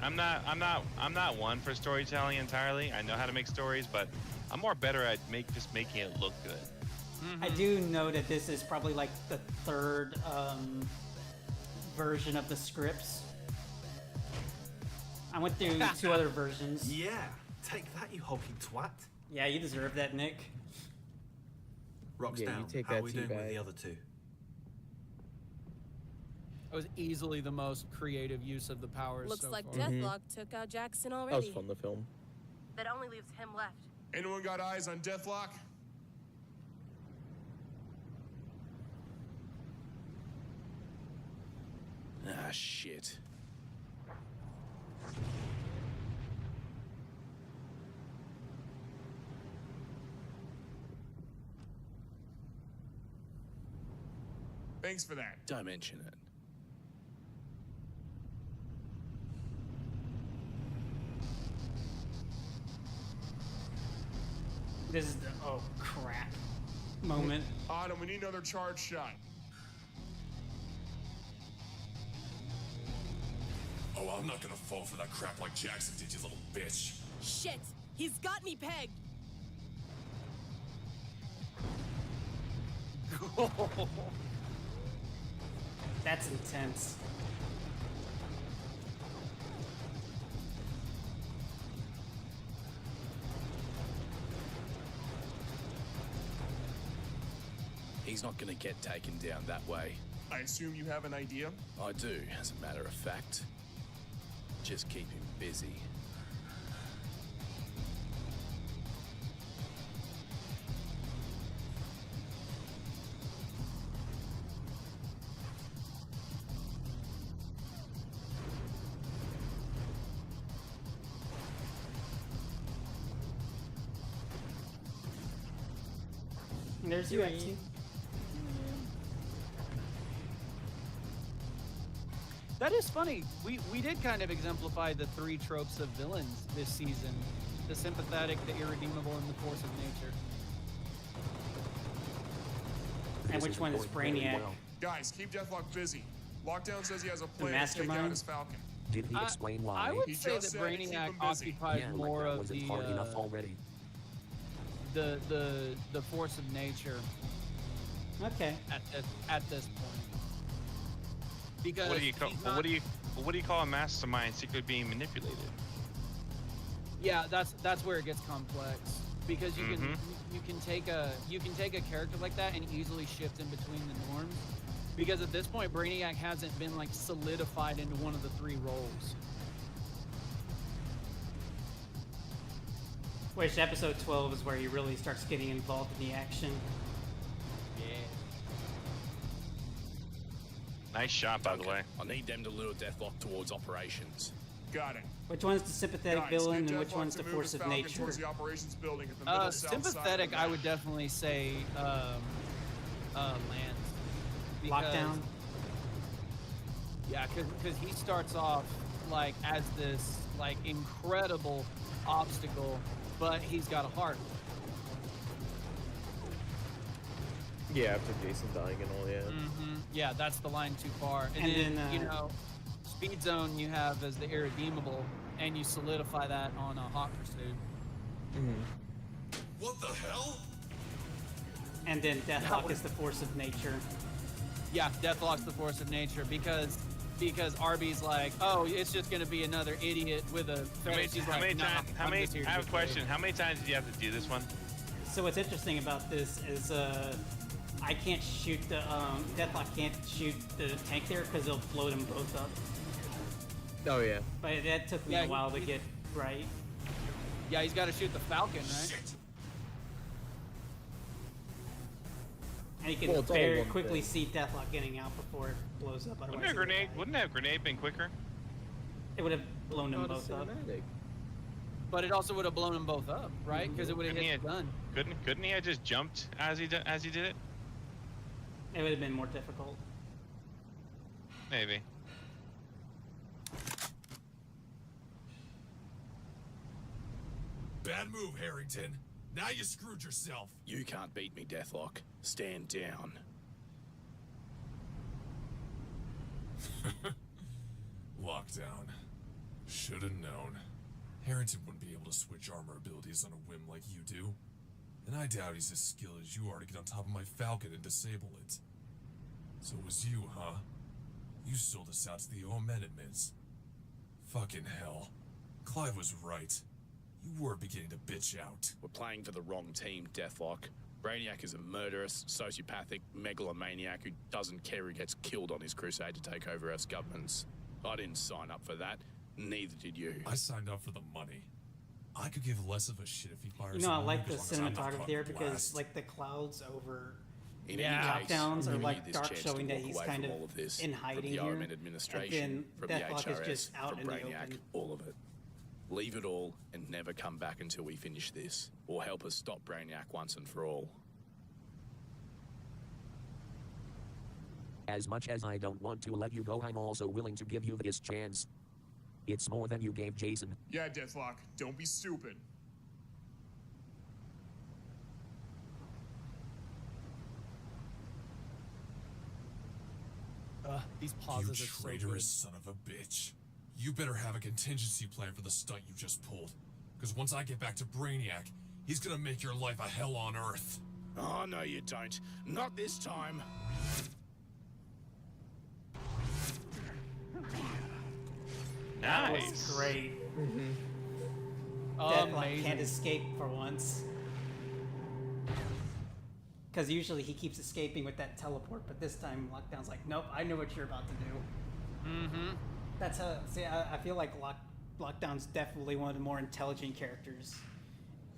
I'm not one for storytelling entirely. I know how to make stories, but I'm more better at just making it look good. I do know that this is probably like the third version of the scripts. I went through 2 other versions. Yeah, take that, you hulking twat. Yeah, you deserve that, Nick. Rocks Yeah, you down. take How that are we doing with teabag. the other two? It was easily the most creative use of the powers. Looks so like far. Deathlock took out Jackson That was already. fun to film. That only leaves him left. Anyone got eyes on Deathlock? Ah, shit. Thanks for that. Don't mention it. This is the oh crap moment. Autumn, we need another charge shot. Oh, I'm not gonna fall for that crap like Jackson did, you little bitch. Shit! He's got me pegged! That's intense. He's not gonna get taken down that way. I assume you have an idea? I do, as a matter of fact. Just keep him busy. There's you, Axie. That is funny. We did kind of exemplify the 3 tropes of villains this season: the sympathetic, the irredeemable, and the force of nature. And this which one is going very Brainiac? well. Guys, keep Deathlock busy. Lockdown says he has a plan to take out mastermind? his Falcon. Did he explain why? I would He say that just said to keep Brainiac him busy. occupies Yeah, like more that of wasn't hard enough already. the force of nature Okay. at this point. Because What do you call he's not- what do you call a mastermind secretly being manipulated? Yeah, that's where it gets complex because you can take a character like that and easily shift in between the norms. Because at this point, Brainiac hasn't been like solidified into one of the three roles. Which episode 12 is where he really starts getting involved in the action. Yeah. Nice shot, by the way. I need them to lure Deathlock towards operations. Got it. Which one's the sympathetic Guys, villain get and which Deathlock one's to the move force his of Falcon nature? towards the operations building at the middle south side of the Sympathetic, I would map. definitely say Lance. Because- Lockdown? Yeah, because he starts off like as this like incredible obstacle, but he's got a heart. Yeah, after Jason dying and all, yeah. Yeah, that's the line too far. And, And then, then, you know, Speedzone you have as the irredeemable, and you solidify that on a hot pursuit. What the hell? And then Deathlock is the force of nature. Yeah, Deathlock's the force of nature because Arby's like, oh, it's just gonna be another idiot with a face. He's like, nah, I'm just here to I have get a question. paid. How many times did you have to do this one? So what's interesting about this is I can't shoot the Deathlock can't shoot the tank there because they'll blow them both up. Oh, yeah. But that took me a while to get right. Yeah, he's got to shoot the Falcon, right? Shit. And you can Well, it's all very one quickly thing. see Deathlock getting out before it blows up. Otherwise, Wouldn't that grenade been quicker? it would have blown them both up. But it also would have blown them both up, right? Because it would have hit the gun. Couldn't he have just jumped as he did it? It would have been more difficult. Maybe. Bad move, Harrington. Now you screwed yourself. You can't beat me, Deathlock. Stand down. Lockdown. Should've known. Harrington wouldn't be able to switch armor abilities on a whim like you do. And I doubt he's as skilled as you are to get on top of my Falcon and disable it. So it was you, huh? You sold us out to the Omen admins. Fucking hell. Clive was right. You were beginning to bitch out. We're playing for the wrong team, Deathlock. Brainiac is a murderous, sociopathic megalomaniac who doesn't care who gets killed on his crusade to take over Earth's governments. I didn't sign up for that. Neither did you. I signed up for the money. I could give less of a shit if he fires. You know, I me like the as long as I'm not cinematography caught there in because blast. like the clouds over In the any case, lockdowns are you like need this dark, chance to showing that walk he's away kind from of all of this, in from hiding the here. Omen administration, And from then the Deathlock HRS, is just out from in the Brainiac, open. all of it. Leave it all and never come back until we finish this, or help us stop Brainiac once and for all. As much as I don't want to let you go, I'm also willing to give you this chance. It's more than you gave Jason. Yeah, Deathlock, don't be stupid. These pauses You are so traitorous good. son of a bitch. You better have a contingency plan for the stunt you just pulled. Because once I get back to Brainiac, he's gonna make your life a hell on Earth. Oh, no you don't. Not this time. That was Nice. great. Oh, Deathlock amazing. can't escape for once. Because usually he keeps escaping with that teleport, but this time Lockdown's like, nope, I know what you're about to do. Mm-hmm. That's how. See, I feel like Lockdown's definitely one of the more intelligent characters.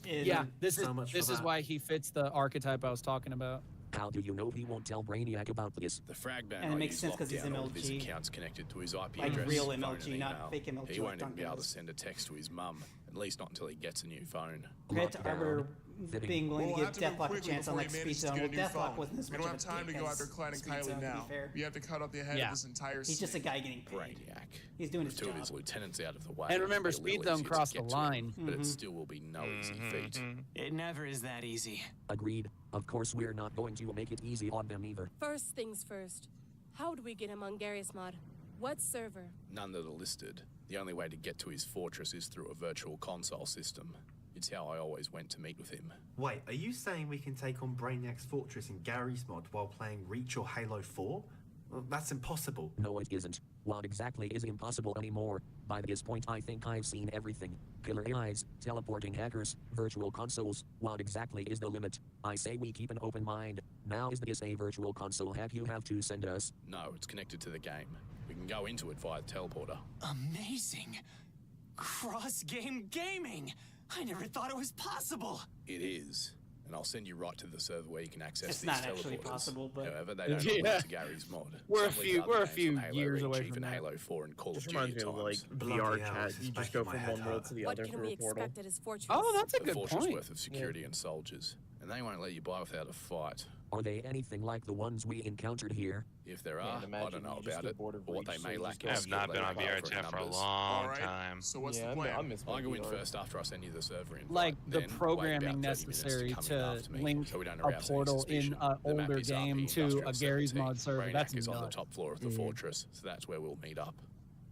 Yeah, this is why he fits the archetype I was talking about. How do you know he won't tell Brainiac about this? The frag ban And it I makes use sense locked 'cause he's down all of his MLG. accounts connected to his IP Like address, real phone, MLG, and not email. fake MLG He like won't even be able to Duncan's. send a text to his mum, at least not until he gets a new phone. Compared to Arbiter, Fitting. being willing We'll to have give to move Deathlock a quickly chance on before like he manages to Speedzone. get a Well, new Deathlock phone. wasn't as We much don't of have a time to dick go as after Clyde and Speedzone, Kylie to be now. fair. We have to cut off the head Yeah. of this entire He's just a guy getting paid. Brainiac. He's doing his With two of job. his lieutenants out of the way. And remember, it'll be a little Speedzone easier to crossed the get to him, line. but Mhm. it still will be no easy feat. It never is that easy. Agreed. Of course we're not going to make it easy on them either. First things first. How do we get him on Gary's mod? What server? None that are listed. The only way to get to his fortress is through a virtual console system. It's how I always went to meet with him. Wait, are you saying we can take on Brainiac's fortress in Gary's mod while playing Reach or Halo 4? Well, that's impossible. No, it isn't. What exactly is impossible anymore? By this point, I think I've seen everything. Killer AIs, teleporting hackers, virtual consoles. What exactly is the limit? I say we keep an open mind. Now, is this a virtual console hack you have to send us? No, it's connected to the game. We can go into it via the teleporter. Amazing. Cross-game gaming. I never thought it was possible. It is. And I'll send you right to the server where you can access It's these not teleporters. actually possible, but However, they don't Yeah. link to Gary's mod. We're a Some few- leave other we're a games few from Halo years Reach, away from even that. Halo 4 and Call Just of reminds Duty me of like times. Bloody VR hell, chat. this is You just back go in my from head, one world huh? to the What other can through we a portal. expect at his fortress? Oh, that's a A good fortress point. worth of security and soldiers. And they won't let you by without a fight. Are they anything like the ones we encountered here? If there Can't are, I imagine don't know you just about get it. bored of Or what they Reach, may so you lack just in I go have skill not been they on require VR for chat for a numbers. long All right. time. So what's Yeah, the plan? I miss my I'll go in VR. first after I send you the server invite. Like the Then wait programming about 30 minutes necessary come in to after me, link so we don't a arouse any portal in suspicion. an The map older is RP game to a Industrial Gary's 17. mod server. Brainiac That's is on the nuts. top floor of the fortress, so that's where we'll meet up.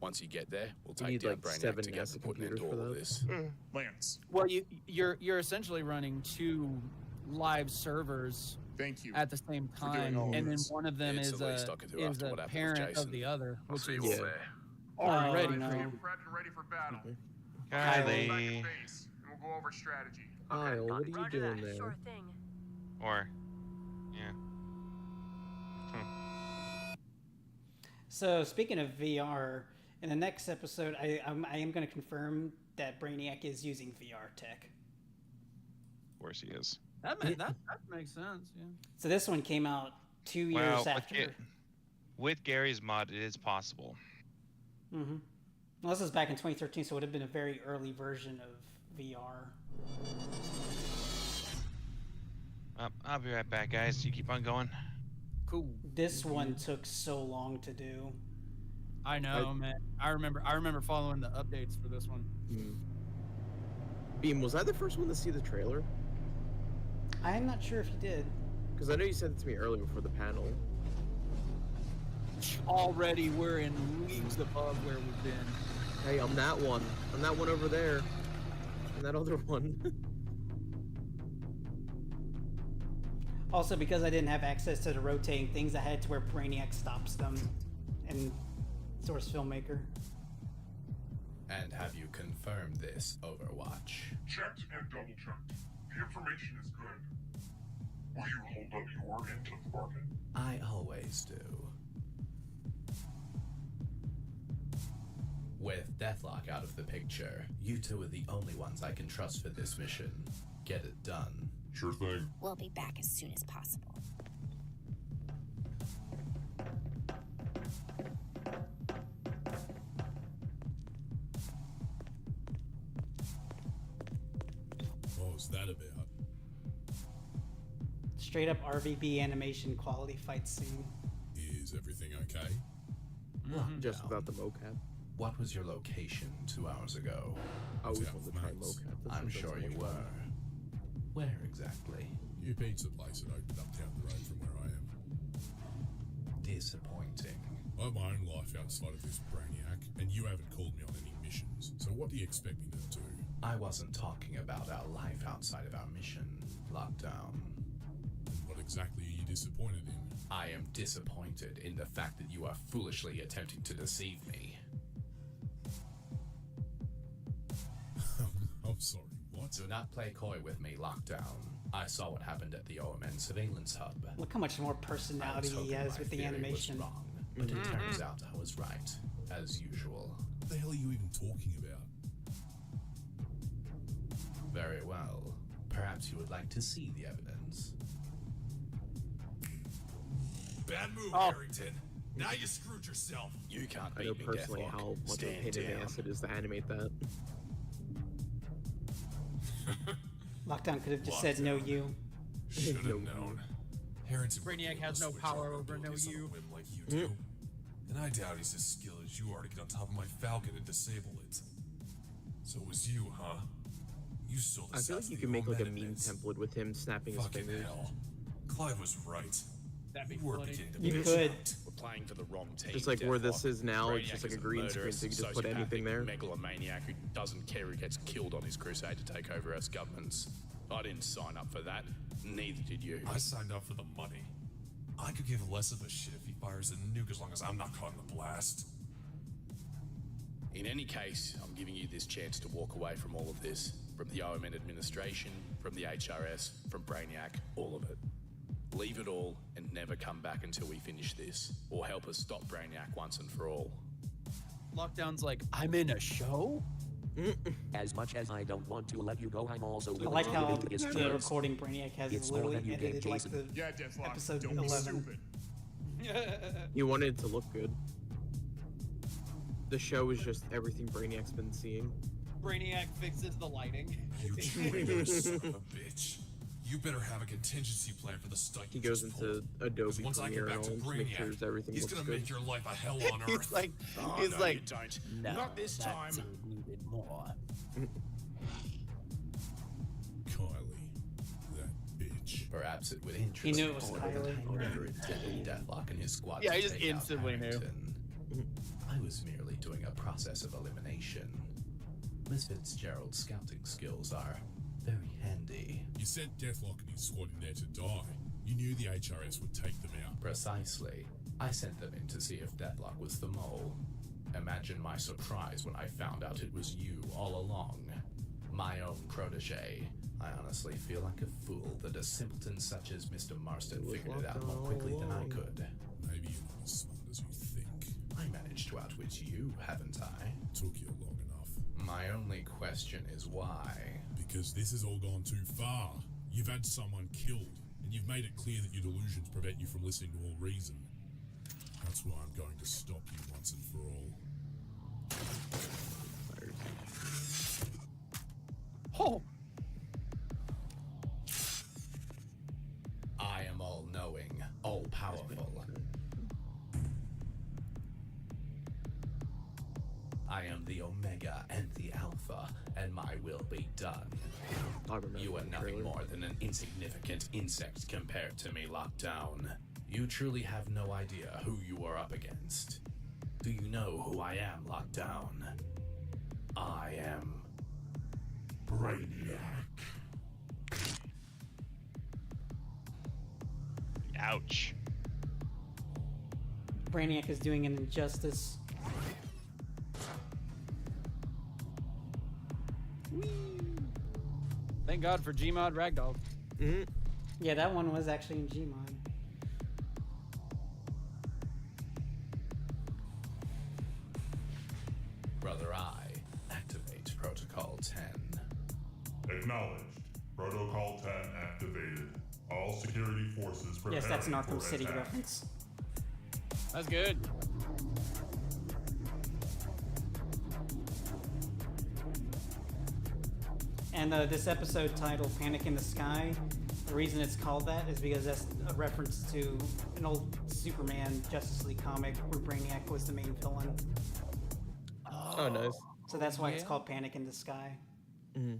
Once you get there, we'll You take need down like Brainiac 7 together NASA and put an end computers to for all of that. this. Lance, Well, you're essentially running two live servers thank you. at the same for doing time, all of and then this. one of them It's is the least I could do a after what happened with parent of Jason. the other, I'll which see is you all Yeah. there. already no. crazy. Prepped and ready for battle. Kylie. Base, and we'll go over strategy. Kyle, what are you doing Sure there? thing. Or, yeah. So speaking of VR, in the next episode, I am going to confirm that Brainiac is using VR tech. Of course he is. That makes sense. Yeah. So this one came out 2 years Well, after. with Gary's mod, it is possible. Mm-hmm. Well, this was back in 2013, so it would have been a very early version of VR. I'll be right back, guys. You keep on going. Cool. This one took so long to do. I know, man. I remember following the updates for this one. Beam, was I the first one to see the trailer? I'm not sure if you did. Because I know you sent it to me earlier before the panel. Already, we're in leagues above where we've been. Hey, I'm that one. I'm that one over there. And that other one. Also, because I didn't have access to the rotating things, I had to where Brainiac stops them and Source Filmmaker. And have you confirmed this, Overwatch? Checked and double checked. The information is good. Will you hold up your end of the bargain? I always do. With Deathlock out of the picture, you two are the only ones I can trust for this mission. Get it done. Sure thing. We'll be back as soon as possible. What was that about? Straight up RVB animation quality fight scene. Is everything okay? Just without the mocap. What was your location 2 hours ago? I always wanted to try mocap. That I'm seems sure so you much were. fun. Where exactly? New pizza place that opened up down the road from where I am. Disappointing. I have my own life outside of this Brainiac, and you haven't called me on any missions. So what do you expect me to do? I wasn't talking about our life outside of our mission. Lockdown. And what exactly are you disappointed in? I am disappointed in the fact that you are foolishly attempting to deceive me. I'm sorry, what? Do not play coy with me, Lockdown. I saw what happened at the OMN surveillance hub. Look how much more personality he has with the animation. Was wrong, but it turns out I was right, as usual. What the hell are you even talking about? Very well. Perhaps you would like to see the evidence. Bad move, Oh. Harrington. Now you screwed yourself. You can't I know beat me, personally Deathlock. how much of a Stand pain in the down. ass it is to animate that. Lockdown could have just said no you. Should have known. Harrington Brainiac has no power over no you. Like you do. And I doubt he's as skilled as you are to get on top of my Falcon and disable it. So it was you, huh? You sold I us feel out like to you the can make like a old meme enemies. template with him snapping his Fucking fingers. hell. Clive was right. That'd be We're funny. beginning to You bitch could. out. We're playing for the wrong team. Just like where this Deathlock. is now, it's Brainiac just like is a green screen, murderous, so you can just put anything sociopathic there. megalomaniac who doesn't care who gets killed on his crusade to take over us governments. I didn't sign up for that. Neither did you. I signed up for the money. I could give less of a shit if he fires a nuke as long as I'm not caught in the blast. In any case, I'm giving you this chance to walk away from all of this. From the OMN administration, from the HRS, from Brainiac, all of it. Leave it all and never come back until we finish this. Or help us stop Brainiac once and for all. Lockdown's like, I'm in a show? As much as I don't want to let you go, I'm also I willing like to how give you his the chance. recording Brainiac has It's more literally than you edited get, like Jason. the Yeah, Deathlock, episode don't be 11. stupid. You wanted it to look good. The show is just everything Brainiac's been seeing. Brainiac fixes the lighting. You traitorous son of a bitch. You better have a contingency plan for the stunt He you goes just into pulled. Adobe 'Cause once I Premiere get and back all to to make sure Brainiac, everything he's looks gonna good. make your life a hell on earth. He's like, Oh, he's no, like, you don't. no, Not this that time. scene needed more. Kylie, that bitch. Perhaps it would interest He knew it was you Kylie. that I never intended Deathlock and his squad Yeah, to he just take out instantly knew. Harrington. I was merely doing a process of elimination. Miss Fitzgerald's scouting skills are very handy. You sent Deathlock and his squad in there to die. You knew the HRS would take them out. Precisely. I sent them in to see if Deathlock was the mole. Imagine my surprise when I found out it was you all along. My own protege. I honestly feel like a fool that a simpleton such as Mr. Marston figured it out more quickly than I could. Maybe you're not as smart as you think. I managed to outwit you, haven't I? Took you long enough. My only question is why. Because this has all gone too far. You've had someone killed, and you've made it clear that your delusions prevent you from listening to all reason. That's why I'm going to stop you once and for all. Oh, I am all-knowing, all-powerful. I am the Omega and the Alpha, and my will be done. You are nothing more than an insignificant insect compared to me, Lockdown. You truly have no idea who you are up against. Do you know who I am, Lockdown? I am Brainiac. Ouch. Brainiac is doing an injustice. thank God for Gmod Ragdoll. Yeah, that one was actually in Gmod. Brother I, activate Protocol 10. Acknowledged. Protocol 10 activated. All security forces preparing Yes, that's an Arkham for City attack. reference. That's good. And this episode titled Panic in the Sky, the reason it's called that is because that's a reference to an old Superman Justice League comic where Brainiac was the main villain. Oh, nice. So that's why it's yeah? called Panic in the Sky. Mm-hmm.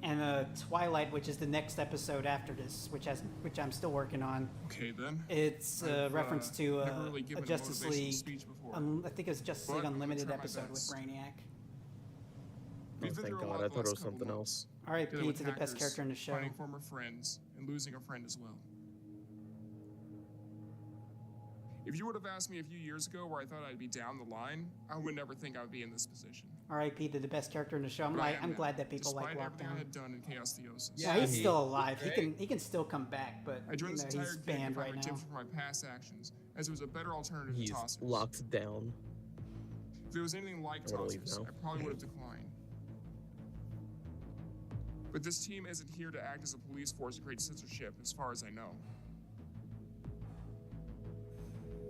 And Twilight, which is the next episode after this, which I'm still working on. Okay then. It's a I've, reference to never really given a a Justice motivational League. speech before. I think it's Justice League But I'm gonna Unlimited try my episode with best. Brainiac. We've Oh, been thank through a God. lot I the thought it last was something couple else. R.I.P. Dealing with to the best hackers, character in the show. Finding former friends and losing a friend as well. If you would have asked me a few years ago where I thought I'd be down the line, I would never think I would be in this position. R.I.P. to the best character in the show. But I am I'm now, glad that people like despite everything I Lockdown. had done in Chaos Theosis. Yeah, he's still alive. He can still come back, but I joined you this know, entire he's gig to banned find right now. redemption for my past actions, as it was a better alternative He's to tossers. locked down. If it was anything like I wanna leave tossers, now. I probably would have declined. But this team isn't here to act as a police force to create censorship, as far as I know.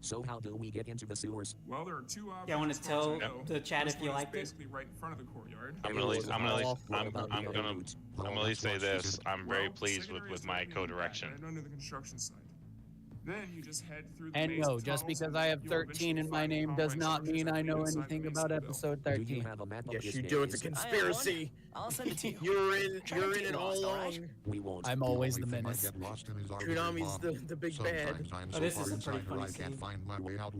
So how do we get into the sewers? Well, there are two options. Yeah, I want to as far as tell I know. the chat This if you one is liked it. basically right in front of the courtyard. I'm gonna at least say this. I'm very pleased with my co-direction. Right under the construction site. Then you just head through the And maze no, of just tunnels because and I have you'll 13 in eventually my find name does complex not structures mean at I the know inside the anything base about of the building. episode Do you 13. have a map of Yes, this you do. It's a maze? conspiracy. I'll send it to you. You're in. Try not You're to in get it all lost, all right? along. We won't. I'm always the menace. Get lost in his Konami's the big bad. Sometimes I'm Oh, so this far is a pretty inside her, funny I can't scene. find my way out.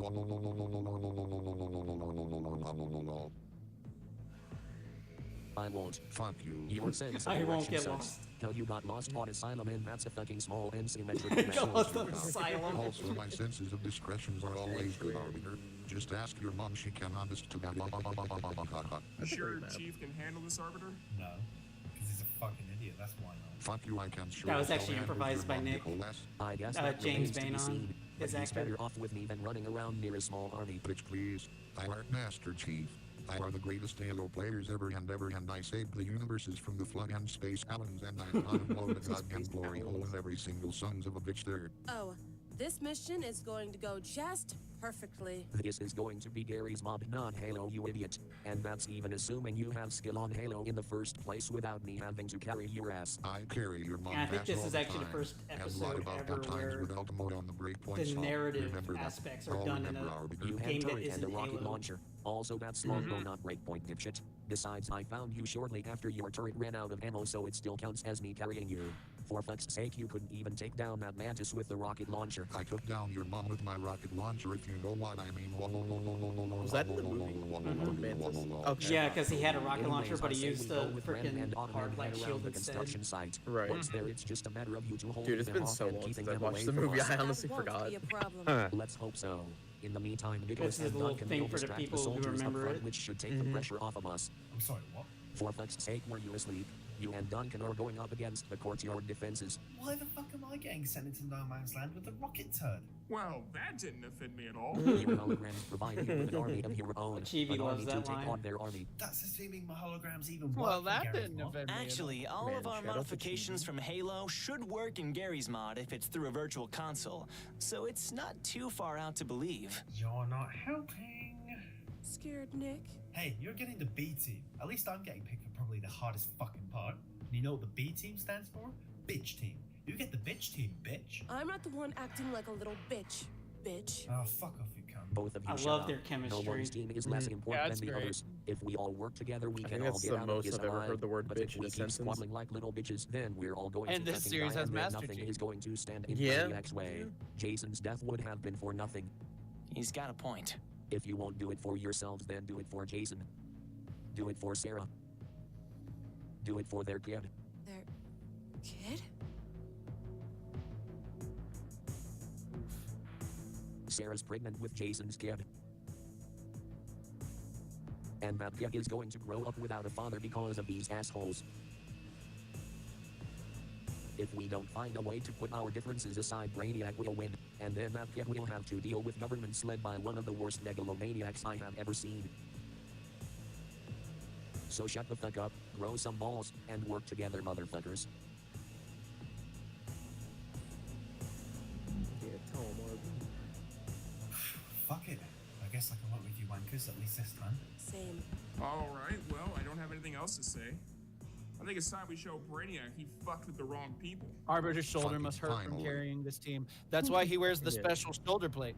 I won't. Fuck you. Your sense of I won't direction get sucks. lost. Till you got lost on asylum, and that's a fucking small and symmetric Got lost on message. asylum. Also, my senses of discretions are always good, Arbiter. Just ask your mom, she can honest to God. You sure Chief can handle this, Arbiter? No, because he's a fucking idiot. That's why not. Fuck you, I can't sure. That was actually improvised by Nick. I guess that James remains to be Bainon, seen, but his he's actor. better off with me than running around near a small army. Bitch, please. I are Master Chief. I are the greatest Halo players ever, and I saved the universes from the flood and space aliens, and I unloaded the goddamn glory hole in every single sons of a bitch there. Oh, this mission is going to go just perfectly. This is going to be Gary's mod, not Halo, you idiot. And that's even assuming you have skill on Halo in the first place without me having to carry your ass. I carry your mom's And I think ass this all is the actually the time, first and episode lied about ever that times where with Ultimate on the breakpoint the song. narrative Remember that? aspects are All done in remember a Arbiter. You game have that turret and isn't a rocket Halo. launcher. Also, that's longbow, not breakpoint, dipshit. Besides, I found you shortly after your turret ran out of ammo, so it still counts as me carrying you. For fuck's sake, you couldn't even take down that mantis with the rocket launcher. I took down your mom with my rocket launcher, if you know what I mean. Was that in the movie? Mantis? Okay. Yeah, because he had a rocket Anyways, launcher, but I he say used we the go with Ren freaking and Ottoman hard head light around shield the instead. construction site. Right. Once there, it's just a matter of you two holding Dude, it's them been off so and long keeping since I them watched away the from movie. us. I honestly That won't forgot. be a problem. Let's hope so. In the meantime, This Nicholas is a and little Duncan thing will for the distract the people who soldiers up remember front, it. which should take the pressure off of us. I'm sorry, what? For fuck's sake, were you asleep? You and Duncan are going up against the courtyard defenses. Why the fuck am I getting sent into no man's land with a rocket turd? Well, that didn't offend me at all. Your holograms provide you with an army of your own. Chibi an loves army that to take line. on their army. That's assuming my holograms even work. Well, for that Gary's didn't mod. offend me. Actually, all Man, of our shout out to modifications Chibi. from Halo should work in Gary's mod if it's through a virtual console, so it's not too far out to believe. You're not helping. Scared Nick? Hey, you're getting the B team. At least I'm getting picked for probably the hardest fucking part. And you know what the B team stands for? Bitch team. You get the bitch team, bitch. I'm not the one acting like a little bitch. Bitch. Oh, fuck off, you cunt. Both of you I shut love up. their No chemistry. one's team is less Yeah, important that's than the great. others. If we all work together, we I can think all that's get the out most of this I've ever alive. heard the word But bitch if in we a keep sentence. squabbling like little bitches, then we're all going And to this fucking series die, has and then Master nothing Chief. is going to stand in Yeah. Brainiac's way. Jason's death would have been for nothing. He's got a point. If you won't do it for yourselves, then do it for Jason. Do it for Sarah. Do it for their kid. Their kid? Sarah's pregnant with Jason's kid. And that kid is going to grow up without a father because of these assholes. If we don't find a way to put our differences aside, Brainiac will win, and then that kid will have to deal with governments led by one of the worst megalomaniacs I have ever seen. So shut the fuck up, grow some balls, and work together, motherfuckers. Yeah, tell him, Arby. Fuck it. I guess I can work with you wankers at least this time. Same. All right, well, I don't have anything else to say. I think it's time we show Brainiac he fucked with the wrong people. Arbiter's shoulder Fucking must hurt from finally. carrying this team. That's why he wears the Yeah. special shoulder plate.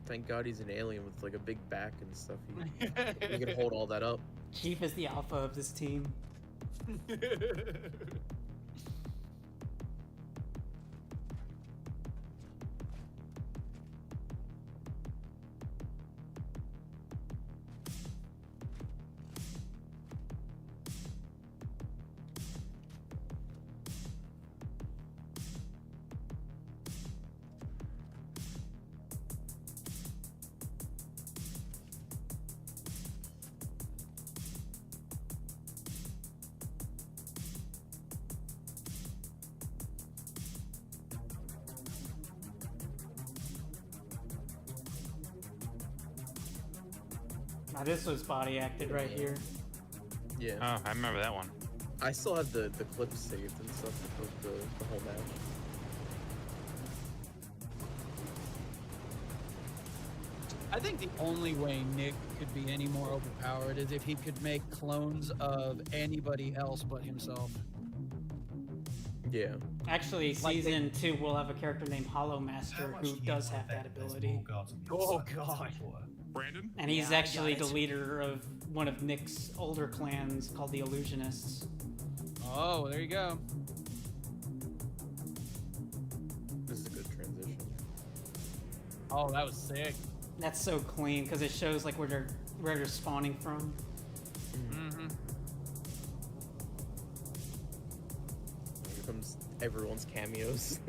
Thank God he's an alien with like a big back and stuff. He can hold all that up. Chief is the alpha of this team. Now this was body acted right here. Yeah. Oh, I remember that one. I still have the clips saved and stuff of the whole match. I think the only way Nick could be any more overpowered is if he could make clones of anybody else but himself. Yeah. Actually, Like they- season 2 will have a character named Hollow Master who does have that ability. Oh god. Brandon? And he's Yeah, I actually got the it. leader of one of Nick's older clans called the Illusionists. Oh, there you go. This is a good transition. Oh, that was sick. That's so clean because it shows like where they're spawning from. Mm-hmm. Here comes everyone's cameos.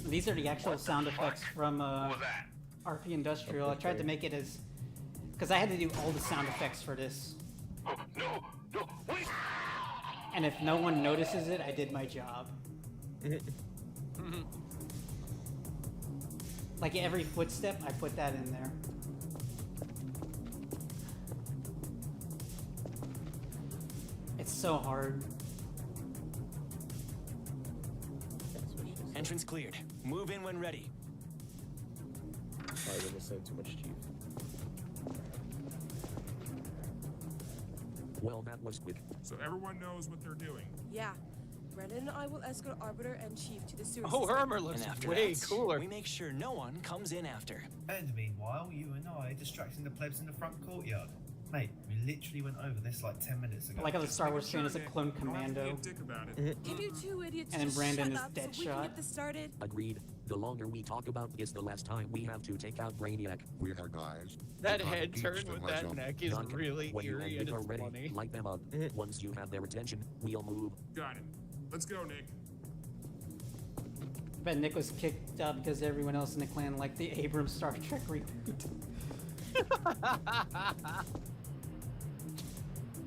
These are the actual sound effects from RP Industrial. I tried to make it as, because I had to do all the sound effects for this. No, wait! And if no one notices it, I did my job. Like every footstep, I put that in there. It's so hard. Entrance cleared. Move in when ready. Probably gonna send too much chief. Well, that was quick. So everyone knows what they're doing. Yeah. Brennan and I will escort Arbiter and Chief to the sewer Oh, system. Hermer looks And after way that, cooler. we make sure no one comes in after. And meanwhile, you and I distracting the plebs in the front courtyard. Mate, we literally went over this like 10 minutes ago. I like how the Star Wars train is a clone commando. Give you two idiots And then to Brandon shut is up so we Deadshot. can get this started. Agreed. The longer we talk about this, the less time we have to take out Brainiac. We are guys. That Not head turn geeks with unless that I'm- neck is Duncan, really when you eerie and and Nick are it's ready, funny. light them up. Once you have their attention, we'll move. Got it. Let's go, Nick. I bet Nick was kicked out because everyone else in the clan liked the Abrams Star Trek reboot.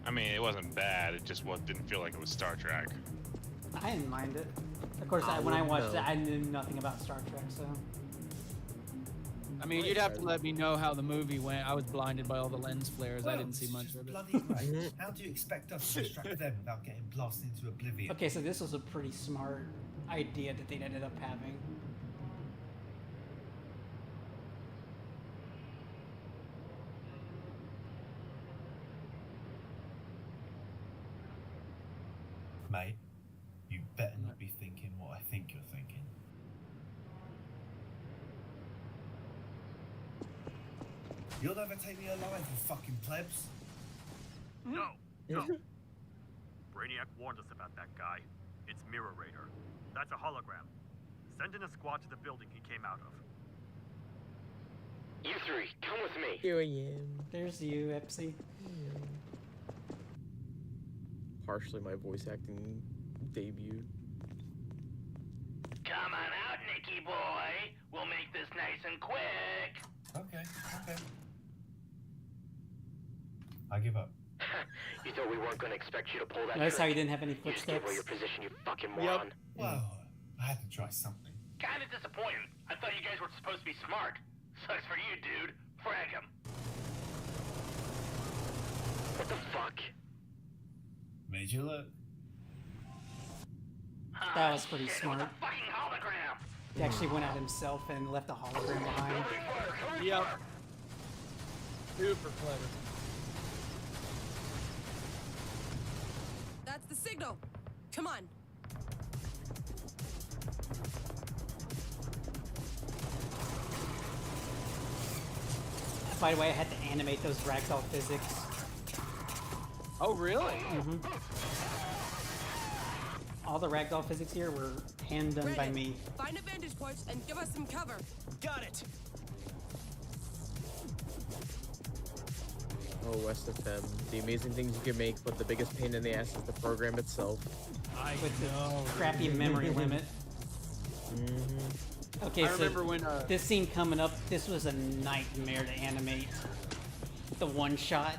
I mean, it wasn't bad. It just didn't feel like it was Star Trek. I didn't mind it. Of course, when I watched it, I knew nothing about Star Trek, so. I mean, you'd have to let me know how the movie went. I was blinded by all the lens flares. I didn't see much of it. Bloody great. How do you expect us to distract them without getting blasted into oblivion? Okay, so this was a pretty smart idea that they ended up having. Mate, you better not be thinking what I think you're thinking. You'll never take me alive, you fucking plebs. No. Brainiac warned us about that guy. It's Mirror Raider. That's a hologram. Send in a squad to the building he came out of. You three, come with me. Here I am. There's you, Epsy. Partially my voice acting debut. Come on out, Nicky boy. We'll make this nice and quick. Okay. I give up. You thought we weren't gonna expect you to pull that Notice how trick? you didn't have any You just gave away footsteps? your position, you fucking moron. Well, I had to try something. Kinda disappointed. I thought you guys were supposed to be smart. Sucks for you, dude. Frag him. What the fuck? Made you look. That was pretty Shit, smart. it was a fucking hologram. He actually went out himself and left a hologram behind. Yep. Super clever. That's the signal. Come on. By the way, I had to animate those ragdoll physics. Oh, really? Mm-hmm. All the ragdoll physics here were hand done by Brennan, me. Find a vantage point and give us some cover. Got it. Oh, SFM. The amazing things you can make, but the biggest pain in the ass is the program itself. With the crappy memory limit. Okay, I so remember when, this scene coming up, this was a nightmare to animate. The one shot.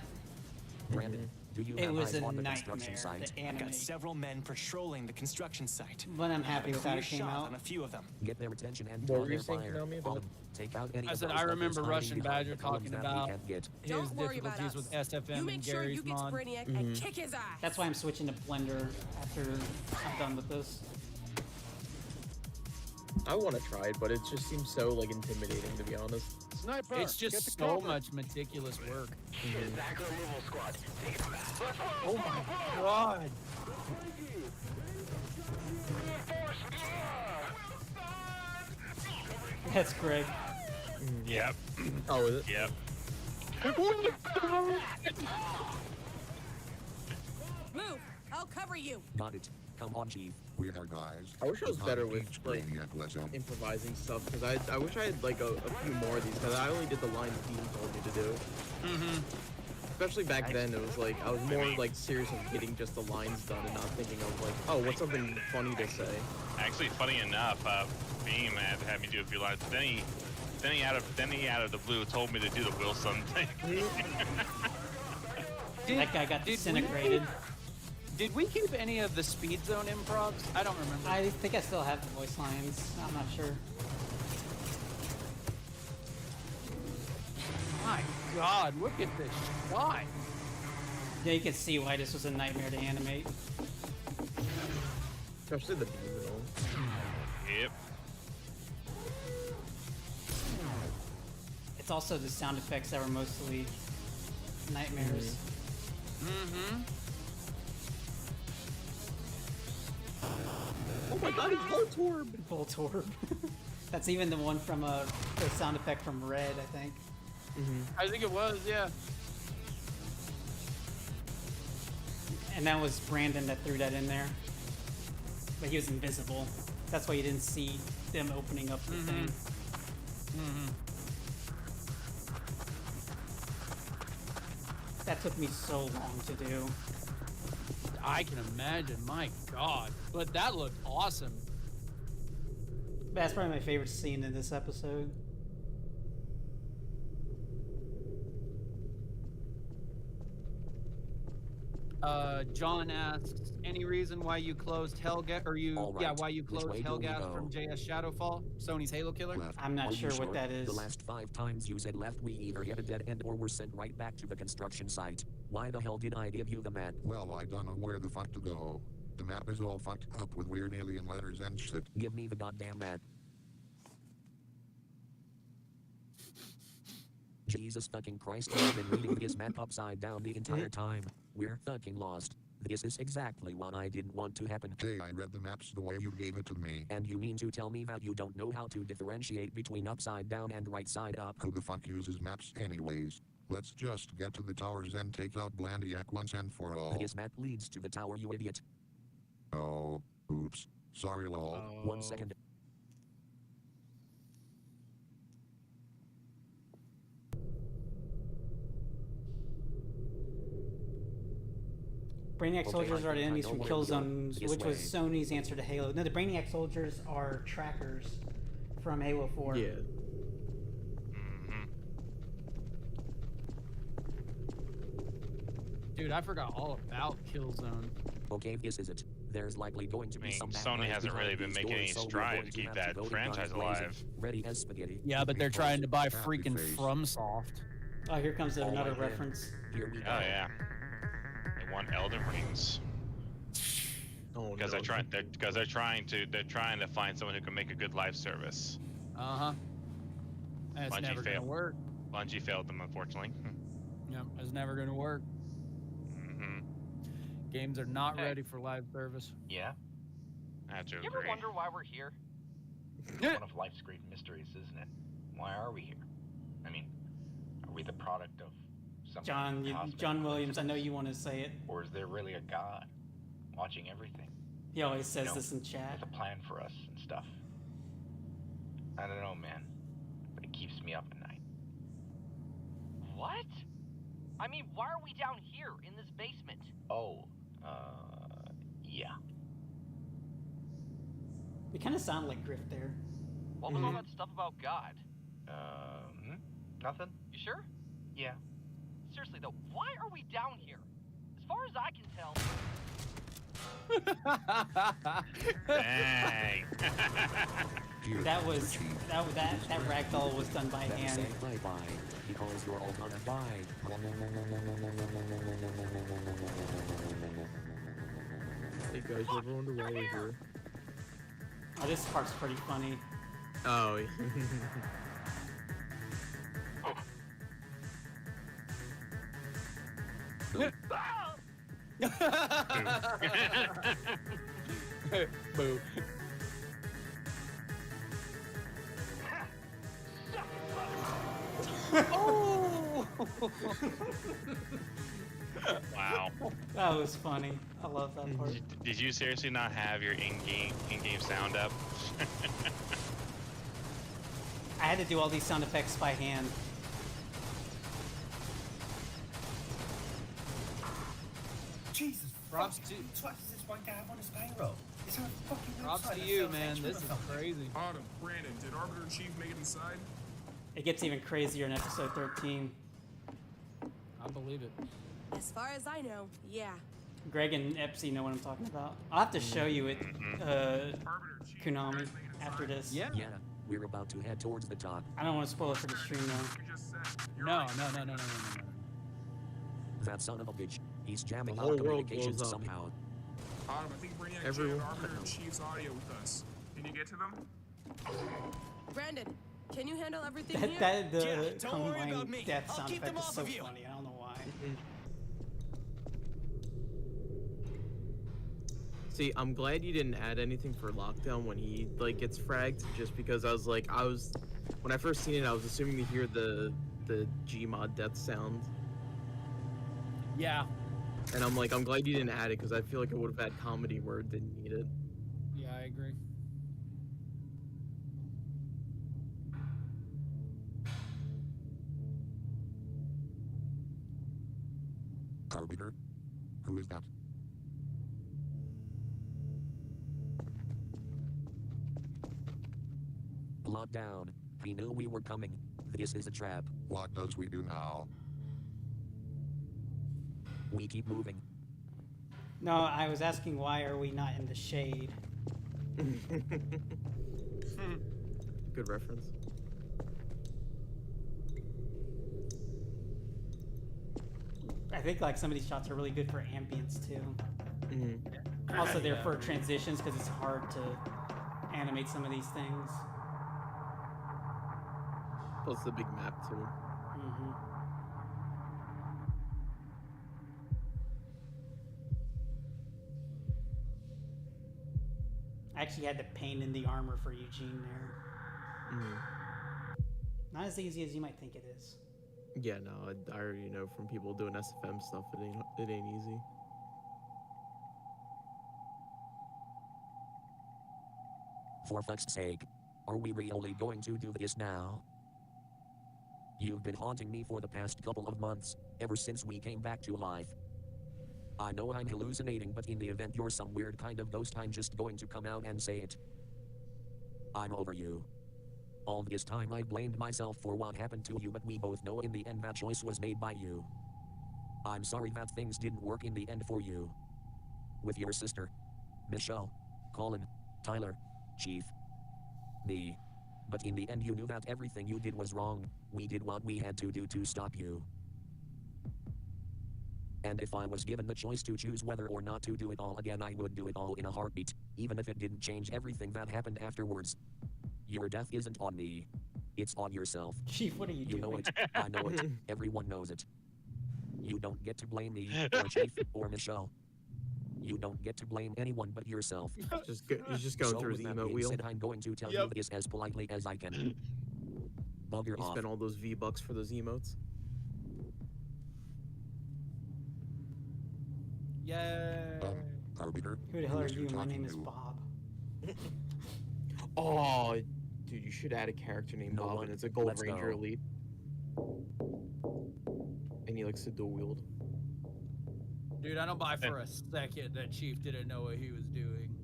Brandon, do you It have was eyes a on the nightmare construction site? to I've got animate. several men patrolling the construction site. But I'm happy Have a with how clear it came shot out. on a few of them. Get their attention and What draw were you their saying, fire. Konami, about- Take out any I of said, those I others remember hiding Russian behind Badger the columns talking that we about can't get. his Don't worry about difficulties us. with SFM You and make sure Gary's you get to mod. Brainiac and kick his ass. That's why I'm switching to Blender after I'm done with this. I want to try it, but it just seems so like intimidating, to be honest. Sniper, it's just so much meticulous work. Back removal squad. Take it back. Oh my god. That's Greg. Yep. Oh, is it? Yep. for you. Got it. Come on, Chief. We're there, guys. I wish I was Not better a with beach like brainiac, let's go. improvising stuff because I wish I had like a few more of these because I only did the lines Dean told me to do. Mm-hmm. Especially back then, it was like I was more like serious of getting just the lines done and not thinking of like, oh, what's something funny to say. Actually, funny enough, Beam had me do a few lines. Then he out of the blue told me to do the Wilson thing. That guy got disintegrated. Did we keep any of the Speedzone improvs? I don't remember. I think I still have the voice lines. I'm not sure. My God, look at this shot. Yeah, you can see why this was a nightmare to animate. Especially the beam and all. Yep. It's also the sound effects that were mostly nightmares. Mm-hmm. Oh my God, he's Voltorb! Voltorb. That's even the one from the sound effect from Red, I think. I think it was, yeah. And that was Brandon that threw that in there. But he was invisible. That's why you didn't see them opening up the thing. Mm-hmm. That took me so long to do. I can imagine, my God. But that looked awesome. That's probably my favorite scene in this episode. John asks, any reason why you closed Hellgas, or why you closed Hellgas from JS Shadowfall, Sony's Halo killer? I'm not sure what that is. The last 5 times you said left, we either hit a dead end or were sent right back to the construction site. Why the hell did I give you the map? Well, I don't know where the fuck to go. The map is all fucked up with weird alien letters and shit. Give me the goddamn map. Jesus fucking Christ, I've been reading this map upside down the entire time. We're fucking lost. This is exactly what I didn't want to happen. Jay, I read the maps the way you gave it to me. And you mean to tell me that you don't know how to differentiate between upside down and right side up? Who the fuck uses maps anyways? Let's just get to the towers and take out Blandiac once and for all. This map leads to the tower, you idiot. Oh, oops. Sorry, lol. 1 second. Brainiac soldiers are the enemies from kill zones, This which was way. Sony's answer to Halo. No, the Brainiac soldiers are trackers from Halo 4. Yeah. Dude, I forgot all about Killzone. Okay, this is it. There's likely going to be some Sony hasn't really been making any strides to keep that franchise alive. Ready as spaghetti. Yeah, but they're trying to buy freaking FromSoft. Oh, here comes All another right, then. reference. Here we go. Oh yeah. They want Elden Rings. Oh, Because no. they're trying to find someone who can make a good live service. Uh-huh. That's Bungie never gonna failed. work. Bungie failed them, unfortunately. Yep, it's never gonna work. Games are not ready for live service. Yeah? I have to You ever agree. wonder why we're here? It's one of life's great mysteries, isn't it? Why are we here? I mean, are we the product of something cosmic, John Williams, I know you want to say it. or is there really a God watching everything? He always says You know, this in chat. With a plan for us and stuff. I don't know, man. But it keeps me up at night. What? I mean, why are we down here in this basement? Oh, yeah. You kind of sound like Griff there. What was all that stuff about God? Nothing? You sure? Yeah. Seriously though, why are we down here? As far as I can tell. Dang. That was that ragdoll was done by Then hand. say bye-bye, because you're all gonna die. Hey guys, everyone wonder why we're here. Oh, this part's pretty funny. Oh, yeah. Boo. Oh! Wow. That was funny. I love that part. Did you seriously not have your in-game sound up? I had to do all these sound effects by hand. Jesus, Props fuck, to- what does this one guy have on his payroll? Is there a fucking Props website to that you, sells man. extras This or is something? crazy. Autumn, Brandon, did Arbiter in Chief make it inside? It gets even crazier in episode 13. I believe it. As far as I know, yeah. Greg and Epsy know what I'm talking about. I'll have to show you it, Konami, after this. Yeah, we're about to head towards the top. I don't want to spoil it for the stream though. No. That son of a bitch. He's jamming The our whole world communications blows up. somehow. Autumn, I think Brainiac Everyone. jammed Arbiter in Chief's audio with us. Can you get to them? Brandon, can you handle everything That, here? that the Yeah, don't worry combined about me. death I'll sound keep effect them is off so of you. funny. I don't know why. See, I'm glad you didn't add anything for lockdown when he like gets fragged, just because I was when I first seen it, I was assuming to hear the Gmod death sound, Yeah. and I'm glad you didn't add it because I feel like it would have had comedy where it didn't need it. Yeah, I agree. Arbiter? Who is that? Lockdown. He knew we were coming. This is a trap. What does we do now? We keep moving. No, I was asking why are we not in the shade? Good reference. I think like some of these shots are really good for ambience too. Mm-hmm. Also, they're for transitions because it's hard to animate some of these things. Plus the big map too. Mm-hmm. I actually had to paint in the armor for Eugene there. Mm-hmm. Not as easy as you might think it is. Yeah, no, I already know from people doing SFM stuff, it ain't easy. For fuck's sake. Are we really going to do this now? You've been haunting me for the past couple of months, ever since we came back to life. I know I'm hallucinating, but in the event you're some weird kind of ghost, I'm just going to come out and say it. I'm over you. All this time I blamed myself for what happened to you, but we both know in the end that choice was made by you. I'm sorry that things didn't work in the end for you. With your sister, Michelle, Colin, Tyler, Chief, me. But in the end you knew that everything you did was wrong. We did what we had to do to stop you. And if I was given the choice to choose whether or not to do it all again, I would do it all in a heartbeat, even if it didn't change everything that happened afterwards. Your death isn't on me. It's on yourself. Chief, what are you doing? You know it. I know it. Everyone knows it. You don't get to blame me, or Chief, or Michelle. You don't get to blame anyone but yourself. He's just going So through his with that emote being wheel. said, I'm going to tell you this as politely as I can. Bugger You off. spent all those V-Bucks for those emotes. Yay. Arbiter? Who the hell are is you? My talking name is to? Bob. Oh, dude, you should add a character named No Bob, one. and it's a Gold Let's Ranger go. Elite. And he likes to dual wield. Dude, I don't buy for a second that Chief didn't know what he was doing.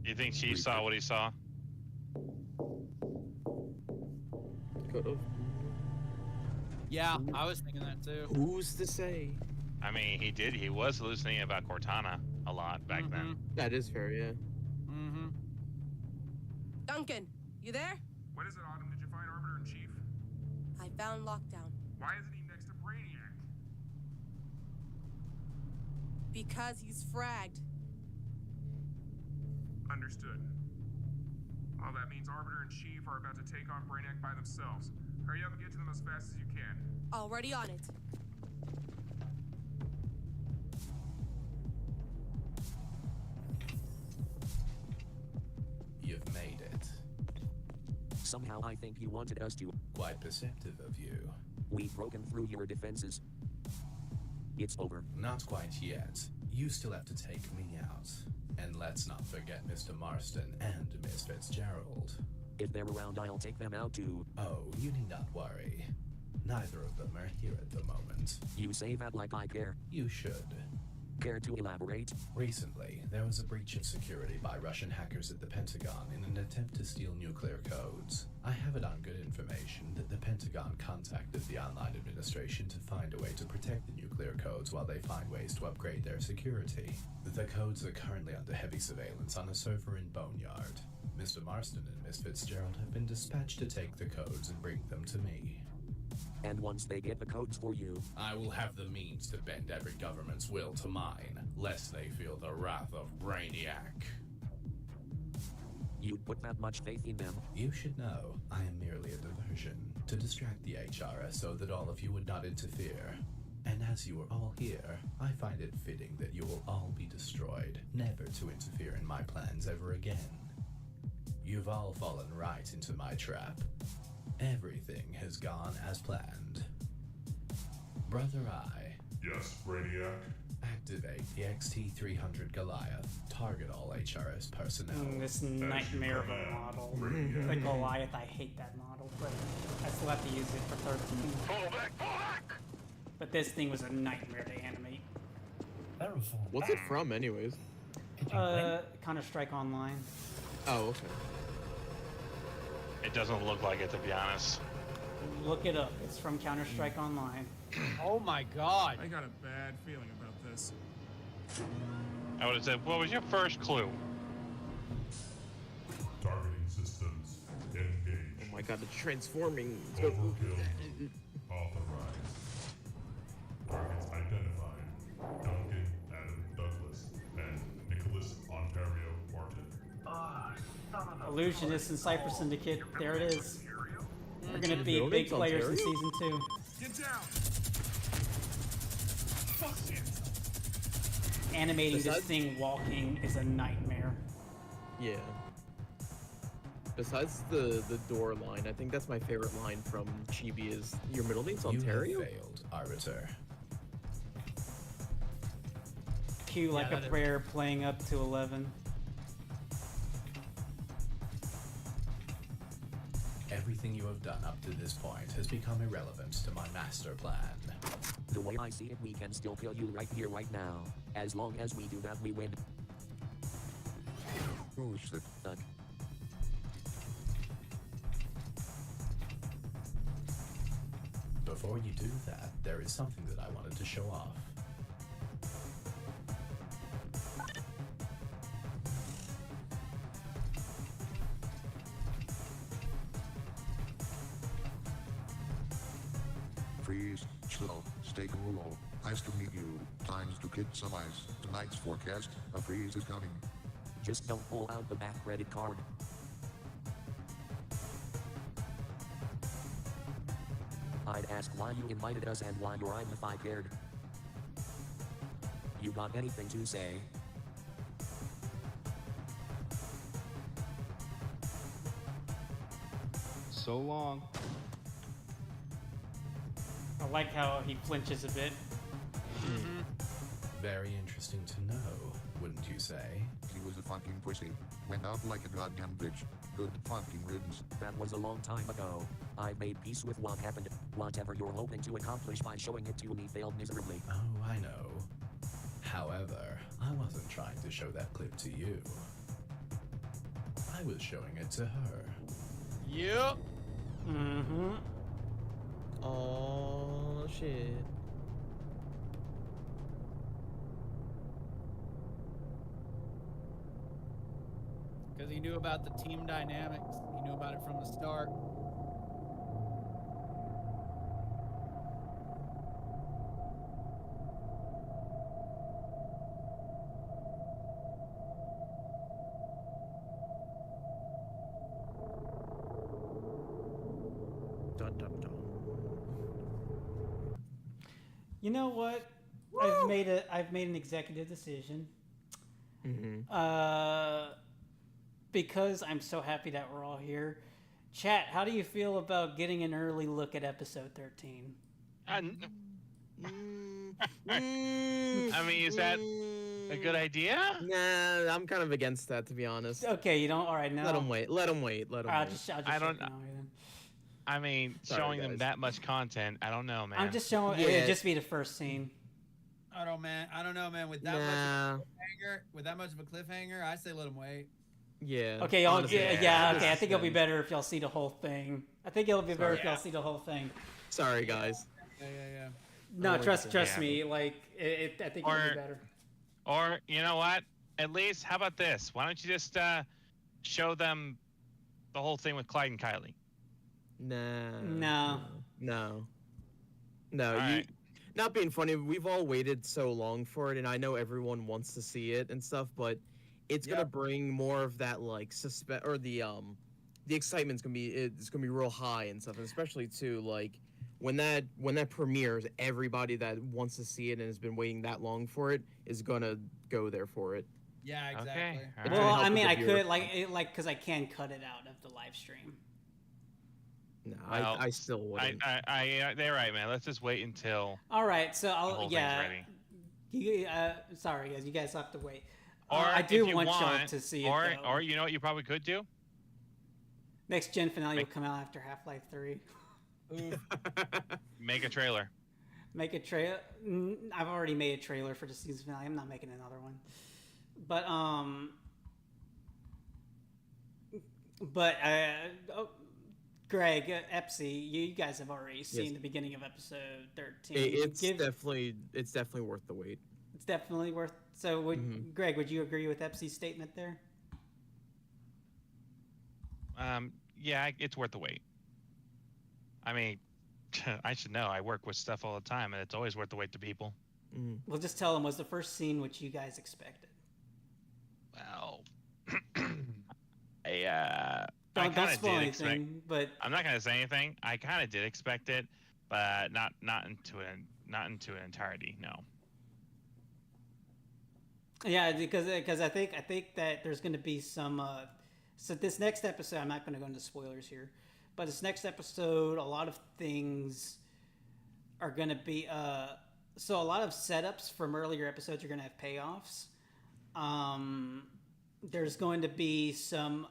You think Chief saw what he saw? Could've. Yeah, I was thinking that too. Who's to say? I mean, he did. He was hallucinating about Cortana a lot back then. That is fair, yeah. Mm-hmm. Duncan, you there? What is it, Autumn? Did you find Arbiter in Chief? I found Lockdown. Why isn't he next to Brainiac? Because he's fragged. Understood. Well, that means Arbiter and Chief are about to take on Brainiac by themselves. Hurry up and get to them as fast as you can. Already on it. You've made it. Somehow I think you wanted us to. Quite perceptive of you. We've broken through your defenses. It's over. Not quite yet. You still have to take me out. And let's not forget Mr. Marston and Miss Fitzgerald. If they're around, I'll take them out too. Oh, you need not worry. Neither of them are here at the moment. You say that like I care. You should. Care to elaborate? Recently, there was a breach of security by Russian hackers at the Pentagon in an attempt to steal nuclear codes. I have it on good information that the Pentagon contacted the online administration to find a way to protect the nuclear codes while they find ways to upgrade their security. The codes are currently under heavy surveillance on a server in Boneyard. Mr. Marston and Miss Fitzgerald have been dispatched to take the codes and bring them to me. And once they get the codes for you, I will have the means to bend every government's will to mine, lest they feel the wrath of Brainiac. You'd put that much faith in them? You should know, I am merely a diversion, to distract the HRS so that all of you would not interfere. And as you are all here, I find it fitting that you will all be destroyed, never to interfere in my plans ever again. You've all fallen right into my trap. Everything has gone as planned. Brother Eye. Yes, Brainiac? Activate the XT-300 Goliath. Target all HRS personnel. This nightmare of a model. The Goliath, I hate that model, but I still have to use it for 13. Pull back! But this thing was a nightmare to animate. What's it from, anyways? Counter-Strike Online. Oh, okay. It doesn't look like it, to be honest. Look it up. It's from Counter-Strike Online. Oh my god. I got a bad feeling about this. I would have said, what was your first clue? Targeting systems engaged. Oh my god, it's transforming. Overkill authorized. Targets identified. Duncan Adam Douglas and Nicholas Ontario Martin. Illusionist and Cypher Syndicate. There it is. They're gonna be Buildings big players in Ontario? season 2. Get down! Fuck it! Animating this Besides- thing walking is a nightmare. Yeah. Besides the door line, I think that's my favorite line from Chibi is, your middle name's Ontario? You have failed, Arbiter. Cue like a prayer playing up to 11. Everything you have done up to this point has become irrelevant to my master plan. The way I see it, we can still kill you right here, right now. As long as we do that, we win. Oh shit. Before you do that, there is something that I wanted to show off. Freeze, slow, stay cool. Nice to meet you. Times to get some ice. Tonight's forecast, a freeze is coming. Just don't pull out the back credit card. I'd ask why you invited us and why you're if I cared. You got anything to say? So long. I like how he flinches a bit. Very interesting to know, wouldn't you say? He was a fucking pussy. Went out like a goddamn bitch. Good fucking riddance. That was a long time ago. I made peace with what happened. Whatever you're hoping to accomplish by showing it to me failed miserably. Oh, I know. However, I wasn't trying to show that clip to you. I was showing it to her. Yep. Mm-hmm. Oh shit. Because he knew about the team dynamics. He knew about it from the start. Dun dun dun. You know what? I've made an executive decision. Because I'm so happy that we're all here. Chat, how do you feel about getting an early look at episode 13? I mean, is that a good idea? Nah, I'm kind of against that, to be honest. Okay, you don't. All right, no. Let him wait. Let him wait. Let him I'll wait. just I don't. check Konami then. I mean, Sorry, showing them guys. that much content, I don't know, man. I'm just showing. Yeah. It'd just be the first scene. I don't know, man. With that much of a cliffhanger, I say let him wait. Yeah. Okay, honestly, yeah. Okay, I think it'll be better if y'all see the whole thing. I think it'll be better if Sorry. y'all see the whole thing. Sorry, guys. Yeah. No, Oh, trust yeah. me. Like, I think it'll be better. Or you know what? At least, how about this? Why don't you just show them the whole thing with Clyde and Kylie? No. No. All right. Not being funny, we've all waited so long for it, and I know everyone wants to see it and stuff, but it's gonna bring more of that like suspense, or the excitement's gonna be real high and stuff, and especially too like when that premieres, everybody that wants to see it and has been waiting that long for it is gonna go there for it. Yeah, exactly. Okay. Well, I mean, I could because I can cut it out of the live stream. No, Well, I still wouldn't. They're right, man. Let's just wait until. All right, so the whole thing's ready. You, sorry, guys, you guys have to wait. Or I do if you want y'all to see it. Though. Or you know what you probably could do? Next gen finale will come out after Half-Life 3. Make a trailer. Make a trailer. I've already made a trailer for the season finale. I'm not making another one. But Greg, Epsy, you guys have already seen the beginning of episode 13. It's definitely worth the wait. It's definitely worth. So, Greg, would you agree with Epsy's statement there? Yeah, it's worth the wait. I mean, I should know. I work with stuff all the time, and it's always worth the wait to people. Well, just tell them, was the first scene what you guys expected? Well, don't spoil anything, but I'm not gonna say anything. I kind of did expect it, but not into an entirety. No. Yeah, because I think that there's going to be some. So this next episode, I'm not going to go into spoilers here, but this next episode, a lot of things are going to be. So a lot of setups from earlier episodes are going to have payoffs. There's going to be some.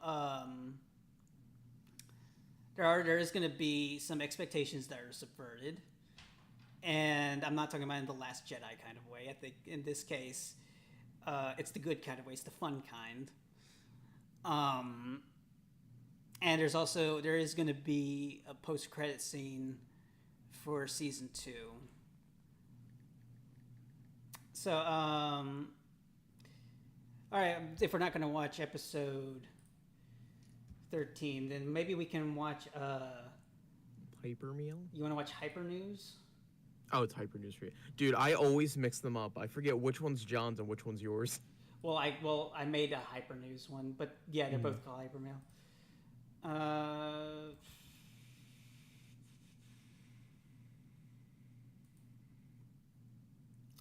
There is going to be some expectations that are subverted, and I'm not talking about in the Last Jedi kind of way. I think in this case. It's the good kind of way. It's the fun kind. And there is going to be a post-credit scene for season 2. So, all right. If we're not going to watch episode 13, then maybe we can watch. Hyper Meal. You want to watch Hyper News? Oh, it's Hyper News for you. Dude, I always mix them up. I forget which one's John's and which one's yours. Well, I made a Hyper News one, but yeah, they're both called Hyper Mail.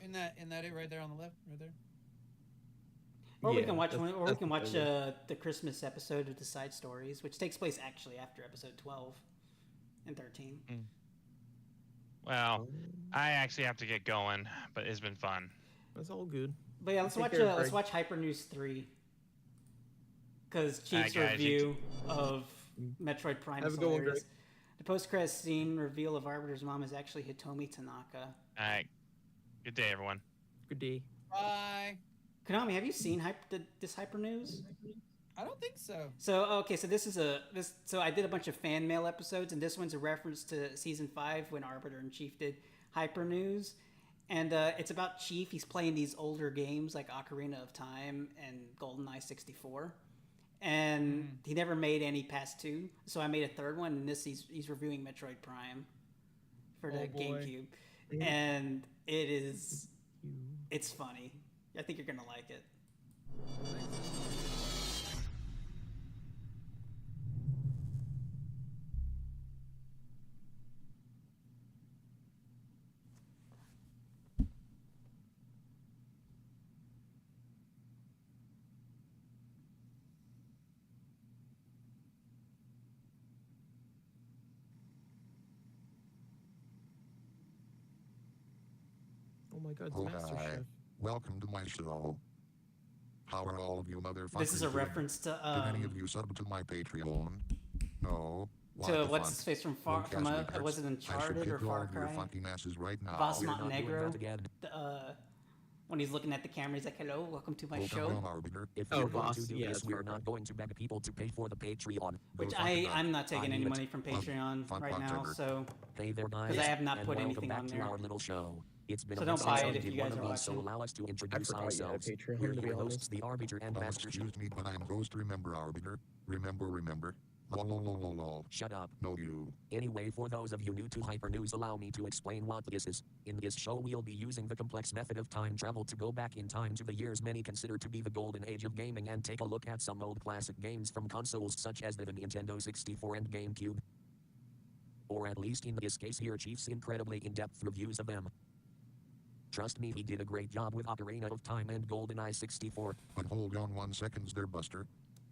Isn't that it right there on the left, right there? Or we can watch the Christmas episode of the Side Stories, which takes place actually after episode 12 and 13. Well, I actually have to get going, but it's been fun. That's all good. But yeah, let's watch Hyper News 3. Because Chief's review of Metroid Prime is hilarious. The post-credits scene reveal of Arbiter's mom is actually Hitomi Tanaka. All right. Good day, everyone. Good day. Bye. Konami, have you seen this Hyper News? I don't think so. So okay, so so I did a bunch of fan mail episodes, and this one's a reference to season 5 when Arbiter and Chief did Hyper News, and it's about Chief. He's playing these older games like Ocarina of Time and GoldenEye 64, and he never made any past 2. So I made a third one, and he's reviewing Metroid Prime for the GameCube, and it's funny. I think you're gonna like it. Oh my God, it's Oh, Master hi. Chef. Welcome to my show. How are all of you motherfuckers This is a doing? reference to Did any of you sub to my Patreon? No. What to the what's fuck? his face from No from Casper was it I should Uncharted or kick all Far of your Cry? fucking asses right now. Voss We're not doing Montenegro. that again. When he's looking at the camera, he's like, "Hello, welcome to my Oh, show." come on, Arbiter. If Oh, we're going Voss, to do yeah, this, it's we're Far Cry. not going to beg people to pay for the Patreon. Which Go fuck it up. I'm not taking I any mean money it. from Patreon Fuck right now, whatever. so Hey there, guys. because I have not and put welcome anything back on to there. our little show. It's been So a don't while buy since it if did you guys one are of us, so watching. allow us to introduce forgot you had a ourselves. Patreon, We're to be your honest. hosts, the Arbiter and Master Chief. Excuse me, but I'm Ghost. Remember, Arbiter. Remember. Lol. Shut up. No, you. Anyway, for those of you new to Hyper News, allow me to explain what this is. In this show, we'll be using the complex method of time travel to go back in time to the years many consider to be the golden age of gaming and take a look at some old classic games from consoles such as the Nintendo 64 and GameCube. Or at least in this case here, Chief's incredibly in-depth reviews of them. Trust me, he did a great job with Ocarina of Time and GoldenEye 64. But hold on 1 second there, Buster.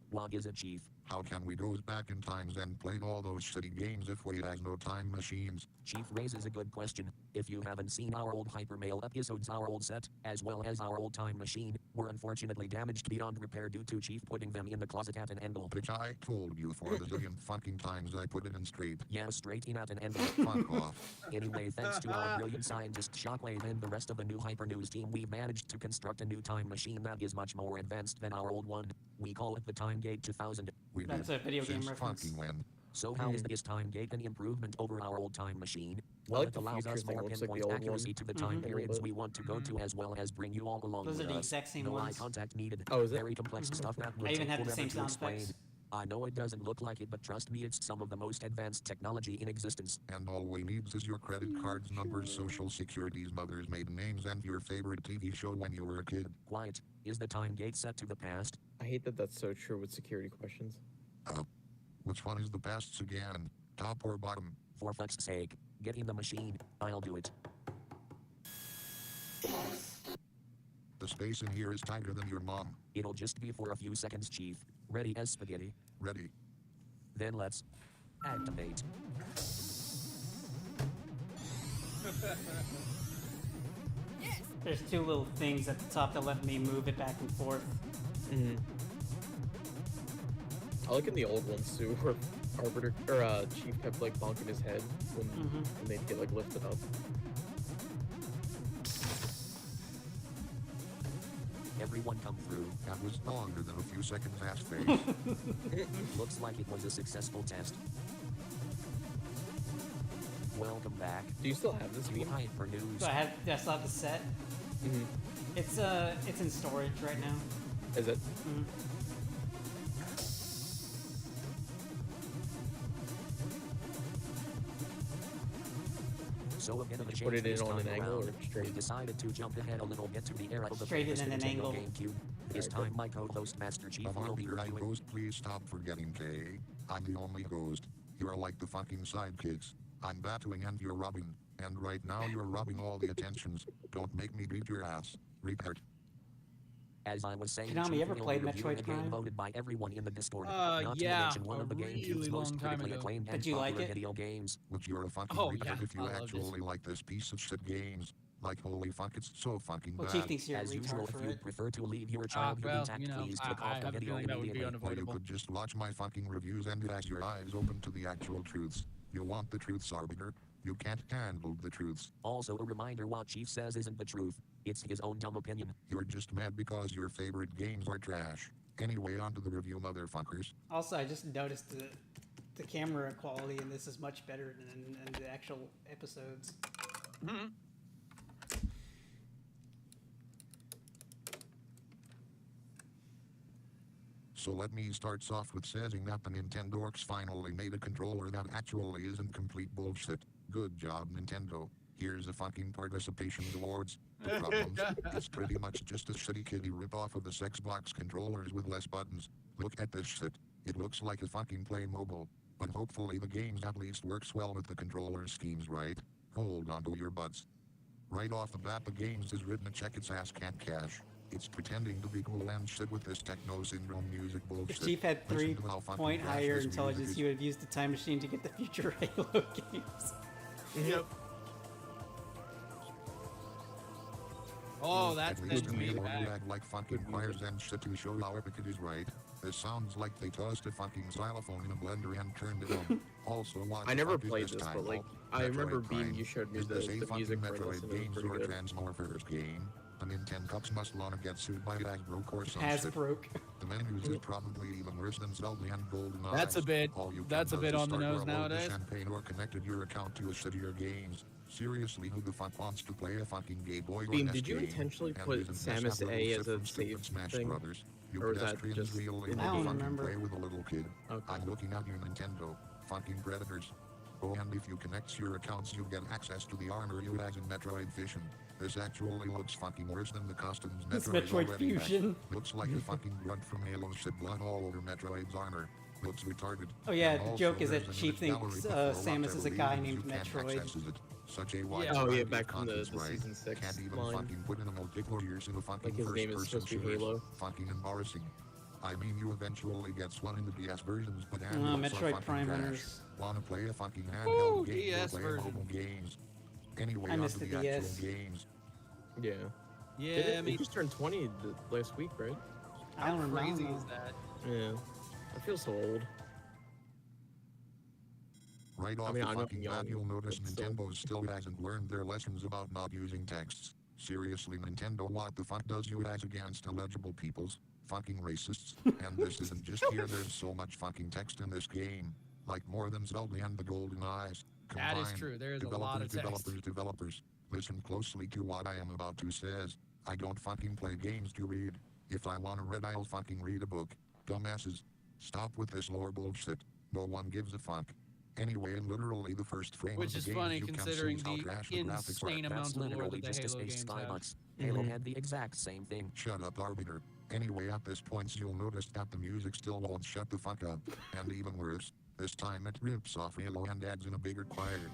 What is it, Chief? How can we go back in times and play all those shitty games if we has no time machines? Chief raises a good question. If you haven't seen our old Hypermail episodes, our old set, as well as our old time machine, were unfortunately damaged beyond repair due to Chief putting them in the closet at an angle. Which I told you for the zillion fucking times I put it in straight. Yeah, straight in at an angle. Fuck off. Anyway, thanks to our brilliant scientist Shockwave and the rest of the new Hyper News team, we've managed to construct a new time machine that is much more advanced than our old one. We call it the Time Gate 2000. That's a video game reference. Fucking when. So how is this time gate an improvement over our old time machine? I Well, like it the allows future us thing. more It looks like the pinpoint old accuracy one. to the time Mhm. periods we want to go to, as well as bring you all along Those with are the us. exact same No ones. eye contact needed. Oh, is it? Very complex stuff that would I even take have the forever same to sound explain. effects. I know it doesn't look like it, but trust me, it's some of the most advanced technology in existence. And all we needs is your credit cards, numbers, social securities, mother's maiden names, and your favorite TV show when you were a kid. Quiet. Is the time gate set to the past? I hate that that's so true with security questions. Which one is the best again? Top or bottom? For fuck's sake, get in the machine. I'll do it. The space in here is tighter than your mom. It'll just be for a few seconds, Chief. Ready as spaghetti. Ready. Then let's activate. There's two little things at the top that let me move it back and forth. Mm-hmm. I like in the old ones too, where Arbiter or Chief kept like bonking his head when they'd get like lifted up. Everyone come through. That was longer than a few seconds, ass face. Looks like it was a successful test. Welcome back. Do you still have this to meme? Hyper News. So I still have the set. Mm-hmm. It's in storage right now. Is it? Mm-hmm. So a bit of a Put change it in this on an time angle around. or straight? We decided to jump ahead a little bit to the era of the Straight famous in an Nintendo angle. GameCube. This time my co-host Master Chief Come will on, be here I reviewing. ghost, please stop forgetting K. I'm the only ghost. You're like the fucking sidekicks. I'm Batwing and you're Robin. And right now you're robbing all the attentions. Don't make me beat your ass. Repart. As I was saying, Konami, Chief ever will played be reviewing Metroid a game Prime? voted by everyone in the Discord. Yeah, Not to mention one of the a GameCube's really most long time critically ago. acclaimed and Did you like popular it? video games. Which you're a fucking Oh, retard yeah, if you I loved it. actually like this piece of shit games. Like holy fuck, it's so fucking Well, bad. Chief thinks you're a As usual, retard if for you it. prefer to leave your childhood well, intact, you know, please I click off the have a video feeling that would be immediately. Or you unavoidable. could just watch my fucking reviews and has your eyes open to the actual truths. You want the truths, Arbiter? You can't handle the truths. Also, a reminder: what Chief says isn't the truth. It's his own dumb opinion. You're just mad because your favorite games are trash. Anyway, on to the review, motherfuckers. Also, I just noticed the camera quality in this is much better than in the actual episodes. Mm-hmm. So let me start off with saying that the Nintendo Works finally made a controller that actually isn't complete bullshit. Good job, Nintendo. Here's a fucking participation awards. The problem, it's pretty much just a shitty kiddie ripoff of the Xbox controllers with less buttons. Look at this shit. It looks like a fucking Playmobil. But hopefully the games at least works well with the controller schemes, right? Hold on to your butts. Right off the bat, the games is written a check its ass can't cash. It's pretending to be cool and shit with this techno syndrome music bullshit. If Chief had Listen to how fucking 3-point trash higher this intelligence, music he would have used the time machine to get the future Halo games. Yep. Oh, that's At least good in Halo, feedback. you act like fucking choirs and shit to show how epic it is, right? This sounds like they tossed a fucking xylophone in a blender and turned it on. Also, what I the never fuck is played this this, but title? like I remember Metroid being Prime. you showed me Is the this a music fucking for this Metroid and it was games pretty or good. Transmorphers game? The Nintendo Cups must wanna get sued by Hasbro or some shit. Hasbro. The menus is probably even worse than Zelda and GoldenEye. That's a bit- All you that's a can bit do is on the start nose or load the nowadays. champagne or connected your account to a shittier games. Seriously, who the fuck wants to play a fucking Game Boy or Beam, NES did you game intentionally and put isn't Samus Hasbro A shit as a from stupid save Smash thing? Brothers? You Or is that pedestrians just really in want the to game? fucking play with a little kid. I'm looking at you, Nintendo. Fucking predators. Oh, and if you connect your accounts, you get access to the armor you has in Metroid Fusion. This actually looks fucking worse than the costumes It's Metroid Metroid already had. Fusion. Looks like a fucking grunt from Halo shit blood all over Metroid's armor. Looks retarded. Oh yeah, And the also joke is there's that an Chief image gallery, thinks but for Samus is a whatever guy reasons, named you can't Metroid. access it. Such a wide Oh, yeah, variety back of from the contents, right? season 6 Can't even line. fucking put in a multiplayer in a fucking Like his name is first-person supposed to be shooter. Halo. Fucking embarrassing. I mean, you eventually gets one in the DS versions, but Oh, handhelds are Metroid fucking Prime trash. winners. Wanna play a fucking Woo, handheld game DS or play version. mobile games? Anyway, I on missed to the the DS. actual games. Yeah. Yeah, Did I it mean, just turned 20 last week, right? I don't how crazy know. is that? Yeah. I feel so old. Right off mean, the I'm not fucking young, bat, you'll notice but still. Nintendo still hasn't learned their lessons about not using texts. Seriously, Nintendo, what the fuck does you guys against illegible peoples? Fucking racists. And this isn't just here, there's so much fucking text in this game. Like more than Zelda and the Golden Eyes. That is Combined. true. There is a lot of text. Developers. Listen closely to what I am about to says. I don't fucking play games to read. If I wanna read, I'll fucking read a book. Dumbasses. Stop with this lore bullshit. No one gives a fuck. Anyway, in literally the first frame Which of is the game, funny you can considering see how the trash the graphics are. insane amount That's of lore literally that the just a Halo space games have. skybox. Halo had the exact same thing. Shut up, Arbiter. Anyway, at this point, you'll notice that the music still won't shut the fuck up. And even worse, this time it rips off Halo and adds in a bigger choir.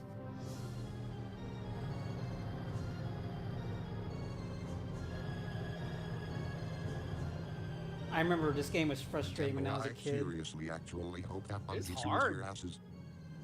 I remember this game was frustrating when I was a kid. Seriously, actually hope that It's Bungie sues hard. their asses.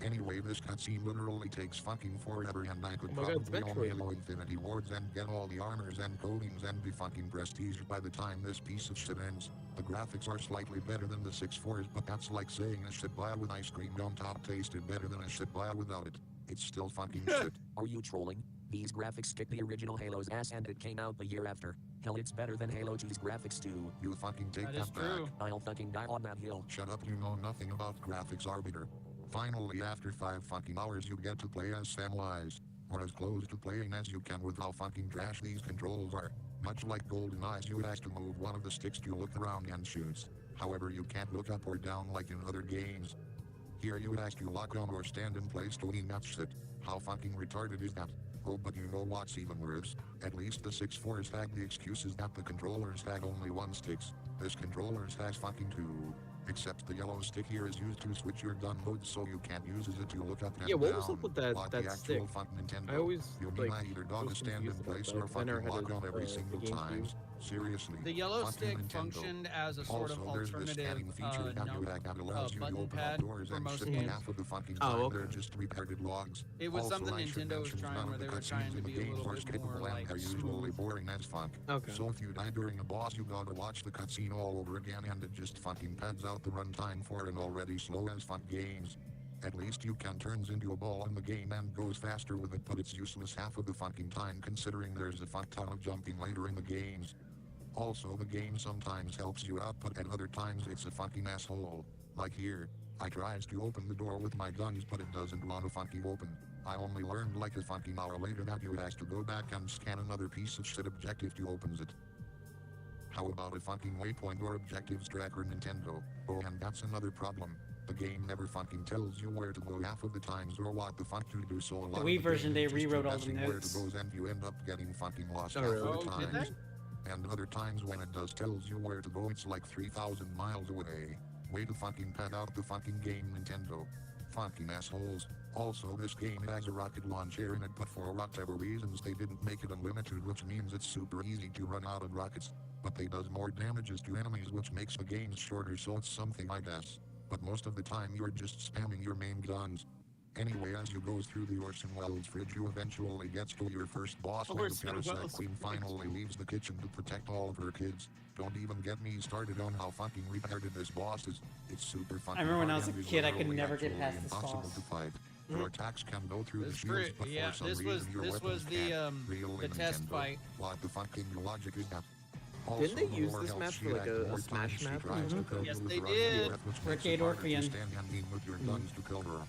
Anyway, this cutscene literally takes fucking forever, and I could Oh my God, it's probably own Metroid. Halo Infinity Wards and get all the armors and coatings and be fucking prestige by the time this piece of shit ends. The graphics are slightly better than the 6.4s, but that's like saying a shit bar with ice cream on top tasted better than a shit bar without it. It's still fucking shit. Are you trolling? These graphics kick the original Halo's ass and it came out the year after. Hell, it's better than Halo 2's graphics too. You fucking take That that is back. true. I'll fucking die on that hill. Shut up, you know nothing about graphics, Arbiter. Finally, after 5 fucking hours, you get to play as Samwise. Or as close to playing as you can with how fucking trash these controls are. Much like Golden Eyes, you have to move one of the sticks to look around and shoot. However, you can't look up or down like in other games. Here you have to lock on or stand in place to lean that shit. How fucking retarded is that? Oh, but you know what's even worse? At least the 6.4s had the excuses that the controllers had only one sticks. This controllers has fucking two. Except the yellow stick here is used to switch your gun mode, so you can't use it to look up and Yeah, what down. was up with that- Like that the stick? actual fucking Nintendo. I always, you like, need either dog to was stand in confused about place that, or 'cause I never fucking had lock a, on every the single GameCube. time. Seriously. The yellow fucking stick Nintendo. functioned as a sort of Also, there's this alternative scanning feature that you have that allows you to button open up pad doors for and most shit, but games. half of the fucking Oh, time okay. they're just retarded logs. It was Also, something I should Nintendo was mention trying none where of they the were trying cutscenes to in the be a games little are bit skippable more, and like, they're usually smooth. boring as fuck. Okay. So if you die during a boss, you gotta watch the cutscene all over again, and it just fucking pads out the runtime for an already slow as fuck games. At least you can turns into a ball in the game and goes faster with it, but it's useless half of the fucking time considering there's a fuck ton of jumping later in the games. Also, the game sometimes helps you out, but at other times it's a fucking asshole. Like here, I tries to open the door with my guns, but it doesn't want to fucking open. I only learned like a fucking hour later that you has to go back and scan another piece of shit objective to opens it. How about a fucking waypoint or objectives tracker, Nintendo? Oh, and that's another problem. The game never fucking tells you where to go half of the times or what the fuck to do, so a lot The of Wii the version, game they is just rewrote you all the guessing where notes. to go, and you end up getting fucking lost Oh, half really? of the Oh, did times. they? And other times when it does tells you where to go, it's like 3,000 miles away. Way to fucking pad out the fucking game, Nintendo. Fucking assholes. Also, this game has a rocket launcher in it, but for whatever reasons they didn't make it unlimited, which means it's super easy to run out of rockets. But they does more damages to enemies, which makes the game shorter, so it's something I guess. But most of the time you're just spamming your main guns. Anyway, as you go through the Orson Welles fridge, you eventually get to your first boss when the Orson parasite Welles queen finally leaves the kitchen to protect all of her kids. Don't even get me started on how fucking retarded this boss is. It's super fucking I remember when I hard was a and is kid, I could literally never get actually past this impossible boss. to fight. Your attacks can go through the This shields, for- but yeah, for some this reason was- your this weapons was the, can't. Really, the test Nintendo. fight. What the fucking logic is that? Didn't they Also, use the this more map health for she like acts, a more Smash times she map? tries to kill Yes, you with they her did. own which For makes it Arcade harder to Orphean. stand and aim with your guns to kill her.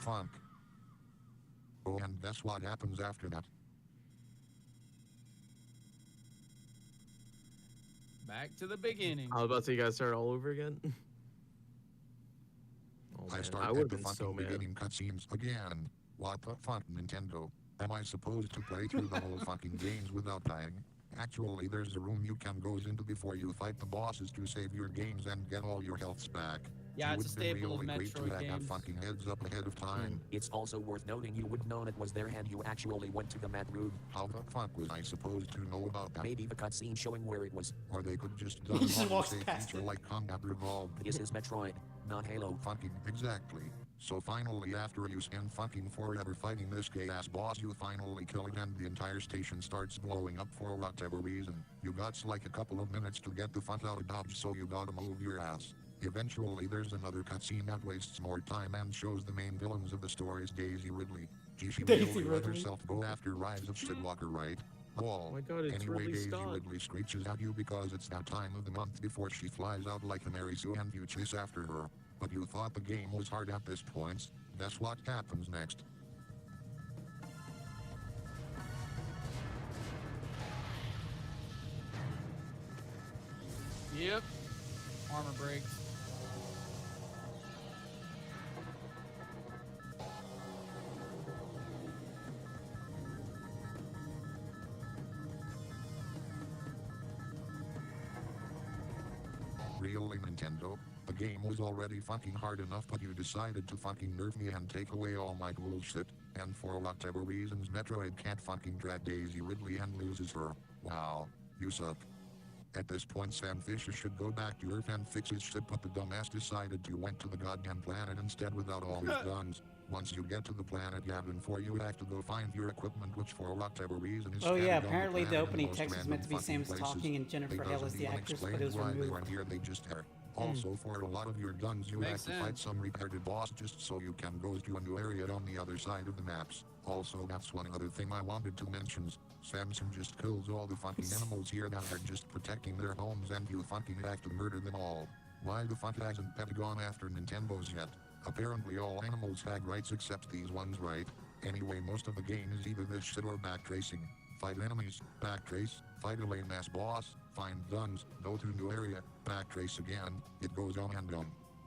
Funk. Oh, and that's what happens after that. Back to the beginning. I was about to say, you guys start all over again. Oh, I man, start I at would the have been so fucking mad. beginning cutscenes again. What the fuck, Nintendo? Am I supposed to play through the whole fucking games without dying? Actually, there's a room you can go into before you fight the bosses to save your games and get all your healths back. Yeah, It it's a would've been staple of really great to Metroid have that games. fucking heads up ahead of time. It's also worth noting you would known it was there and you actually went to the map room. How the fuck was I supposed to know about that? Maybe the cutscene showing where it was. Or they could just He done just an walks auto-save past feature it. like Combat Revolved. This is Metroid, not Halo. Fucking exactly. So finally, after you spend fucking forever fighting this gay-ass boss, you finally kill it and the entire station starts blowing up for whatever reason. You got like a couple of minutes to get the fuck out of Dodge, so you gotta move your ass. Eventually, there's another cutscene that wastes more time and shows the main villains of the story's Daisy Ridley. Gee, she Daisy really let Ridley. herself go after Rise of Skywalker, right? Wall. Oh my God, it's Anyway, Ridley Daisy Scott. Ridley screeches at you because it's that time of the month before she flies out like a Mary Sue and you chase after her. But you thought the game was hard at this point. That's what happens next. Yep. Armor breaks. Really, Nintendo? The game was already fucking hard enough, but you decided to fucking nerf me and take away all my cool shit. And for whatever reasons, Metroid can't fucking drag Daisy Ridley and loses her. Wow, you suck. At this point, Sam Fisher should go back to Earth and fix his shit, but the dumbass decided to went to the goddamn planet instead without all his guns. Once you get to the planet Yavin 4, you have to go find your equipment, which for whatever reason is Oh yeah, scattered on the apparently the planet in opening most text was meant to be random Sam's fucking talking places. and Jennifer They Hale doesn't is the even actress, but explain it was why they removed. weren't here, they just are. Also, for a lot of your guns, you Makes have to fight sense. some retarded boss just so you can go to a new area on the other side of the maps. Also, that's one other thing I wanted to mention. Samson just kills all the fucking animals here that are just protecting their homes and you fucking have to murder them all. Why the fuck hasn't PETA gone after Nintendo's yet? Apparently all animals have rights except these ones, right? Anyway, most of the game is either this shit or backtracing. Fight enemies, backtrace, fight a lame ass boss, find guns, go to new area, backtrace again, it goes on and on.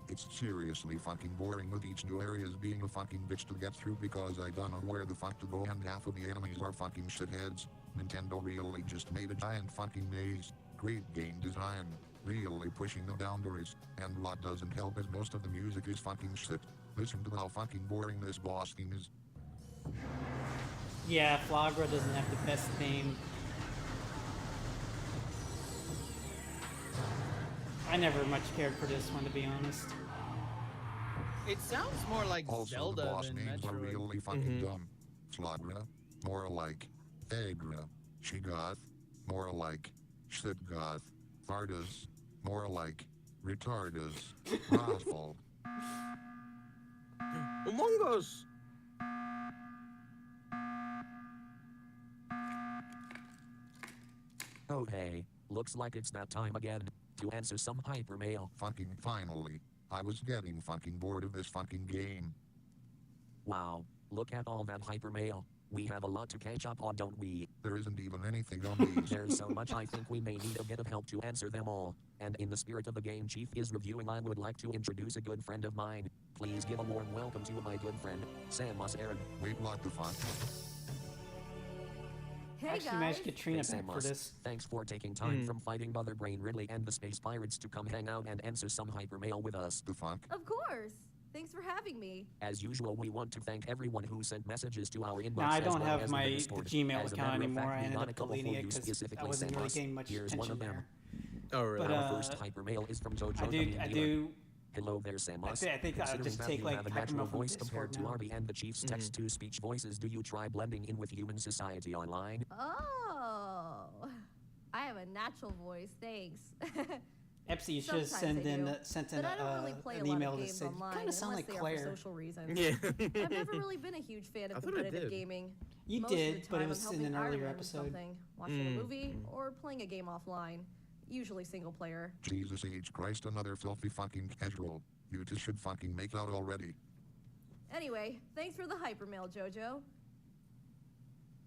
It's seriously fucking boring with each new areas being a fucking bitch to get through because I don't know where the fuck to go and half of the enemies are fucking shitheads. Nintendo really just made a giant fucking maze. Great game design. Really pushing the boundaries. And what doesn't help is most of the music is fucking shit. Listen to how fucking boring this boss theme is. Yeah, Flagra doesn't have the best theme. I never much cared for this one, to be honest. It sounds more like Also, Zelda the boss than names are Metroid. really fucking dumb. Flagra, more like Agra. Shigoth, more like Shitgoth. Vardas, more like Retardas. Roswell. Among Us! Oh hey, looks like it's that time again. To answer some hypermail. Fucking finally. I was getting fucking bored of this fucking game. Wow, look at all that hypermail. We have a lot to catch up on, don't we? There isn't even anything on these. There's so much I think we may need a bit of help to answer them all. And in the spirit of the game Chief is reviewing, I would like to introduce a good friend of mine. Please give a warm welcome to my good friend, Samus Aran. Wait, what the fuck? I actually managed to get Trina Hey, back for Samus, this. thanks for taking time from fighting Mother Brain Ridley and the Space Pirates to come hang out and answer some hypermail with us. The fuck? Of course. Thanks for having me. As usual, we want to thank everyone who sent messages to our inbox. Now, I as don't well have as my the Discord. Gmail As a account matter of anymore. fact, I we ended got up a couple deleting for it you because I specifically, wasn't really Samus. getting much Here's attention one of them. there. Oh, really? But, Our first hypermail is from Jojo. I do Hello there, Samus. I think I'll Considering just that take, you like, have a Hypermail natural from voice compared to Discord now. Arby and the Chief's text-to-speech voices, do you try blending in with human society online? Oh, I have a natural voice. Thanks. Epsi, you should have Sometimes sent but I don't really play an a lot email of that games said, online kind of sound unless like they are Claire. for social reasons. Yeah. I've never really been a huge fan I of thought I competitive did. gaming. You Most of did, the but it time, was I'm in helping an earlier Iron Man with episode. something, watching a movie, or playing a game offline. Usually single player. Jesus H. Christ, another filthy fucking casual. You two should fucking make out already. Anyway, thanks for the hypermail, Jojo.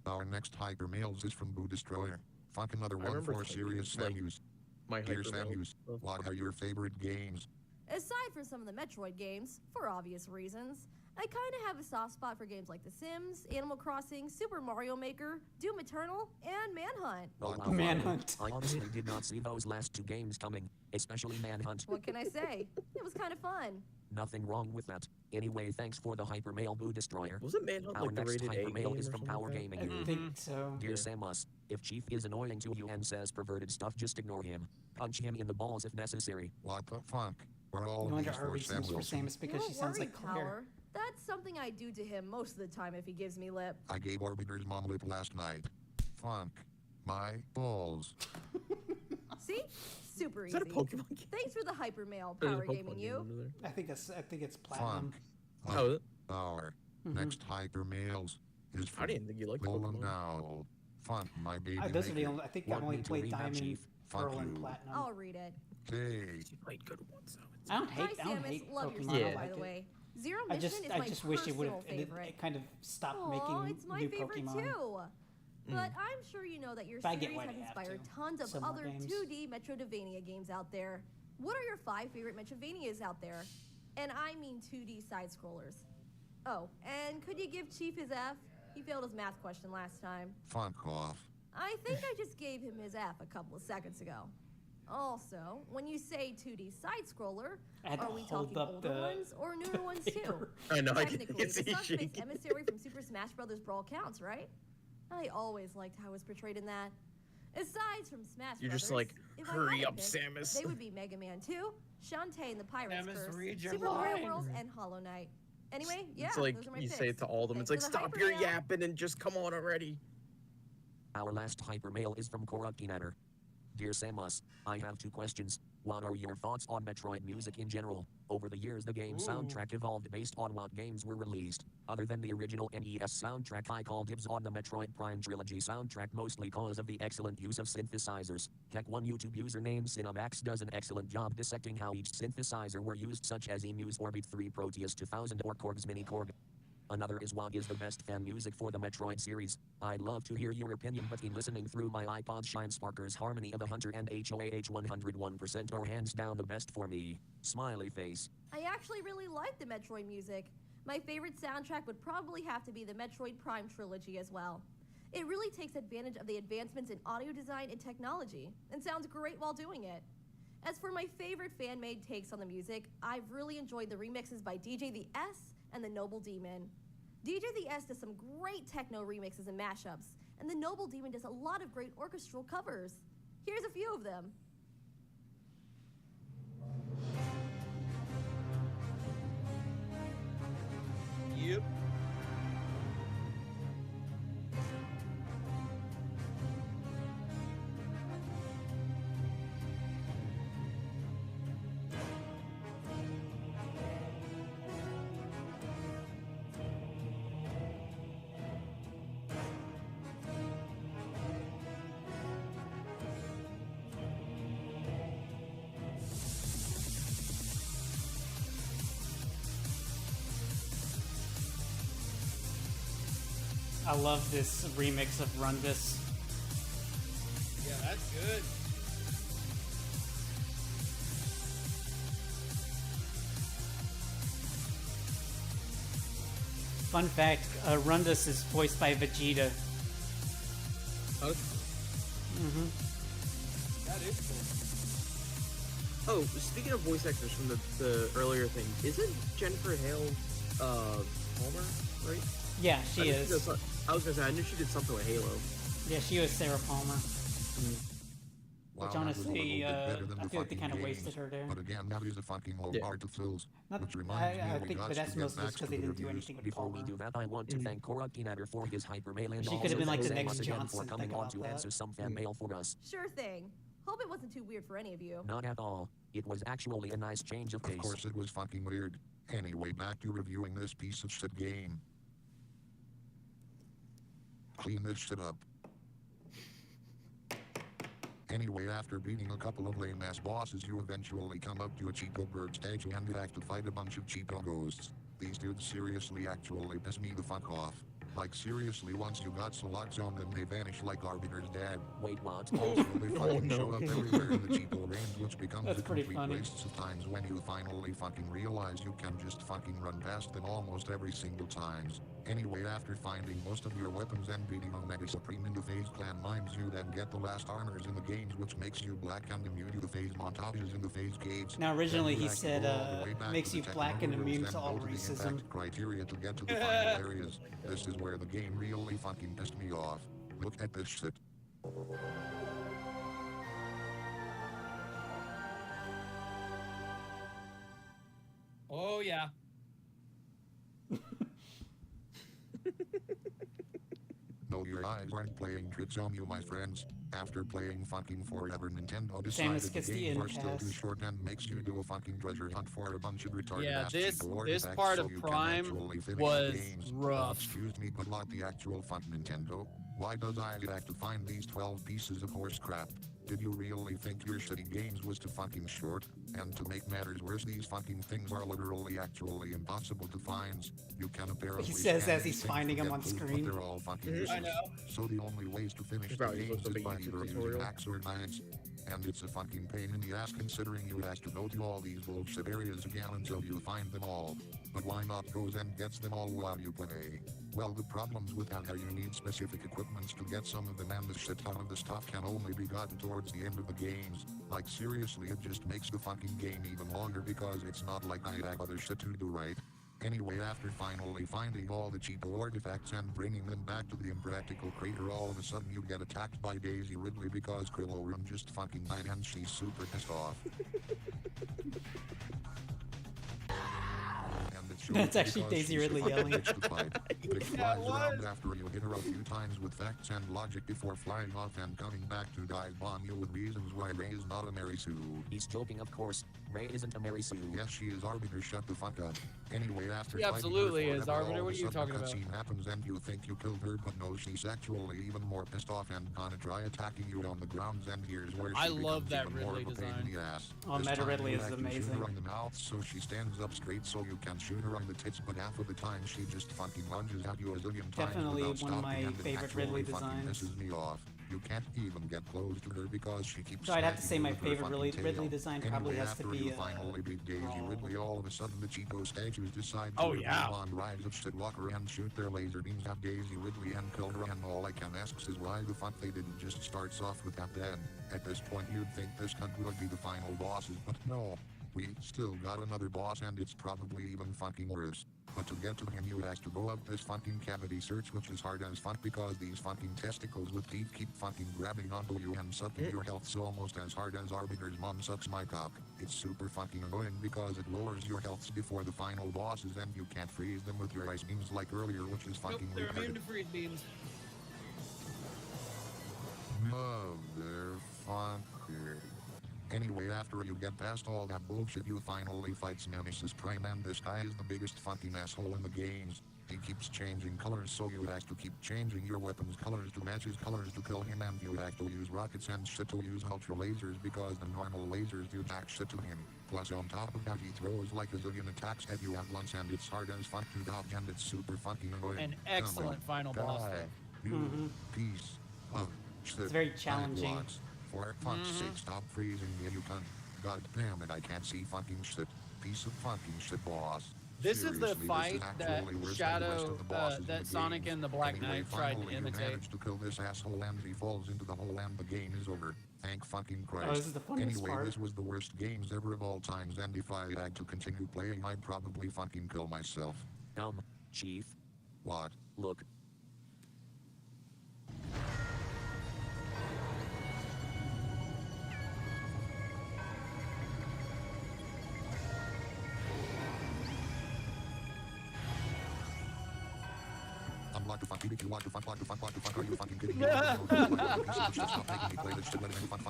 Our next hypermails is from Boo Destroyer. Fuck another I one remember for typing, serious like, Samus. my Dear hypermail. Samus, what are your favorite games? Aside from some of the Metroid games, for obvious reasons, I kind of have a soft spot for games like The Sims, Animal Crossing, Super Mario Maker, Doom Eternal, and Manhunt. Oh, wow, Manhunt. I honestly did not see those last two games coming, especially Manhunt. What can I say? It was kind of fun. Nothing wrong with that. Anyway, thanks for the hypermail, Boo Destroyer. Wasn't Manhunt Our like the next rated A hypermail game is or from something Power like that? Gaming. I think so. Dear Samus, if Chief is annoying to you and says perverted stuff, just ignore him. Punch him in the balls if necessary. What the fuck? We're all No wonder these for Arby Sam seems for Wilson. Samus because she Don't sounds worry, like Claire. Power. That's something I do to him most of the time if he gives me lip. I gave Arbiter's mom lip last night. Fuck. My balls. See? Super Is easy. that a Pokemon game? Thanks for the hypermail, There's a Power Pokemon Gaming game you. under there. I think it's platinum. Fuck. Oh, is it? Our next hypermails is from I didn't think you liked Nolan Pokemon. Now. Fuck my baby. Those are the maker. only. I think I've Want only me to played read that, Diamond, Chief? Fuck Pearl, and you. Platinum. I'll read it. Hey. You played good ones, though. I don't Hi, hate. I don't Samus. hate Love your Pokemon. style, I by like the it. way. Zero I Mission just, is I my just wish it would personal have. favorite. It kind of stopped Aw, making it's my new favorite Pokemon. too. But I'm sure you know that your But I get series why has they have inspired to. tons of Similar other games. 2D Metroidvania games out there. What are your 5 favorite Metroidvanias out there? And I mean 2D side scrollers. Oh, and could you give Chief his F? He failed his math question last time. Fuck off. I think I just gave him his F a couple of seconds ago. Also, when you say 2D side scroller, I had to are we hold talking up older the ones or newer ones too? I know, I can Technically, see the Sun-based shaking. emissary from Super Smash Bros. Brawl counts, right? I always liked how it was portrayed in that. Aside from Smash You're Brothers, just like, if I hurry had to up, pick, Samus. They would be Mega Man 2, Shantae and the Pirate's Samus, Curse, read your Super Mario line. Bros. And Hollow Knight. Anyway, yeah, It's like those are my you picks. say it to all of them. Thanks It's like, for the stop your hypermail. yapping and just come on already. Our last hypermail is from Korukinator. Dear Samus, I have two questions. What are your thoughts on Metroid music in general? Over the years, the game soundtrack evolved based on what games were released. Other than the original NES soundtrack, I call dibs on the Metroid Prime Trilogy soundtrack mostly cause of the excellent use of synthesizers. Heck, one YouTube user named Cinemax does an excellent job dissecting how each synthesizer were used, such as Emu's Orbit 3 Proteus 2000 or Korg's Mini Korg. Another is what is the best fan music for the Metroid series. I'd love to hear your opinion, but in listening through my iPod, Shine Sparker's Harmony of the Hunter and HOAH 101% are hands down the best for me. Smiley face. I actually really like the Metroid music. My favorite soundtrack would probably have to be the Metroid Prime trilogy as well. It really takes advantage of the advancements in audio design and technology, and sounds great while doing it. As for my favorite fan-made takes on the music, I've really enjoyed the remixes by DJ the S and the Noble Demon. DJ the S does some great techno remixes and mashups, and the Noble Demon does a lot of great orchestral covers. Here's a few of them. Yep. I love this remix of Run This. Yeah, that's good. Fun fact: Rundus is voiced by Vegeta. Oh. Mm-hmm. That is cool. Oh, speaking of voice actors from the earlier thing, isn't Jennifer Hale Palmer, right? Yeah, I she knew is. I was gonna say I knew she did something with Halo. Yeah, she was Sarah Palmer. Which Wow, that was a honestly, little bit better than I the feel like they fucking kind of games. wasted her there. But again, that is a fucking low Yeah. bar to fill. Not, Which reminds me, I we think, got but that's to get mostly back just because to they the didn't do reviews. anything with Before we Palmer. do that, I want to thank Korokinator for his hyper mail and She also could have been like the thanks next once again Johnson, for coming think on about to that. answer some fan mail for us. Sure thing. Hope it wasn't too weird for any of you. Not at all. It was actually a nice change of pace. Of course, it was fucking weird. Anyway, back to reviewing this piece of shit game. Clean this shit up. Anyway, after beating a couple of lame-ass bosses, you eventually come up to a cheapo bird stage and you have to fight a bunch of cheapo ghosts. These dudes seriously actually piss me the fuck off. Like seriously, once you got Speedzone, then they vanish like Arby's dad. Wait, what? Also, they fucking show up everywhere in the cheapo range, which becomes That's a pretty complete funny. waste of times when you finally fucking realize you can just fucking run past them almost every single times. Anyway, after finding most of your weapons and beating Omega Supreme in the Phase Clan Mines, you then get the last armors in the games, which makes you black and immune to the phase montages in the phase caves. Now, originally Then you he have to said, go all the way back makes to you the black and techno immune rooms to and all go the racism. impact criteria to get to the final areas. This is where the game really fucking pissed me off. Look at this shit. Oh yeah. No, your eyes aren't playing tricks on you, my friends. After playing fucking forever, Nintendo Samus decided the gets the games are end still too pass. short and makes you do a fucking treasure hunt for a bunch of retarded Yeah, ass this cheapo this artifacts part so of you can Prime actually finish was the games. rough. Excuse me, but like the actual fuck Nintendo, why does I have to find these 12 pieces of horse crap? Did you really think your shitty games was too fucking short? And to make matters worse, these fucking things are literally actually impossible to find. You can apparently He says scan as he's these things finding to them get on food, screen. But they're all fucking I useless. know. So the only ways to finish the Probably games supposed to is be by YouTube either using tutorial. axe or knives. And it's a fucking pain in the ass considering you have to go to all these bullshit areas again until you find them all. But why not goes and gets them all while you play? Well, the problems with that are you need specific equipments to get some of them, and the shit ton of the stuff can only be gotten towards the end of the games. Like seriously, it just makes the fucking game even longer because it's not like I have other shit to do, right? Anyway, after finally finding all the cheapo artifacts and bringing them back to the impractical crater, all of a sudden you get attacked by Daisy Ridley because Krillorun just fucking died and she's super pissed off. And it shows That's actually because Daisy she's a Ridley fucking yelling. bitch to fight. It Yeah, flies it around was. after you hit her a few times with facts and logic before flying off and coming back to dive bomb you with reasons why Ray is not a Mary Sue. He's joking, of course. Ray isn't a Mary Sue. Yes, she is Arbiter, shut the fuck up. Anyway, after She fighting absolutely her is, forever, Arbiter, all what of are you a sudden talking a about? cutscene happens and you think you killed her, but no, she's actually even more pissed off and gonna try attacking you on the grounds, and here's where she I love becomes that even more Ridley of a pain in design. the ass. Oh, This Meta time Ridley you is have to shoot amazing. her in the mouth so she stands up straight so you can shoot her on the tits, but half of the time she just fucking lunges at you a zillion times Definitely without one of stopping, my and it favorite actually Ridley fucking designs. pisses me off. You can't even get close to her because she keeps So I'd have to smacking say my you with her favorite fucking Ridley tail. design probably Anyway, has to after be, you finally beat Daisy Ridley, all of a sudden the cheapo statues decide to Oh, yeah. move on Rise of Skywalker and shoot their laser beams at Daisy Ridley and kill her, and all I can ask is why the fuck they didn't just start off with that then. At this point you'd think this would be the final bosses, but no. We still got another boss and it's probably even fucking worse. But to get to him you have to go up this fucking cavity search, which is hard as fuck because these fucking testicles with teeth keep fucking grabbing onto you and sucking your health so almost as hard as Arbiter's mom sucks my cock. It's super fucking annoying because it lowers your health before the final bosses and you can't freeze them with your ice beams like earlier, which is Nope, fucking they're immune retarded. to freeze beams. Motherfucker. Anyway, after you get past all that bullshit, you finally fight Nemesis Prime, and this guy is the biggest fucking asshole in the games. He keeps changing colors, so you have to keep changing your weapons colors to match his colors to kill him, and you have to use rockets and shit to use ultra lasers because the normal lasers do jack shit to him. Plus on top of that he throws like a zillion attacks at you at once, and it's hard as fuck to dodge, and it's super fucking annoying. An Come excellent on, final boss guy, fight. You piece of shit. It's very challenging. Blocks. For fuck's sake, stop freezing me, you cunt. God damn it, I can't see fucking shit. Piece of fucking shit, boss. This is the Seriously, fight this is that actually worse than the rest Shadow, of the bosses in that the Sonic games. and the Black Anyway, Knight tried to finally you imitate. managed to kill this asshole and he falls into the hole and the game is over. Thank fucking Christ. Oh, this is the funniest Anyway, part. this was the worst games ever of all times, and if I had to continue playing, I'd probably fucking kill myself. Chief. What? Look. what the fuck, if you want to fuck, what the fuck, are you fucking kidding me? Stop making me play this shit, let me fuck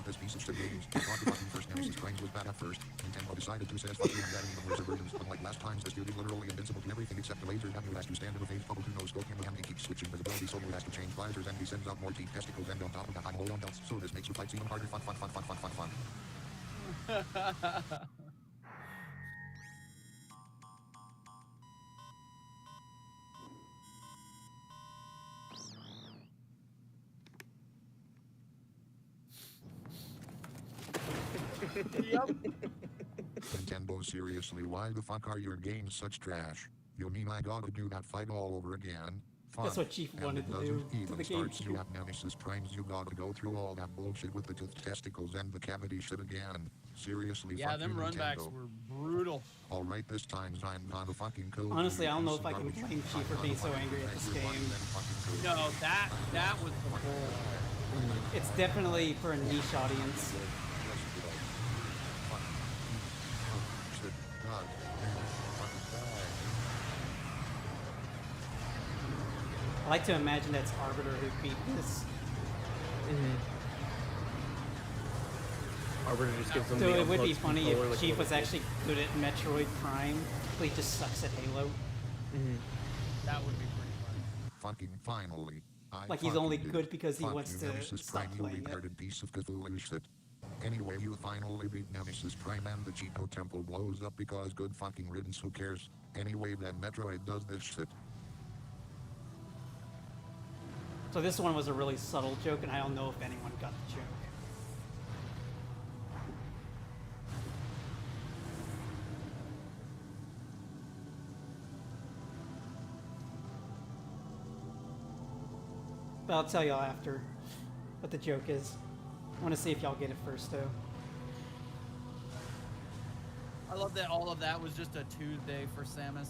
this piece of shit games. What the fucking first Nemesis Crimes was bad at first. Nintendo decided to say fuck you and adding even worse versions, but like last times, this dude is literally invincible to everything except the lasers that you has to stand in the phase bubble to no scope him and he keeps switching visibility, so he has to change visors and he sends out more teeth testicles and on top of that I'm low on belts, so this makes the fights even harder. Fun. Yep. Nintendo, seriously, why the fuck are your games such trash? You mean I gotta do that fight all over again? Fun. That's what Chief wanted to do to the Starts you GameCube. have Nemesis Primes, you gotta go through all that bullshit with the testicles and the cavity shit again. Seriously, Yeah, fuck them you, runbacks Nintendo. were brutal. Alright, this time I'm gonna fucking kill Honestly, you, I don't know piece if of I can garbage. blame Chief for being so angry at this game. No, that was the bull. It's definitely for a niche audience. I like to imagine that's Arbiter who beat this. Arbiter just gives them So the it would be unplugged funny controller if like Chief a was little actually good at Metroid Prime, but he just sucks at Halo. That would be pretty funny. Fucking finally. Like he's only good because he wants to Nemesis stop Prime, playing you it. retarded piece of Cthulhu shit. Anyway, you finally beat Nemesis Prime and the Cheeto Temple blows up because good fucking riddance, who cares? Anyway, then Metroid does this shit. So this one was a really subtle joke, and I don't know if anyone got the joke. But I'll tell y'all after what the joke is. I want to see if y'all get it first, though. I love that all of that was just a Tuesday for Samus.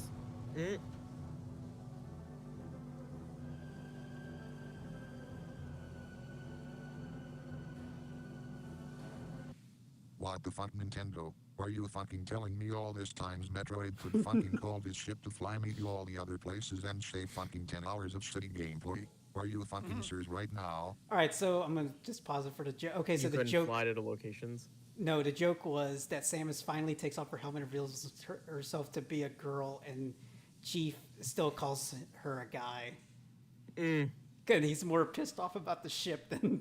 What the fuck, Nintendo? Are you fucking telling me all this times Metroid could fucking call this ship to fly me to all the other places and save fucking 10 hours of shitty gameplay? Are you fucking serious right now? All right, so I'm gonna just pause it for the joke. Okay, so You the couldn't joke. fly to the locations. No, the joke was that Samus finally takes off her helmet and reveals herself to be a girl, and Chief still calls her a guy. Good, he's more pissed off about the ship than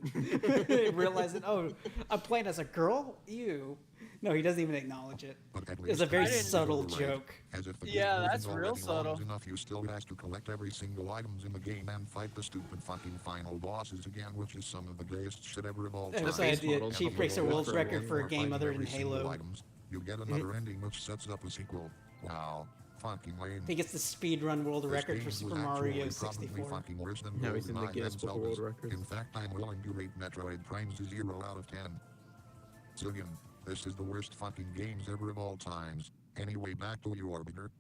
realizing, oh, I'm playing as a girl? Ew. No, he doesn't even acknowledge it. It's a very subtle joke. As if the Yeah, game that's wasn't real already subtle. long enough, you still has to collect every single items in the game and fight the stupid fucking final bosses again, which is some of the greatest shit ever of all time. That's the idea. And Chief the breaks a world world's for record one for a more game fighting other every than single Halo. items. You get another ending which sets up a sequel. Wow. Fucking lame. He gets the speedrun world This record game for was Super Mario actually probably 64. fucking worse than Now he's in the GoldenEye Guinness and Book of World Zelda's. Records. In fact, I'm willing to rate Metroid Prime's a 0 out of 10. Zillion, this is the worst fucking games ever of all times. Anyway, back to you, Arbiter.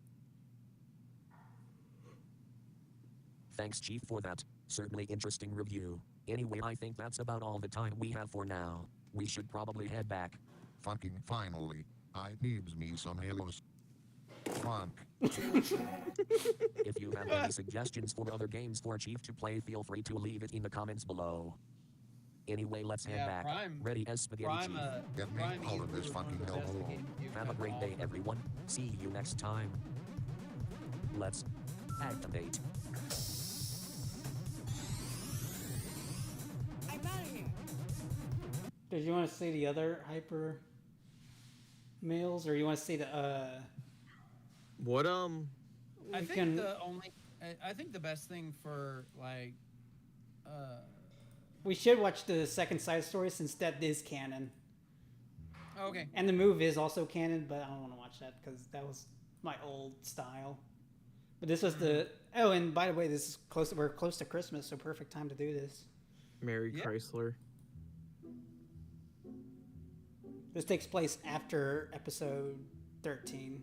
Thanks, Chief, for that certainly interesting review. Anyway, I think that's about all the time we have for now. We should probably head back. Fucking finally. I needs me some Halos. Funk. If you have any suggestions for other games for Chief to play, feel free to leave it in the comments below. Anyway, let's head back. Prime. Ready as spaghetti Prime, Chief. Get me Prime all of this easily was one fucking of the best hellhole. games you've Have a had great all. day, everyone. See you next time. Let's activate. I'm out of here. Did you want to see the other hyper males, or you want to see the What I we think can- I think the best thing for like we should watch the second side story since that is canon. okay. And the move is also canon, but I don't want to watch that because that was my old style. But this was the and by the way, this is close. We're close to Christmas, so perfect time to do this. Mary Chrysler. This takes place after episode 13.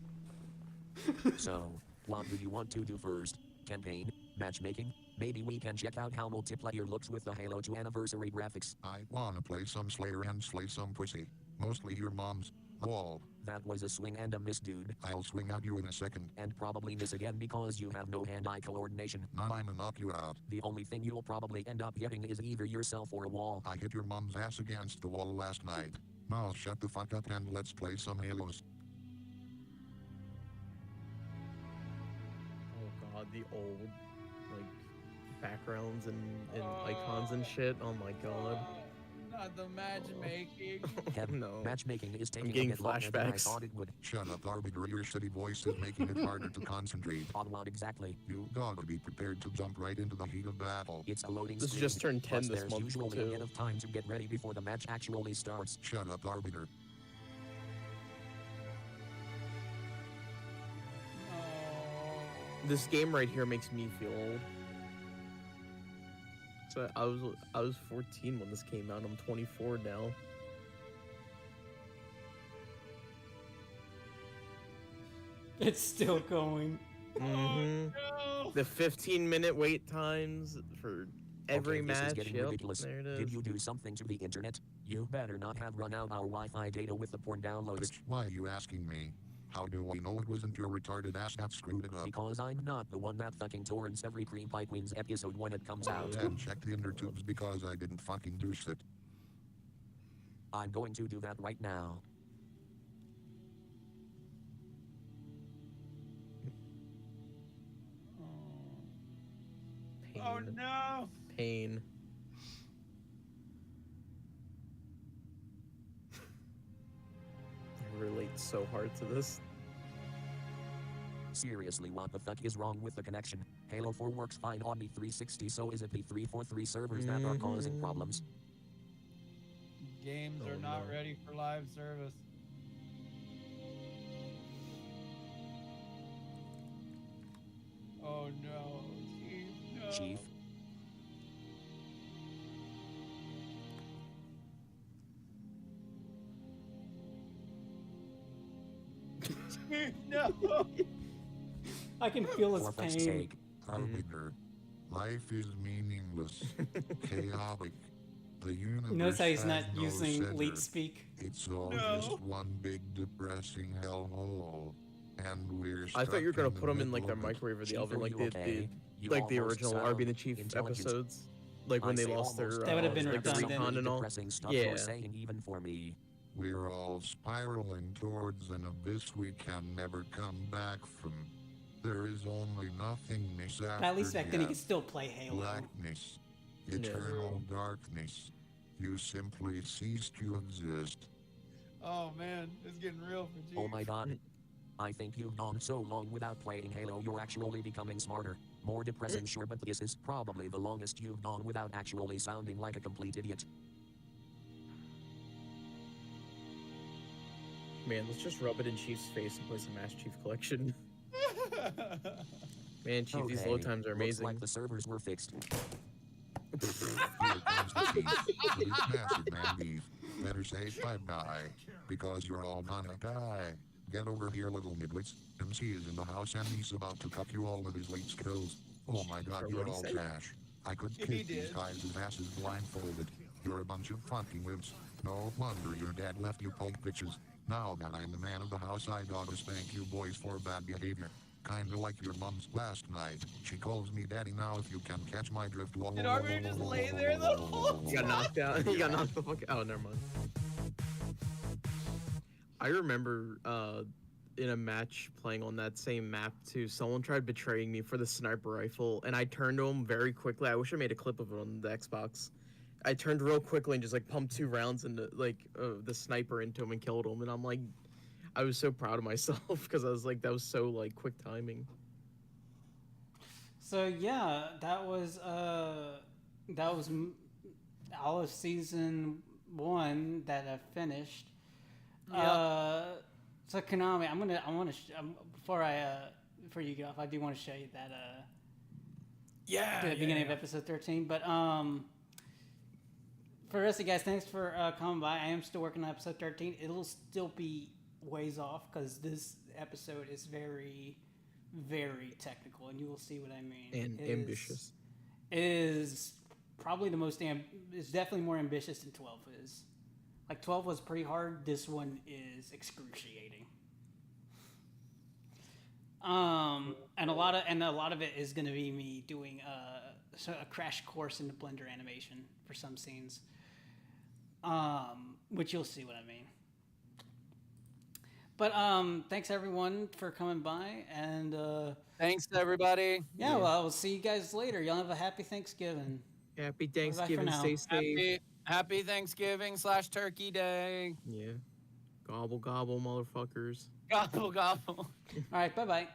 So, what do you want to do first? Campaign? Matchmaking? Maybe we can check out how multiplayer looks with the Halo 2 anniversary graphics. I wanna play some Slayer and slay some pussy. Mostly your mom's. Wall. That was a swing and a miss, dude. I'll swing at you in a second. And probably miss again because you have no hand-eye coordination. Now I'ma knock you out. The only thing you'll probably end up hitting is either yourself or a wall. I hit your mom's ass against the wall last night. Now shut the fuck up and let's play some Halos. Oh god, the old like backgrounds and icons and shit. Oh my god. Not the matchmaking. No. Matchmaking is taking getting a bit longer than I thought it would. Shut up, Arby. Your shitty voice is making it harder to concentrate. On what exactly? You gotta be prepared to jump right into the heat of battle. It's a loading This screen. just turned 10 Plus, this there's month, usually too. enough time to get ready before the match actually starts. Shut up, Arbiter. This game right here makes me feel old. So I was 14 when this came out. I'm 24 now. It's still going. The 15-minute wait times for every Okay, this is match. getting Yep, ridiculous. there it is. Did you do something to the internet? You better not have run out our Wi-Fi data with the porn downloads. Bitch, why are you asking me? How do I know it wasn't your retarded ass that screwed it up? Because I'm not the one that fucking torrents every Cream Pie Queens episode when it comes out. And check the inner tubes because I didn't fucking do shit. I'm going to do that right now. Pain. Oh no! Pain. I relate so hard to this. Seriously, what the fuck is wrong with the connection? Halo 4 works fine on the 360, so is it the 343 servers that are causing problems? Games Oh, are not no. ready for live service. Oh no, Chief. No. Chief? No. I can feel his For fuck's pain. sake. Arbiter. Life is meaningless, chaotic. The universe You notice how he's has not no using center. leak speak? It's all No. just one big depressing hellhole. And we're I thought you were stuck gonna in the put them in middle like their of it. microwave or the Chief, oven, are like you the okay? You like the almost original sound Arby and the Chief intelligent. episodes, like I when they say lost their almost. That would have been like the redundant. recon and all. Depressing stuff Yeah. you're saying even for me. We're all spiraling towards an abyss we can never come back from. There is only nothingness after But at least back then he death. could still play Halo. Blackness. Eternal darkness. You simply cease to exist. Oh man, it's getting real for Chief. Oh my god. I think you've gone so long without playing Halo, you're actually becoming smarter. More depressing, sure, but this is probably the longest you've gone without actually sounding like a complete idiot. Man, let's just rub it in Chief's face and play some Mass Chief Collection. Man, Chief, these load Okay, times are looks amazing. like the servers were fixed. Here comes the chief. With his massive man beef. Better say bye-bye. Because you're all gonna die. Get over here, little nibblets. MC is in the house and he's about to cut you all with his late skills. Oh my god, you're all trash. I could He kick these did. guys' asses blindfolded. You're a bunch of fucking wimps. No wonder your dad left you poke bitches. Now that I'm the man of the house, I gotta spank you boys for bad behavior. Kinda like your mom's last night. She calls me daddy now if you can catch my drift. Did Arby just lay there the whole He got knocked out. He got knocked the fuck out. Oh, never mind. I remember in a match playing on that same map too, someone tried betraying me for the sniper rifle, and I turned to him very quickly. I wish I made a clip of it on the Xbox. I turned real quickly and just like pumped 2 rounds into like the sniper into him and killed him, and I'm like, I was so proud of myself because I was like, that was so like quick timing. So yeah, that was all of season 1 that I finished. So Konami, before you get off, I do want to show you that the beginning of episode 13. But for the rest of you guys, thanks for coming by. I am still working on episode 13. It'll still be ways off because this episode is very, very technical, and you will see what I mean. And ambitious. It is probably the most it's definitely more ambitious than 12 is. Like 12 was pretty hard. This one is excruciating. And a lot of it is going to be me doing a crash course into Blender animation for some scenes, which you'll see what I mean. But thanks everyone for coming by, and thanks everybody. Yeah, well, we'll see you guys later. Y'all have a happy Thanksgiving. Happy Thanksgiving. Stay safe. Happy Thanksgiving / Turkey Day. Yeah. Gobble gobble, motherfuckers. Gobble gobble. All right. Bye bye.